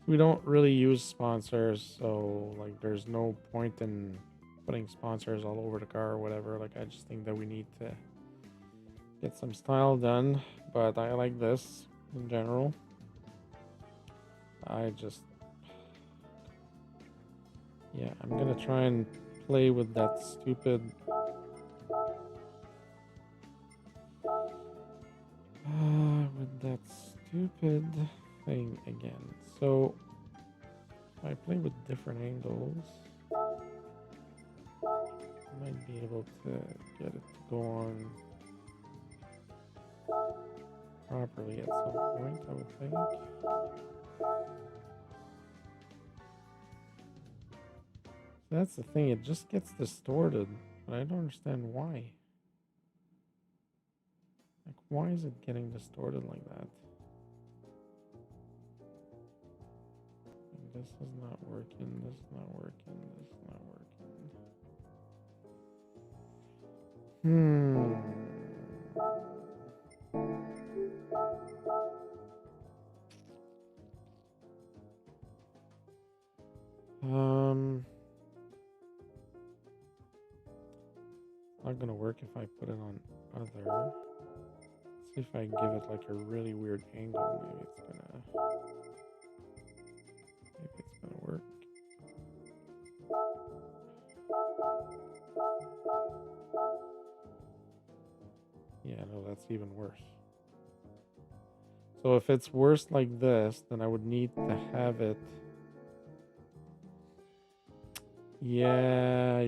We don't really use sponsors, so like there's no point in putting sponsors all over the car or whatever. Like I just think that we need to get some style done, but I like this in general. Yeah, I'm gonna try and play with that stupid thing again. So if I play with different angles, I might be able to get it to go on properly at some point, I would think. That's the thing, it just gets distorted, but I don't understand why. Like, why is it getting distorted like that? This is not working, this is not working, this is not working. Not gonna work if I put it on other. Let's see if I give it like a really weird angle. Maybe it's gonna work. Yeah, no, that's even worse. So if it's worse like this, then I would need to have it. Yeah.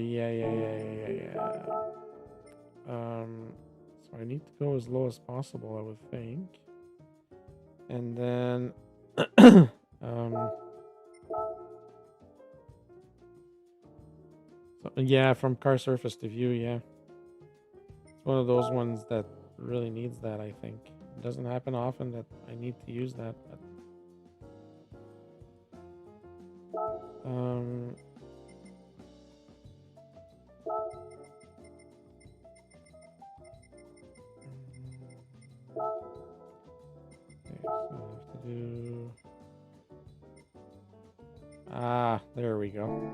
So I need to go as low as possible, I would think. And then so, yeah, from car surface to view, yeah. It's one of those ones that really needs that, I think. It doesn't happen often that I need to use that, but there we go.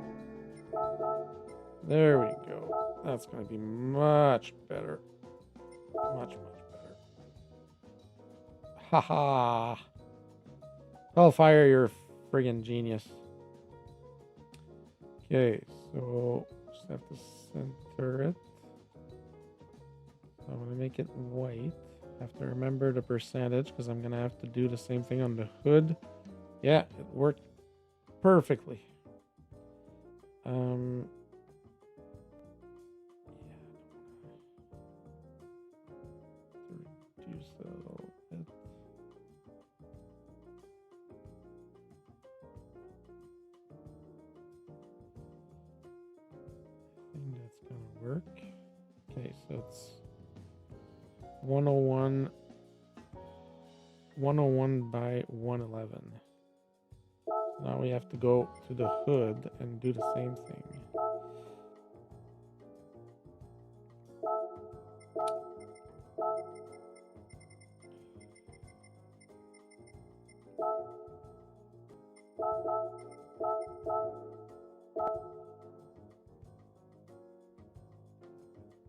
There we go. That's going to be much better. Much better. Haha. Hellfire, you're a friggin' genius. Okay, so just have to center it. I'm going to make it white. Have to remember the percentage because I'm going to have to do the same thing on the hood. Yeah, it worked perfectly. Reduce it a little bit. I think that's gonna work. Okay, so it's 101 by 111. Now we have to go to the hood and do the same thing.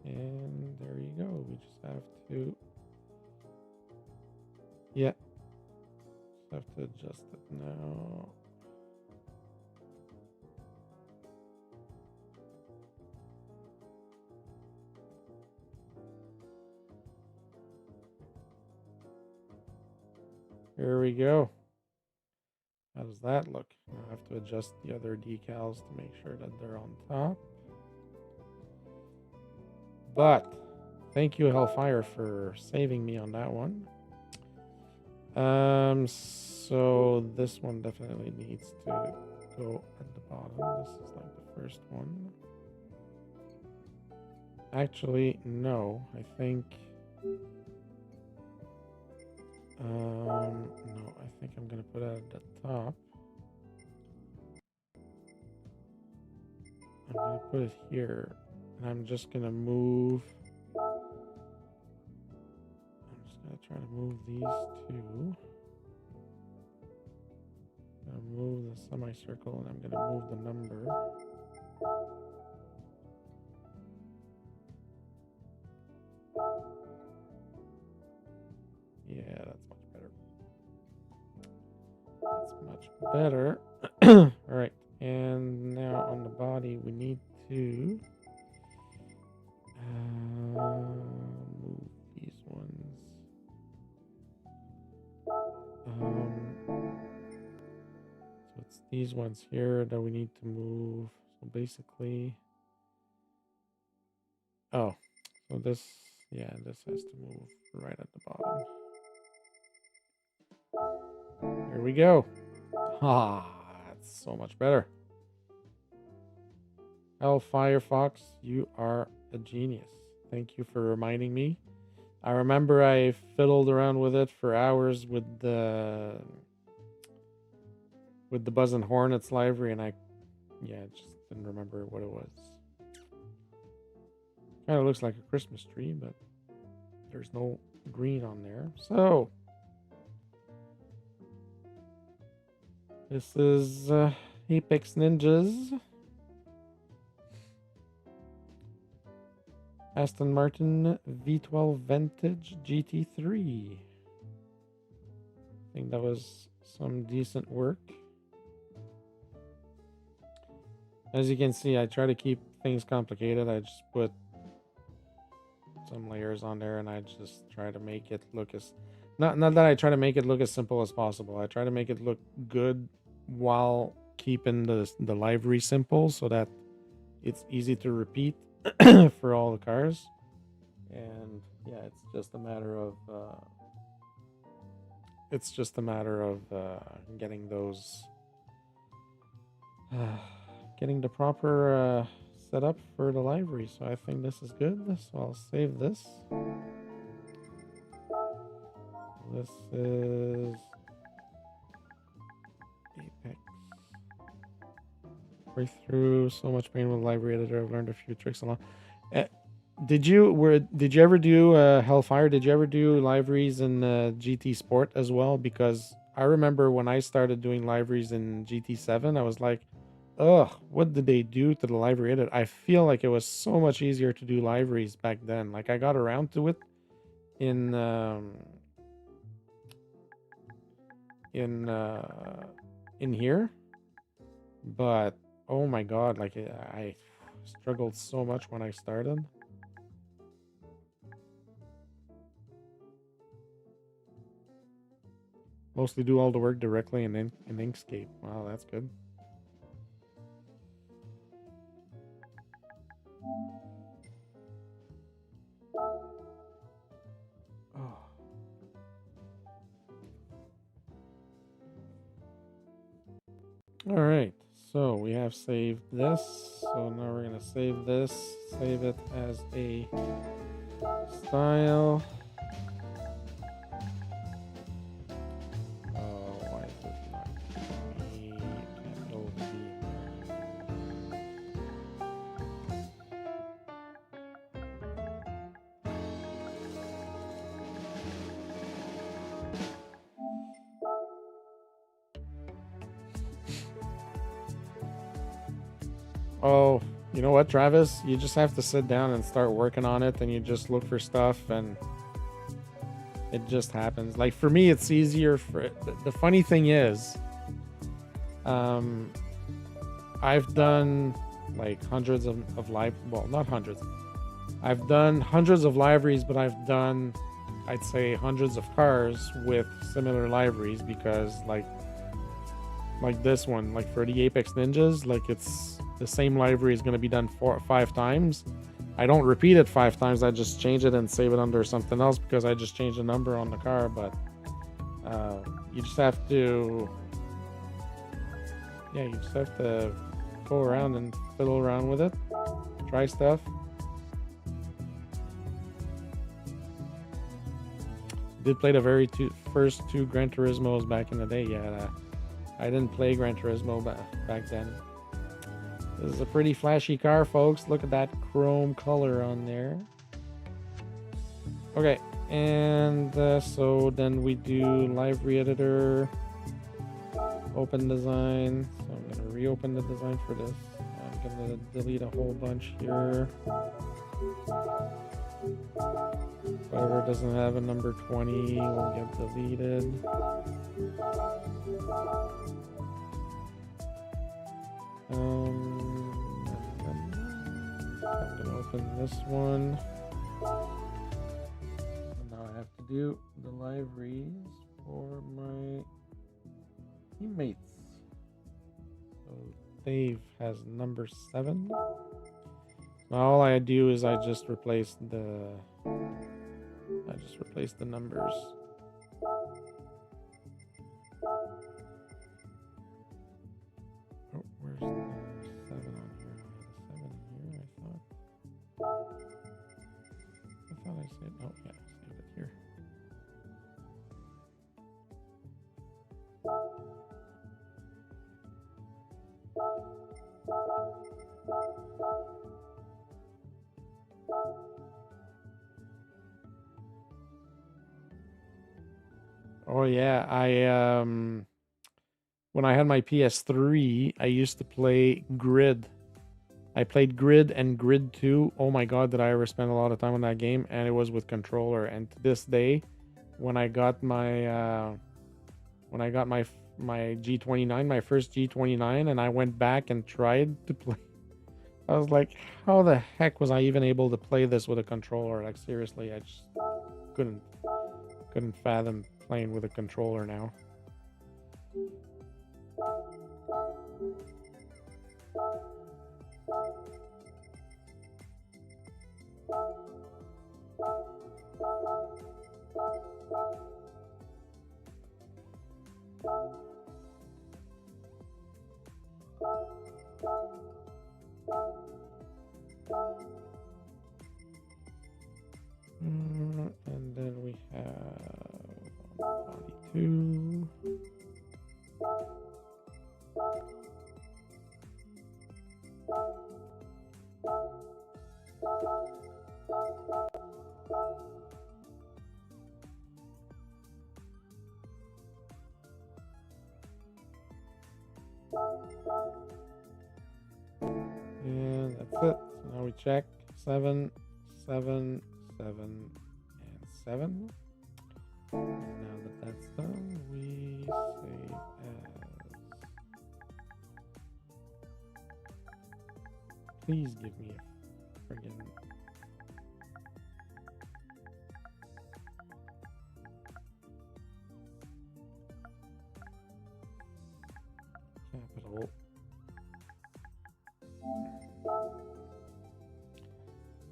And there you go. We just have to, yeah, just have to adjust it now. Here we go. How does that look? I have to adjust the other decals to make sure that they're on top. But thank you, Hellfire, for saving me on that one. So this one definitely needs to go at the bottom. This is like the first one. Actually, no, I think... no, I think I'm gonna put it at the top. I'm gonna put it here, and I'm just gonna move. I'm just gonna try to move these two. I'm gonna move the semicircle, and I'm gonna move the number. Yeah, that's much better. That's much better. All right, and now on the body, we need to move these ones. So it's these ones here that we need to move. So basically, oh, so this, yeah, this has to move right at the bottom. Here we go. Ah, that's so much better. Firefox, you are a genius. Thank you for reminding me. I remember I fiddled around with it for hours with the Buzz and Hornets library, and I just didn't remember what it was. Kind of looks like a Christmas tree, but there's no green on there. So this is Apex Ninjas Aston Martin V12 Vantage GT3. I think that was some decent work. As you can see, I try to keep things complicated. I just put some layers on there, and I just try to make it look as not that I try to make it look as simple as possible. I try to make it look good while keeping the livery simple so that it's easy to repeat for all the cars. And yeah, it's just a matter of getting those getting the proper setup for the livery. So I think this is good. So I'll save this. This is Apex. Breakthrough. So much pain with library editor. I've learned a few tricks along. Did you ever do Hellfire? Did you ever do liveries in GT Sport as well? Because I remember when I started doing liveries in GT7, I was like, ugh, what did they do to the livery edit? I feel like it was so much easier to do liveries back then. Like I got around to it in here, but oh my god, like I struggled so much when I started. Mostly do all the work directly in Inkscape. Wow, that's good. Oh. All right, so we have saved this. So now we're gonna save this, save it as a style. Oh, why is it not capital V? Oh, you know what, Travis? You just have to sit down and start working on it, and you just look for stuff, and it just happens. Like for me, it's easier. The funny thing is, I've done like hundreds of live. Well, not hundreds. I've done hundreds of liveries, but I've done, I'd say, hundreds of cars with similar liveries because, like this one, like for the Apex Ninjas, like it's the same livery is going to be done 4 or 5 times. I don't repeat it 5 times. I just change it and save it under something else because I just changed the number on the car. But you just have to, yeah, you just have to go around and fiddle around with it, try stuff. Did play the very first 2 Gran Turismos back in the day. Yeah, I didn't play Gran Turismo back then. This is a pretty flashy car, folks. Look at that chrome color on there. Okay, and so then we do livery editor, open design. So I'm gonna reopen the design for this. I'm gonna delete a whole bunch here. Whatever doesn't have a number 20 will get deleted. I'm gonna open this one. And now I have to do the liveries for my teammates. So Dave has number 7. Now all I do is I just replace the numbers. Oh, where's the number 7 on here? I had a 7 here, I thought I saved, oh yeah, I saved it here. Oh yeah, when I had my PS3, I used to play Grid. I played Grid and Grid 2. Oh my god, did I ever spend a lot of time on that game, and it was with controller. And to this day, when I got my my G29, my first G29, and I went back and tried to play, I was like, how the heck was I even able to play this with a controller? Like seriously, I just couldn't fathom playing with a controller now. And then we have body 2. it. So now we check 7, 7, 7, and 7. And now that that's done, we save as. Please give me a friggin' capital.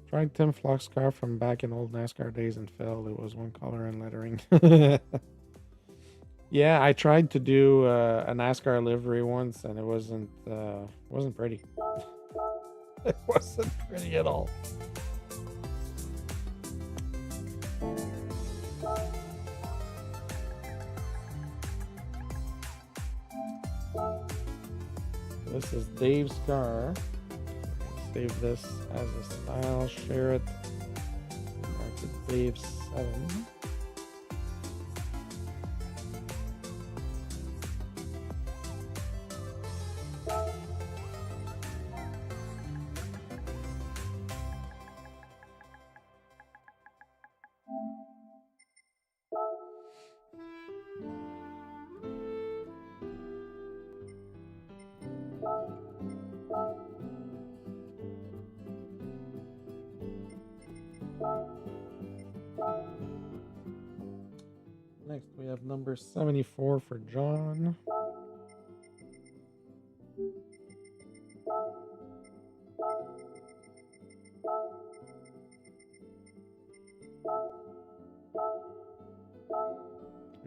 Tried Tim Flock's car from back in old NASCAR days and failed. It was one color and lettering. Yeah, I tried to do a NASCAR livery once, and it wasn't pretty. It wasn't pretty at all. This is Dave's car. Save this as a style, share it. Mark it Dave 7. Next, we have number 74 for John.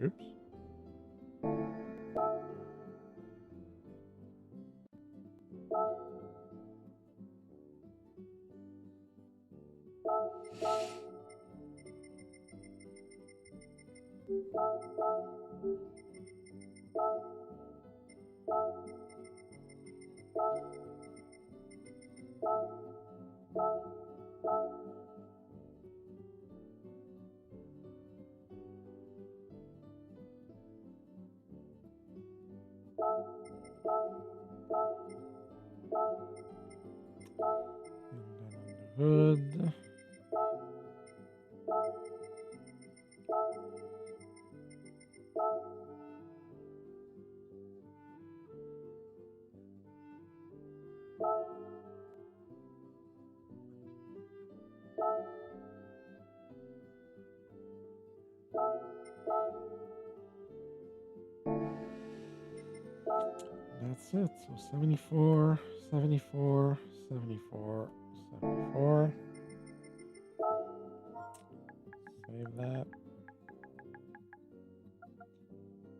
Oops. Hood. That's it. So 74, 74, 74, 74. Save that.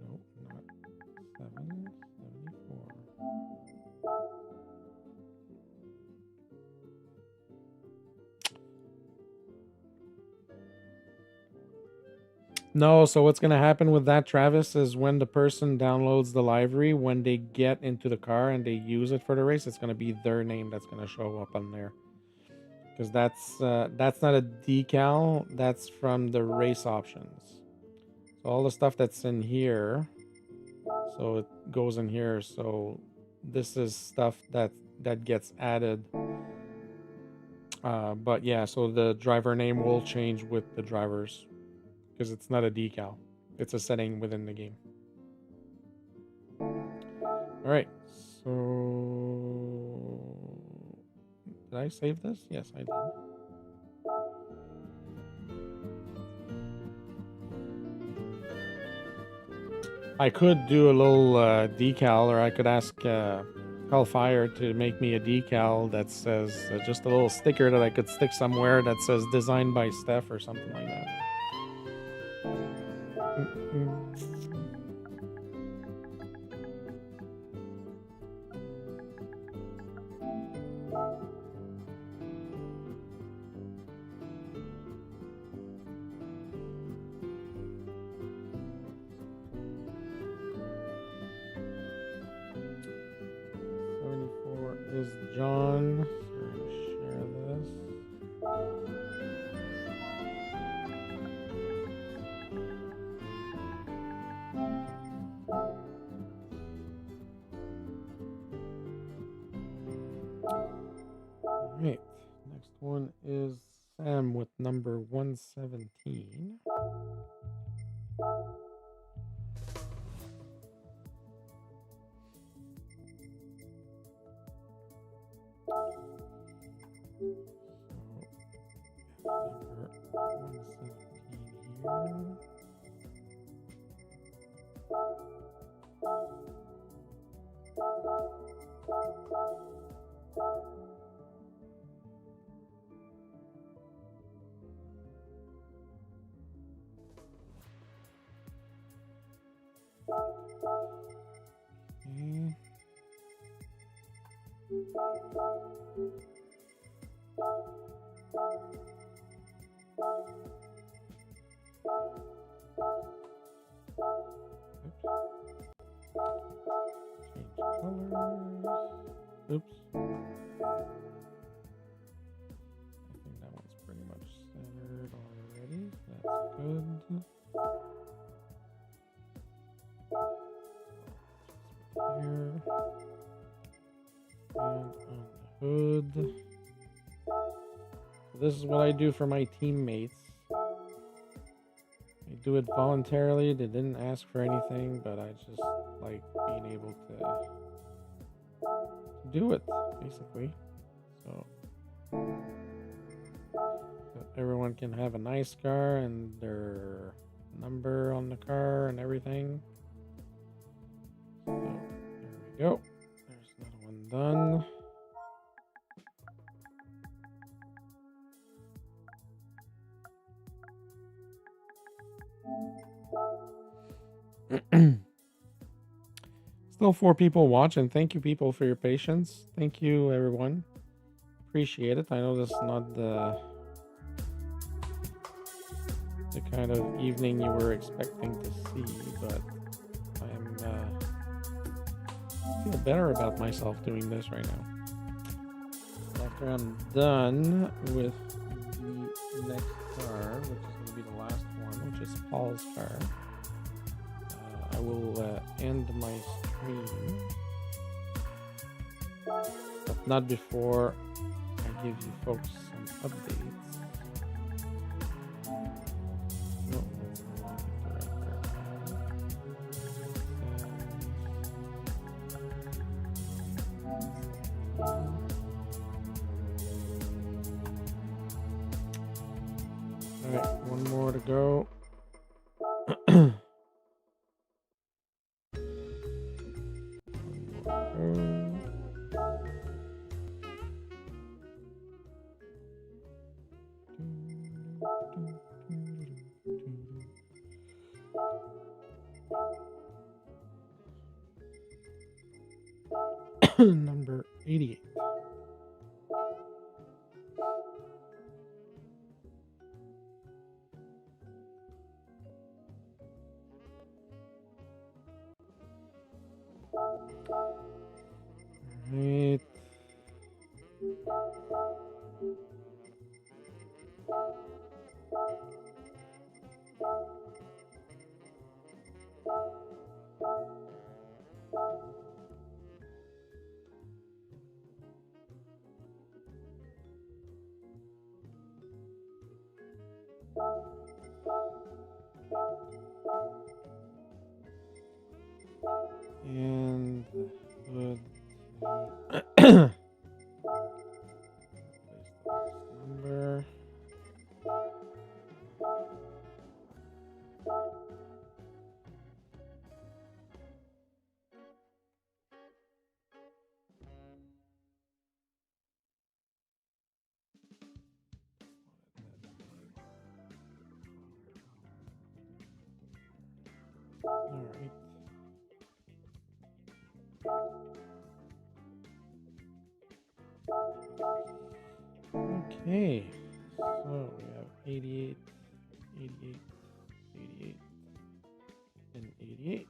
Nope, not 7, 74. No, so what's going to happen with that, Travis, is when the person downloads the library, when they get into the car and they use it for the race, it's going to be their name that's going to show up on there. Because that's not a decal, that's from the race options. So all the stuff that's in here, so it goes in here. So this is stuff that gets added. But yeah, so the driver name will change with the drivers. Because it's not a decal. It's a setting within the game. Alright, so... Did I save this? Yes, I did. I could do a little decal, or I could ask Hellfire to make me a decal that says... just a little sticker that I could stick somewhere that says designed by Steph or something like that. Is John. So we're gonna share this. Right. Next one is Sam with number 117. Number 117 here. Change colors. Oops. I think that one's pretty much centered already. That's good. Here. And on the hood. This is what I do for my teammates. I do it voluntarily. They didn't ask for anything, but I just like being able to do it, basically. So everyone can have a nice car and their number on the car and everything. So there we go. There's another one done. Still 4 people watching. Thank you, people, for your patience. Thank you, everyone. Appreciate it. I know this is not the kind of evening you were expecting to see, but I'm feel better about myself doing this right now. After I'm done with the next car, which is going to be the last one, which is Paul's car, I will end my stream, but not before I give you folks some updates. No, that's not the right All right, one more to go. Number 88. Right. And the number. All right. Okay, so we have 88, 88, 88, and 88.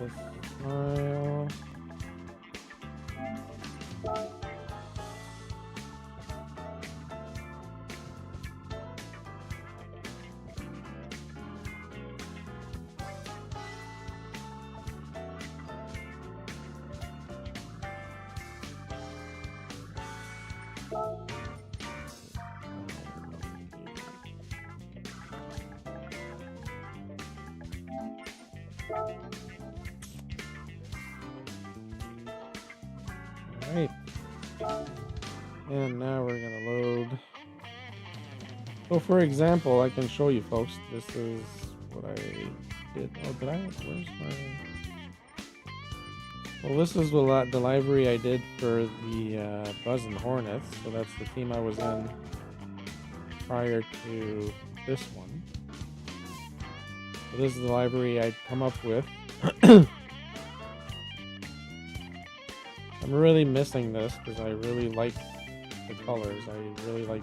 this smile. Alright, and now we're gonna load. So for example, I can show you folks, this is what I did. Oh, did I? Where's my... Well, this is the livery I did for the Buzz and Hornets, so that's the team I was in prior to this one. So this is the livery I'd come up with. I'm really missing this because I really like the colors. I really like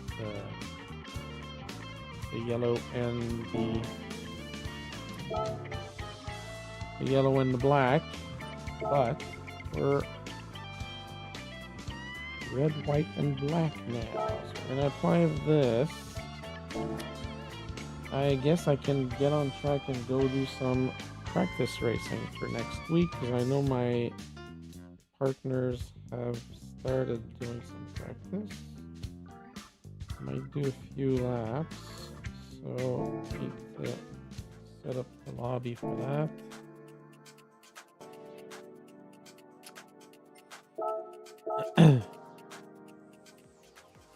the yellow and the yellow and the black, but we're red, white, and black now. So we're gonna apply this. I guess I can get on track and go do some practice racing for next week because I know my partners have started doing some practice. Might do a few laps, so need to set up the lobby for that.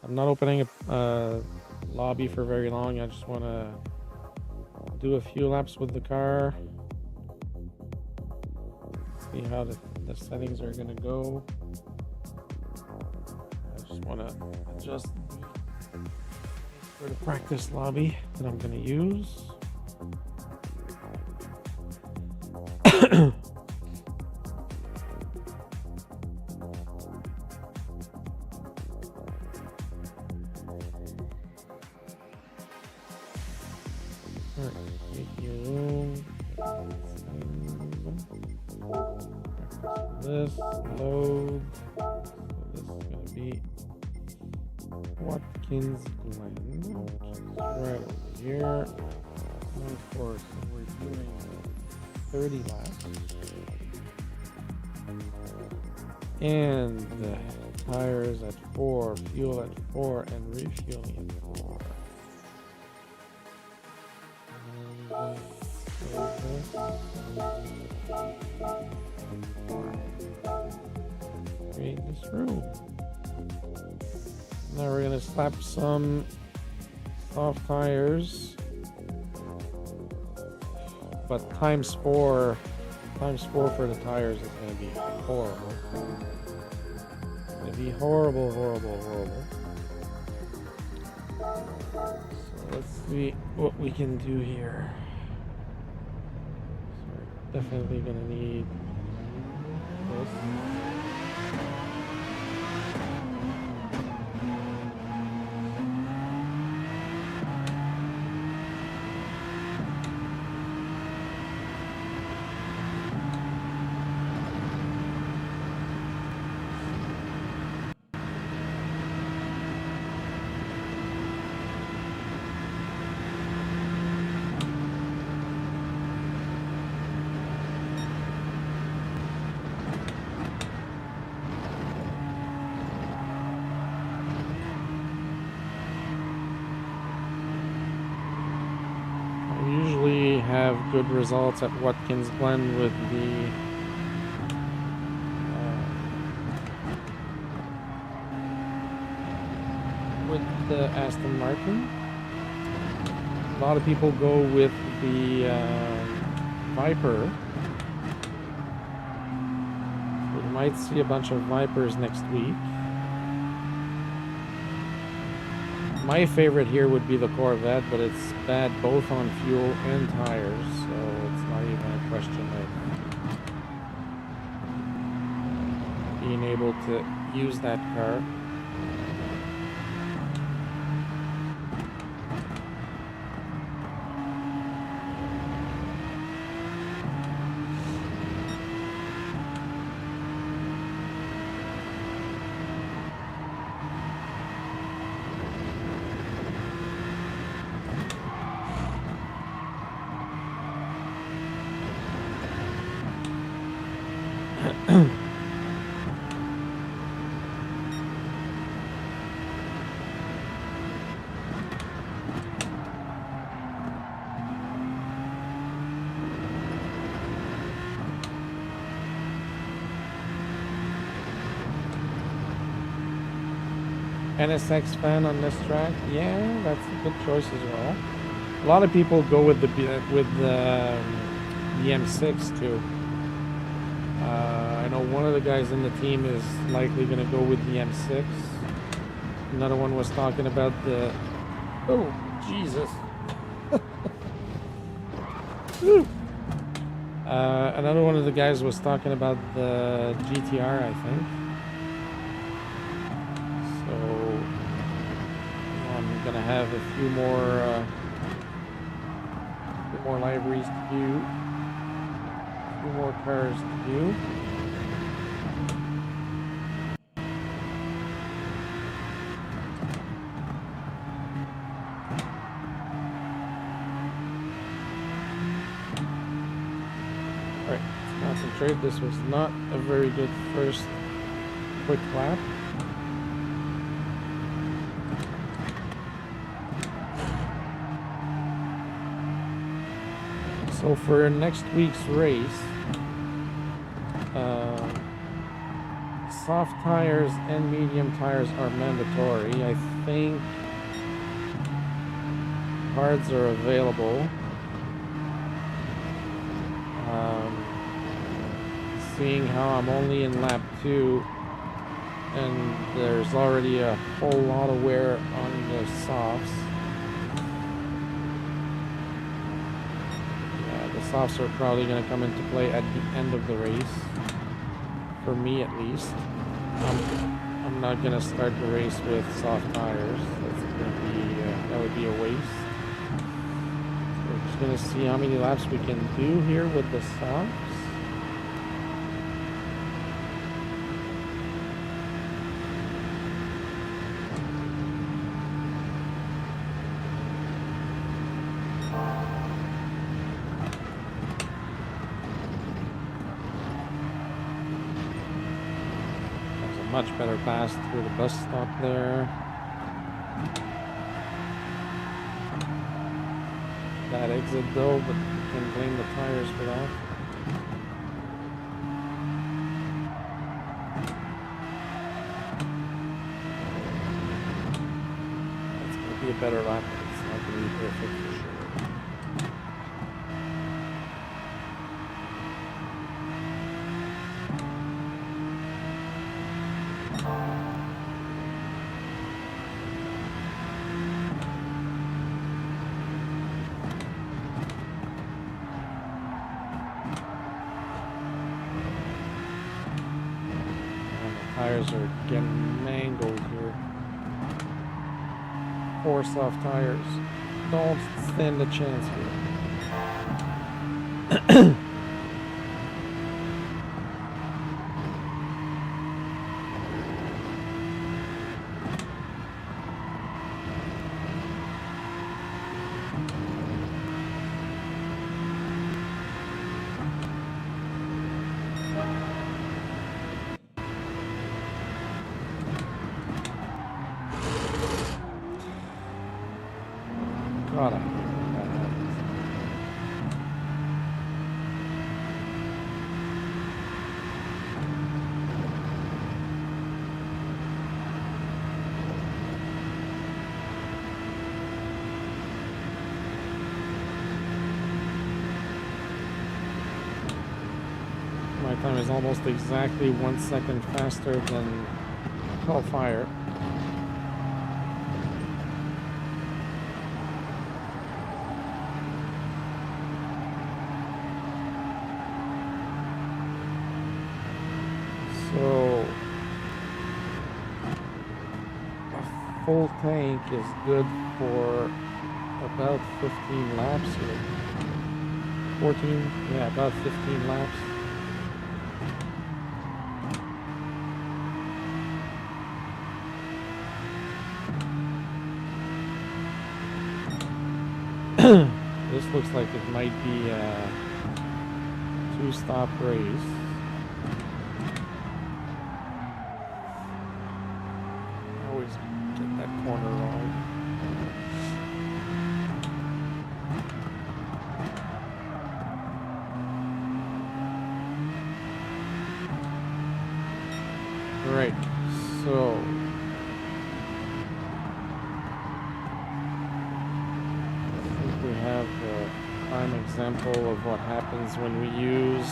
I'm not opening a lobby for very long. I just want to do a few laps with the car, see how the settings are going to go. I just want to adjust for the practice lobby that I'm going to use. This load. So this is going to be Watkins Glen, which is right over here. And of course, we're doing 30 laps. And the tires at 4, fuel at 4, and refueling at 4. Create this room. Now we're going to slap some soft tires, but times 4 for the tires is going to be horrible. It's going to be horrible. So let's see what we can do here. So we're definitely going to need this. Have good results at Watkins Glen with the Aston Martin. A lot of people go with the Viper. So we might see a bunch of Vipers next week. My favorite here would be the Corvette, but it's bad both on fuel and tires, so it's not even a question of being able to use that car. NSX fan on this track. Yeah, that's a good choice as well. A lot of people go with the M6 too. I know one of the guys in the team is likely going to go with the M6. Another one was talking about the... Oh, Jesus. Another one of the guys was talking about the GTR, I think. So I'm going to have a few more libraries to do. A few more cars to do. This was not a very good first quick lap. So for next week's race, soft tires and medium tires are mandatory. I think hards are available. Seeing how I'm only in lap 2 and there's already a whole lot of wear on the softs. Yeah, the softs are probably going to come into play at the end of the race, for me at least. I'm not going to start the race with soft tires. That's going to be that would be a waste. So we're just going to see how many laps we can do here with the softs. Much better pass through the bus stop there. Bad exit though, but you can blame the tires for that. That's going to be a better lap, but it's not going to be perfect for sure. Tires are getting mangled here. 4 soft tires. Don't stand a chance here. God, I hate when that happens. My time is almost exactly 1 second faster than Hellfire. So a full tank is good for about 15 laps here. 14, yeah, about 15 laps. This looks like it might be a 2-stop race. Get that corner wrong. Right, so example of what happens when we use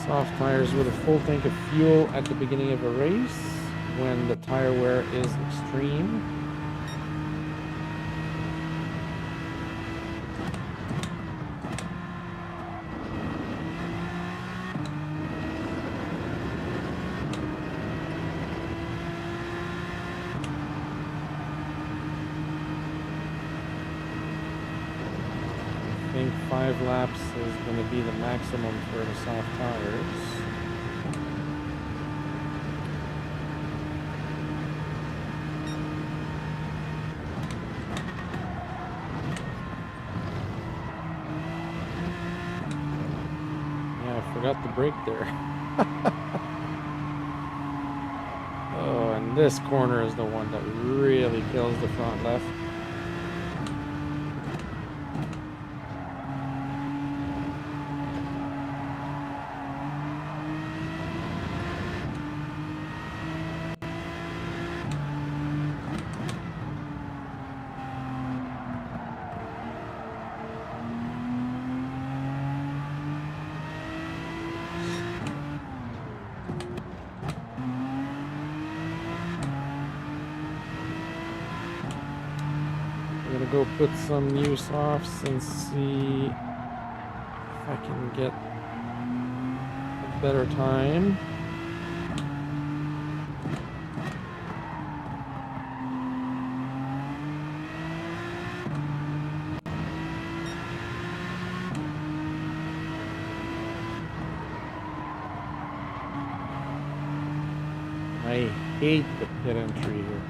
soft tires with a full tank of fuel at the beginning of a race when the tire wear is extreme. I think 5 laps is going to be the maximum for the soft tires. Yeah, I forgot the brake there. Oh, and this corner is the one that really kills the front left. I'm gonna go put some new softs and see if I can get a better time. I hate the pit entry here.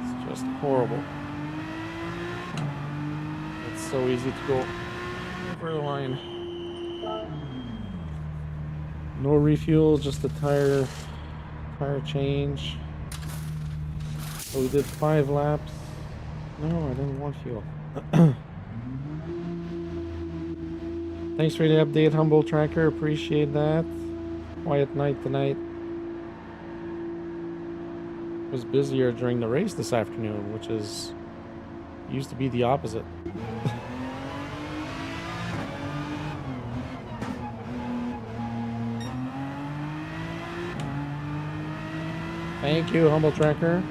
It's just horrible. It's so easy to go over the line. No refuel, just a tire change. So we did 5 laps. No, I didn't want fuel. Thanks for the update, Humble Tracker. Appreciate that. Quiet night tonight. Was busier during the race this afternoon, which used to be the opposite. Thank you, Humble Tracker.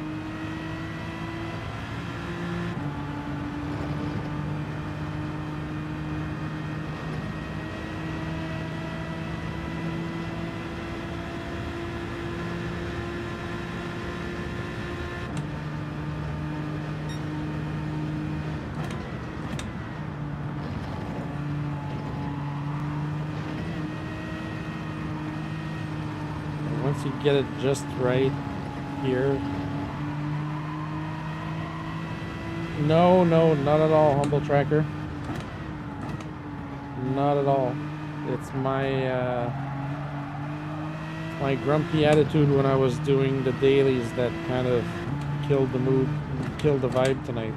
Once you get it just right here. No, not at all, Humble Tracker. Not at all. It's my grumpy attitude when I was doing the dailies that kind of killed the mood, killed the vibe tonight.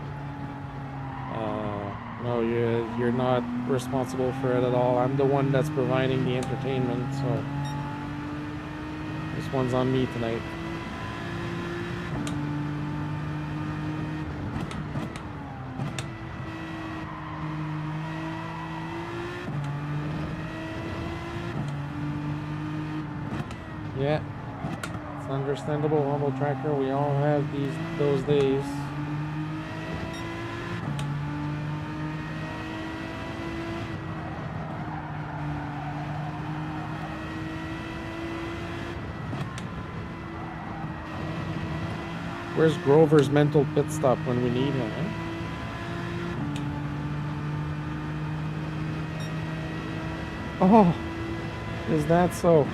No, you're not responsible for it at all. I'm the one that's providing the entertainment, so this one's on me tonight. Yeah, it's understandable, Humble Tracker. We all have those days. Where's Grover's mental pit stop when we need him, eh? Oh, is that so?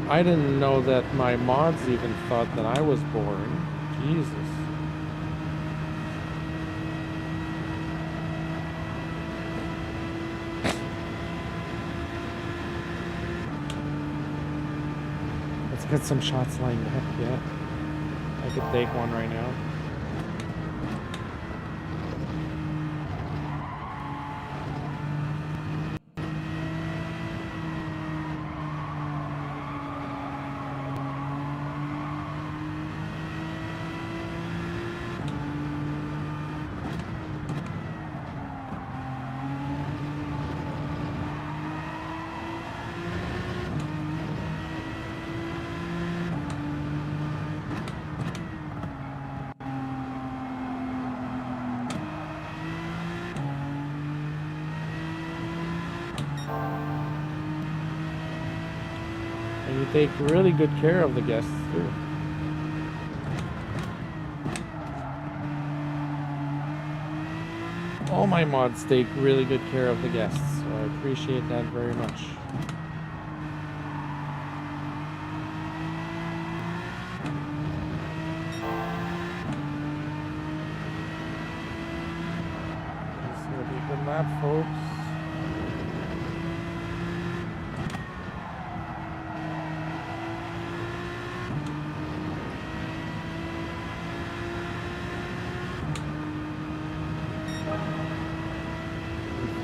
I didn't know that my mods even thought that I was boring. Jesus. Let's get some shots lined up, yeah. I could take one right now. And you take really good care of the guests too. All my mods take really good care of the guests, so I appreciate that very much. This is going to be a good lap, folks.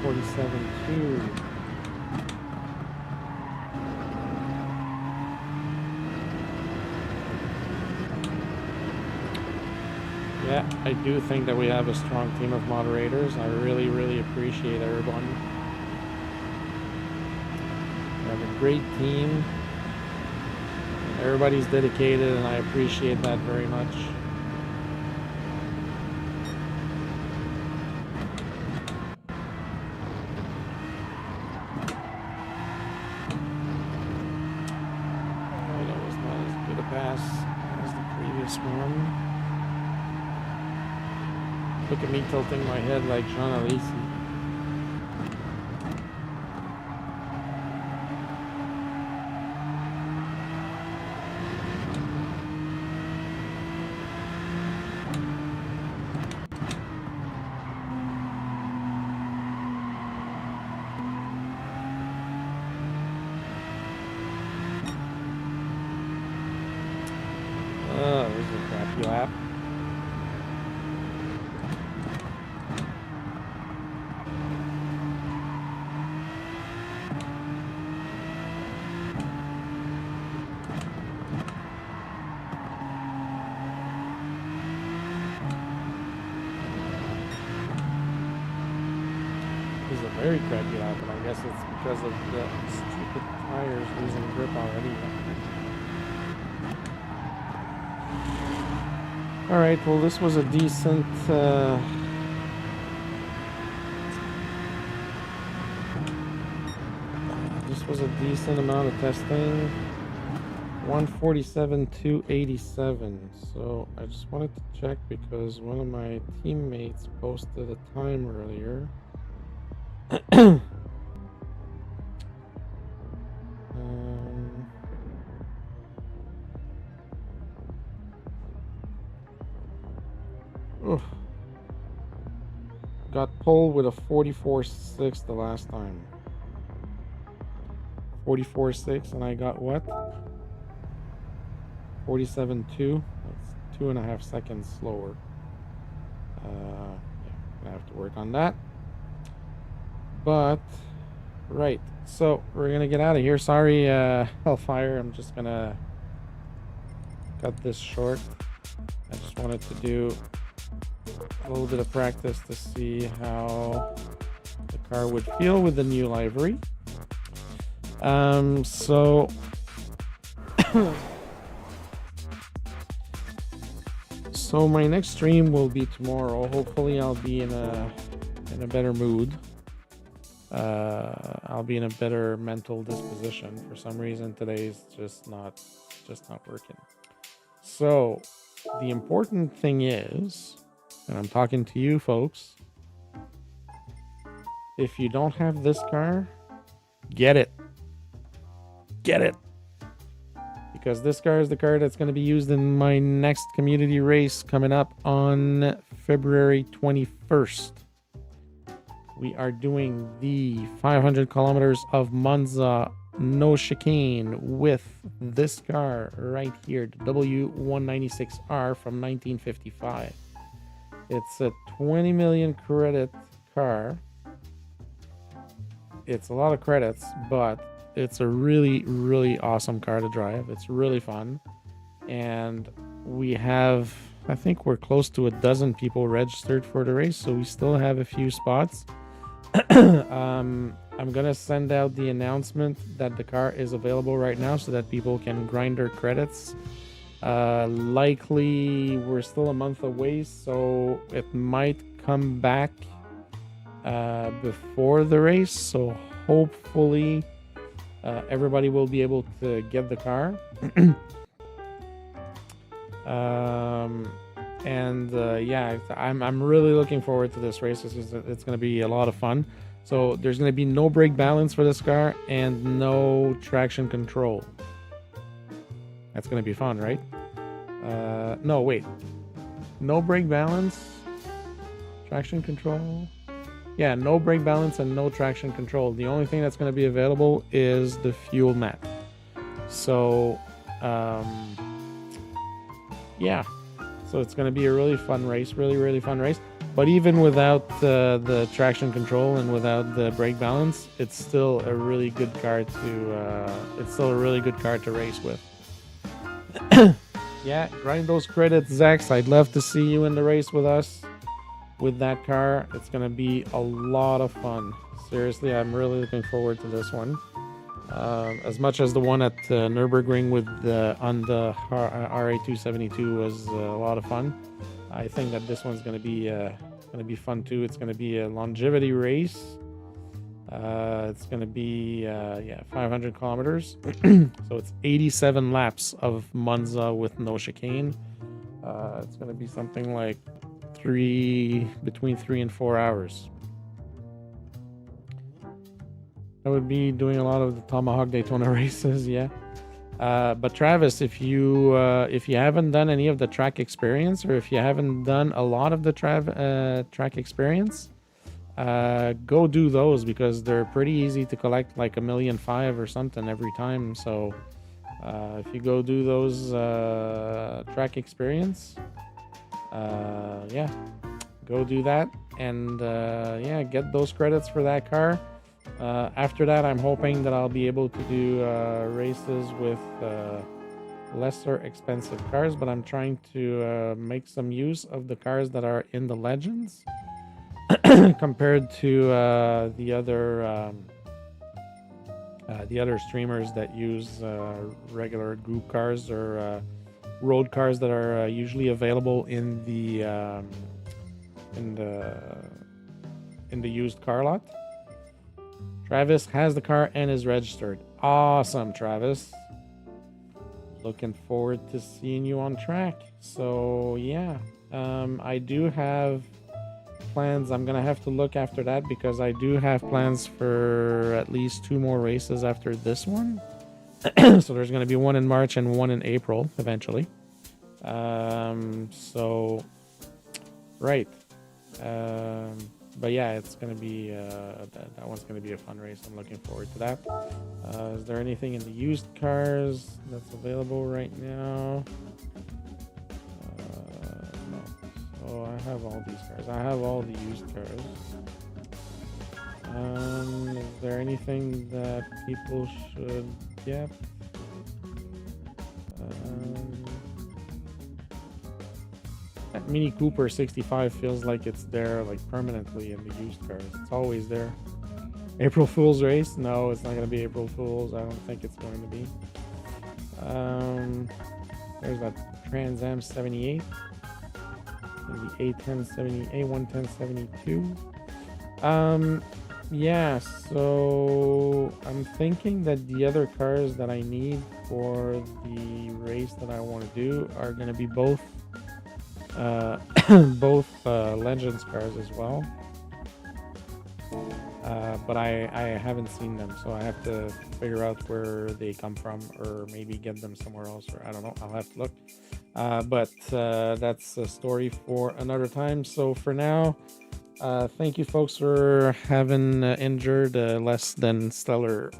.47.2. Yeah, I do think that we have a strong team of moderators. I really, really appreciate everyone. We have a great team. Everybody's dedicated, and I appreciate that very much. Look at me tilting my head like Jean Alesi. Oh, this is a crappy lap. Very crappy lap, and I guess it's because of the stupid tires losing grip already. Alright, well this was a decent amount of testing. 147.287. So I just wanted to check because one of my teammates posted a time earlier. Got pulled with a 44.6 the last time. 44.6, and I got what? 47.2. That's 2.5 seconds slower. Yeah, gonna have to work on that. But right, so we're gonna get out of here. Sorry, Hellfire. I'm just gonna cut this short. I just wanted to do a little bit of practice to see how the car would feel with the new livery. So so my next stream will be tomorrow. Hopefully I'll be in a better mood. I'll be in a better mental disposition. For some reason today's just not working. So the important thing is, and I'm talking to you folks, if you don't have this car, get it. Get it. Because this car is the car that's going to be used in my next community race coming up on February 21st. We are doing the 500 kilometers of Monza, no chicane, with this car right here, the W196R from 1955. It's a 20 million credit car. It's a lot of credits, but it's a really, really awesome car to drive. It's really fun. And we have, I think we're close to a dozen people registered for the race, so we still have a few spots. I'm gonna send out the announcement that the car is available right now so that people can grind their credits. Likely we're still a month away, so it might come back before the race. So hopefully everybody will be able to get the car. Yeah, I'm really looking forward to this race. It's going to be a lot of fun. So there's going to be no brake balance for this car and no traction control. That's going to be fun, right? No, wait. No brake balance, traction control. Yeah, no brake balance and no traction control. The only thing that's going to be available is the fuel map. So, yeah. So it's going to be a really fun race, really fun race. But even without the traction control and without the brake balance, it's still a really good car to race with. Yeah, grind those credits, Zax. I'd love to see you in the race with us with that car. It's going to be a lot of fun. Seriously, I'm really looking forward to this one. As much as the one at Nürburgring with on the RA272 was a lot of fun, I think that this one's going to be fun too. It's going to be a longevity race. It's going to be 500 kilometers. So it's 87 laps of Monza with no chicane. It's going to be something like between 3 and 4 hours. I would be doing a lot of the Tomahawk Daytona races, yeah. But Travis, if you haven't done any of the track experience, or if you haven't done a lot of the track experience, go do those, because they're pretty easy to collect, like 1.5 million or something every time. So if you go do those track experience, yeah, go do that, and yeah, get those credits for that car. After that, I'm hoping that I'll be able to do races with lesser expensive cars, but I'm trying to make some use of the cars that are in the Legends compared to the other streamers that use regular group cars or road cars that are usually available in the used car lot. Travis has the car and is registered. Awesome, Travis. Looking forward to seeing you on track. So yeah, I do have plans. I'm gonna have to look after that, because I do have plans for at least 2 more races after this one. So there's gonna be one in March and one in April eventually. So right. But yeah, it's gonna be that one's gonna be a fun race. I'm looking forward to that. Is there anything in the used cars that's available right now? No. So I have all these cars. I have all the used cars. Is there anything that people should get? That Mini Cooper 65 feels like it's there, like, permanently in the used cars. It's always there. April Fool's race? No, it's not going to be April Fool's. I don't think it's going to be. There's that Trans Am 78. The A11072. Yeah, so I'm thinking that the other cars that I need for the race that I want to do are going to be both Legends cars as well, but I haven't seen them, so I have to figure out where they come from, or maybe get them somewhere else, or I don't know. I'll have to look, but that's a story for another time. So for now, thank you folks for having endured a less than stellar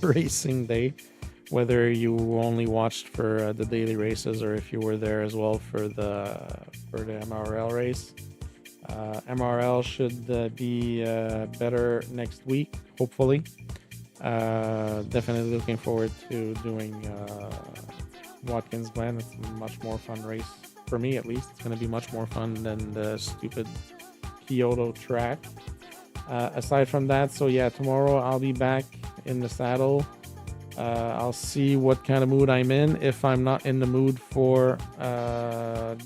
racing day, whether you only watched for the daily races or if you were there as well for the MRL race. MRL should be better next week, hopefully. Definitely looking forward to doing Watkins Glen. It's a much more fun race, for me at least. It's going to be much more fun than the stupid Kyoto track. Aside from that, so yeah, tomorrow I'll be back in the saddle. I'll see what kind of mood I'm in. If I'm not in the mood for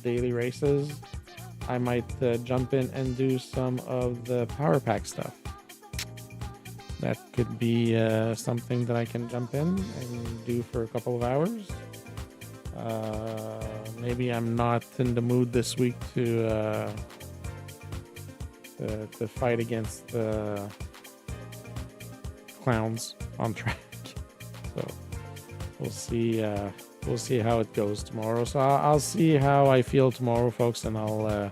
daily races, I might jump in and do some of the power pack stuff. That could be something that I can jump in and do for a couple of hours. Maybe I'm not in the mood this week to fight against clowns on track. So we'll see how it goes tomorrow. So I'll see how I feel tomorrow, folks, and I'll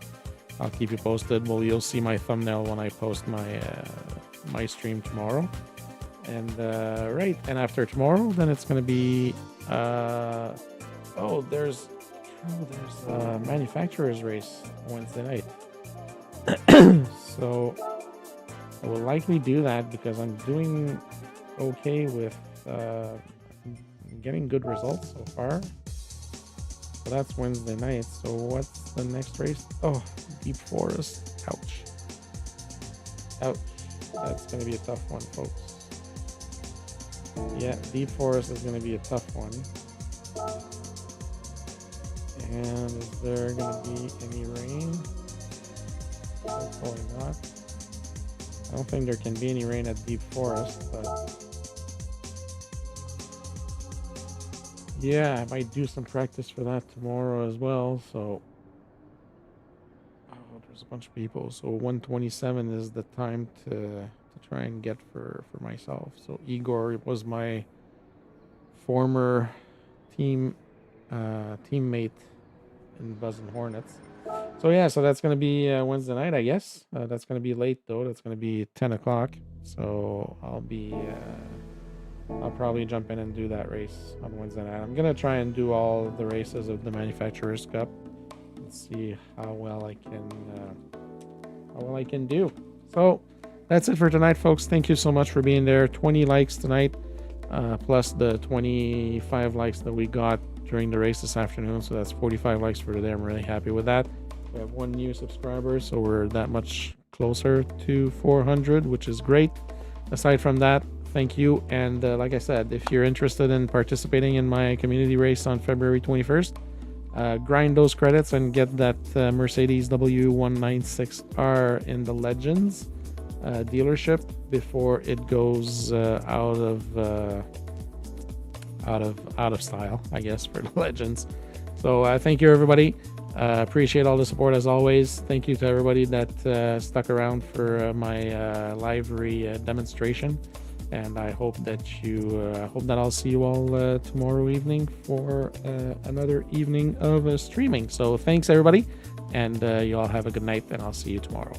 keep you posted. Well, you'll see my thumbnail when I post my stream tomorrow. And right, and after tomorrow, then it's gonna be there's a manufacturer's race Wednesday night. So I will likely do that because I'm doing okay with getting good results so far. So that's Wednesday night. So what's the next race? Oh, Deep Forest. Ouch. Ouch. That's going to be a tough one, folks. Yeah, Deep Forest is going to be a tough one. And is there going to be any rain? Hopefully not. I don't think there can be any rain at Deep Forest, but yeah, I might do some practice for that tomorrow as well. So, there's a bunch of people. So 127 is the time to try and get for myself. So Igor was my former teammate in Buzz and Hornets. So yeah, so that's going to be Wednesday night, I guess. That's going to be late though. That's going to be 10 o'clock. So I'll probably jump in and do that race on Wednesday night. I'm going to try and do all the races of the Manufacturers Cup and see how well I can do. So that's it for tonight, folks. Thank you so much for being there. 20 likes tonight, plus the 25 likes that we got during the race this afternoon. So that's 45 likes for today. I'm really happy with that. We have 1 new subscriber, so we're that much closer to 400, which is great. Aside from that, thank you. And like I said, if you're interested in participating in my community race on February 21st, grind those credits and get that Mercedes W196R in the Legends dealership before it goes out of style, I guess, for the Legends. So thank you, everybody. Appreciate all the support as always. Thank you to everybody that stuck around for my livery demonstration, and I hope that I'll see you all tomorrow evening for another evening of streaming. So thanks, everybody, and you all have a good night, and I'll see you tomorrow.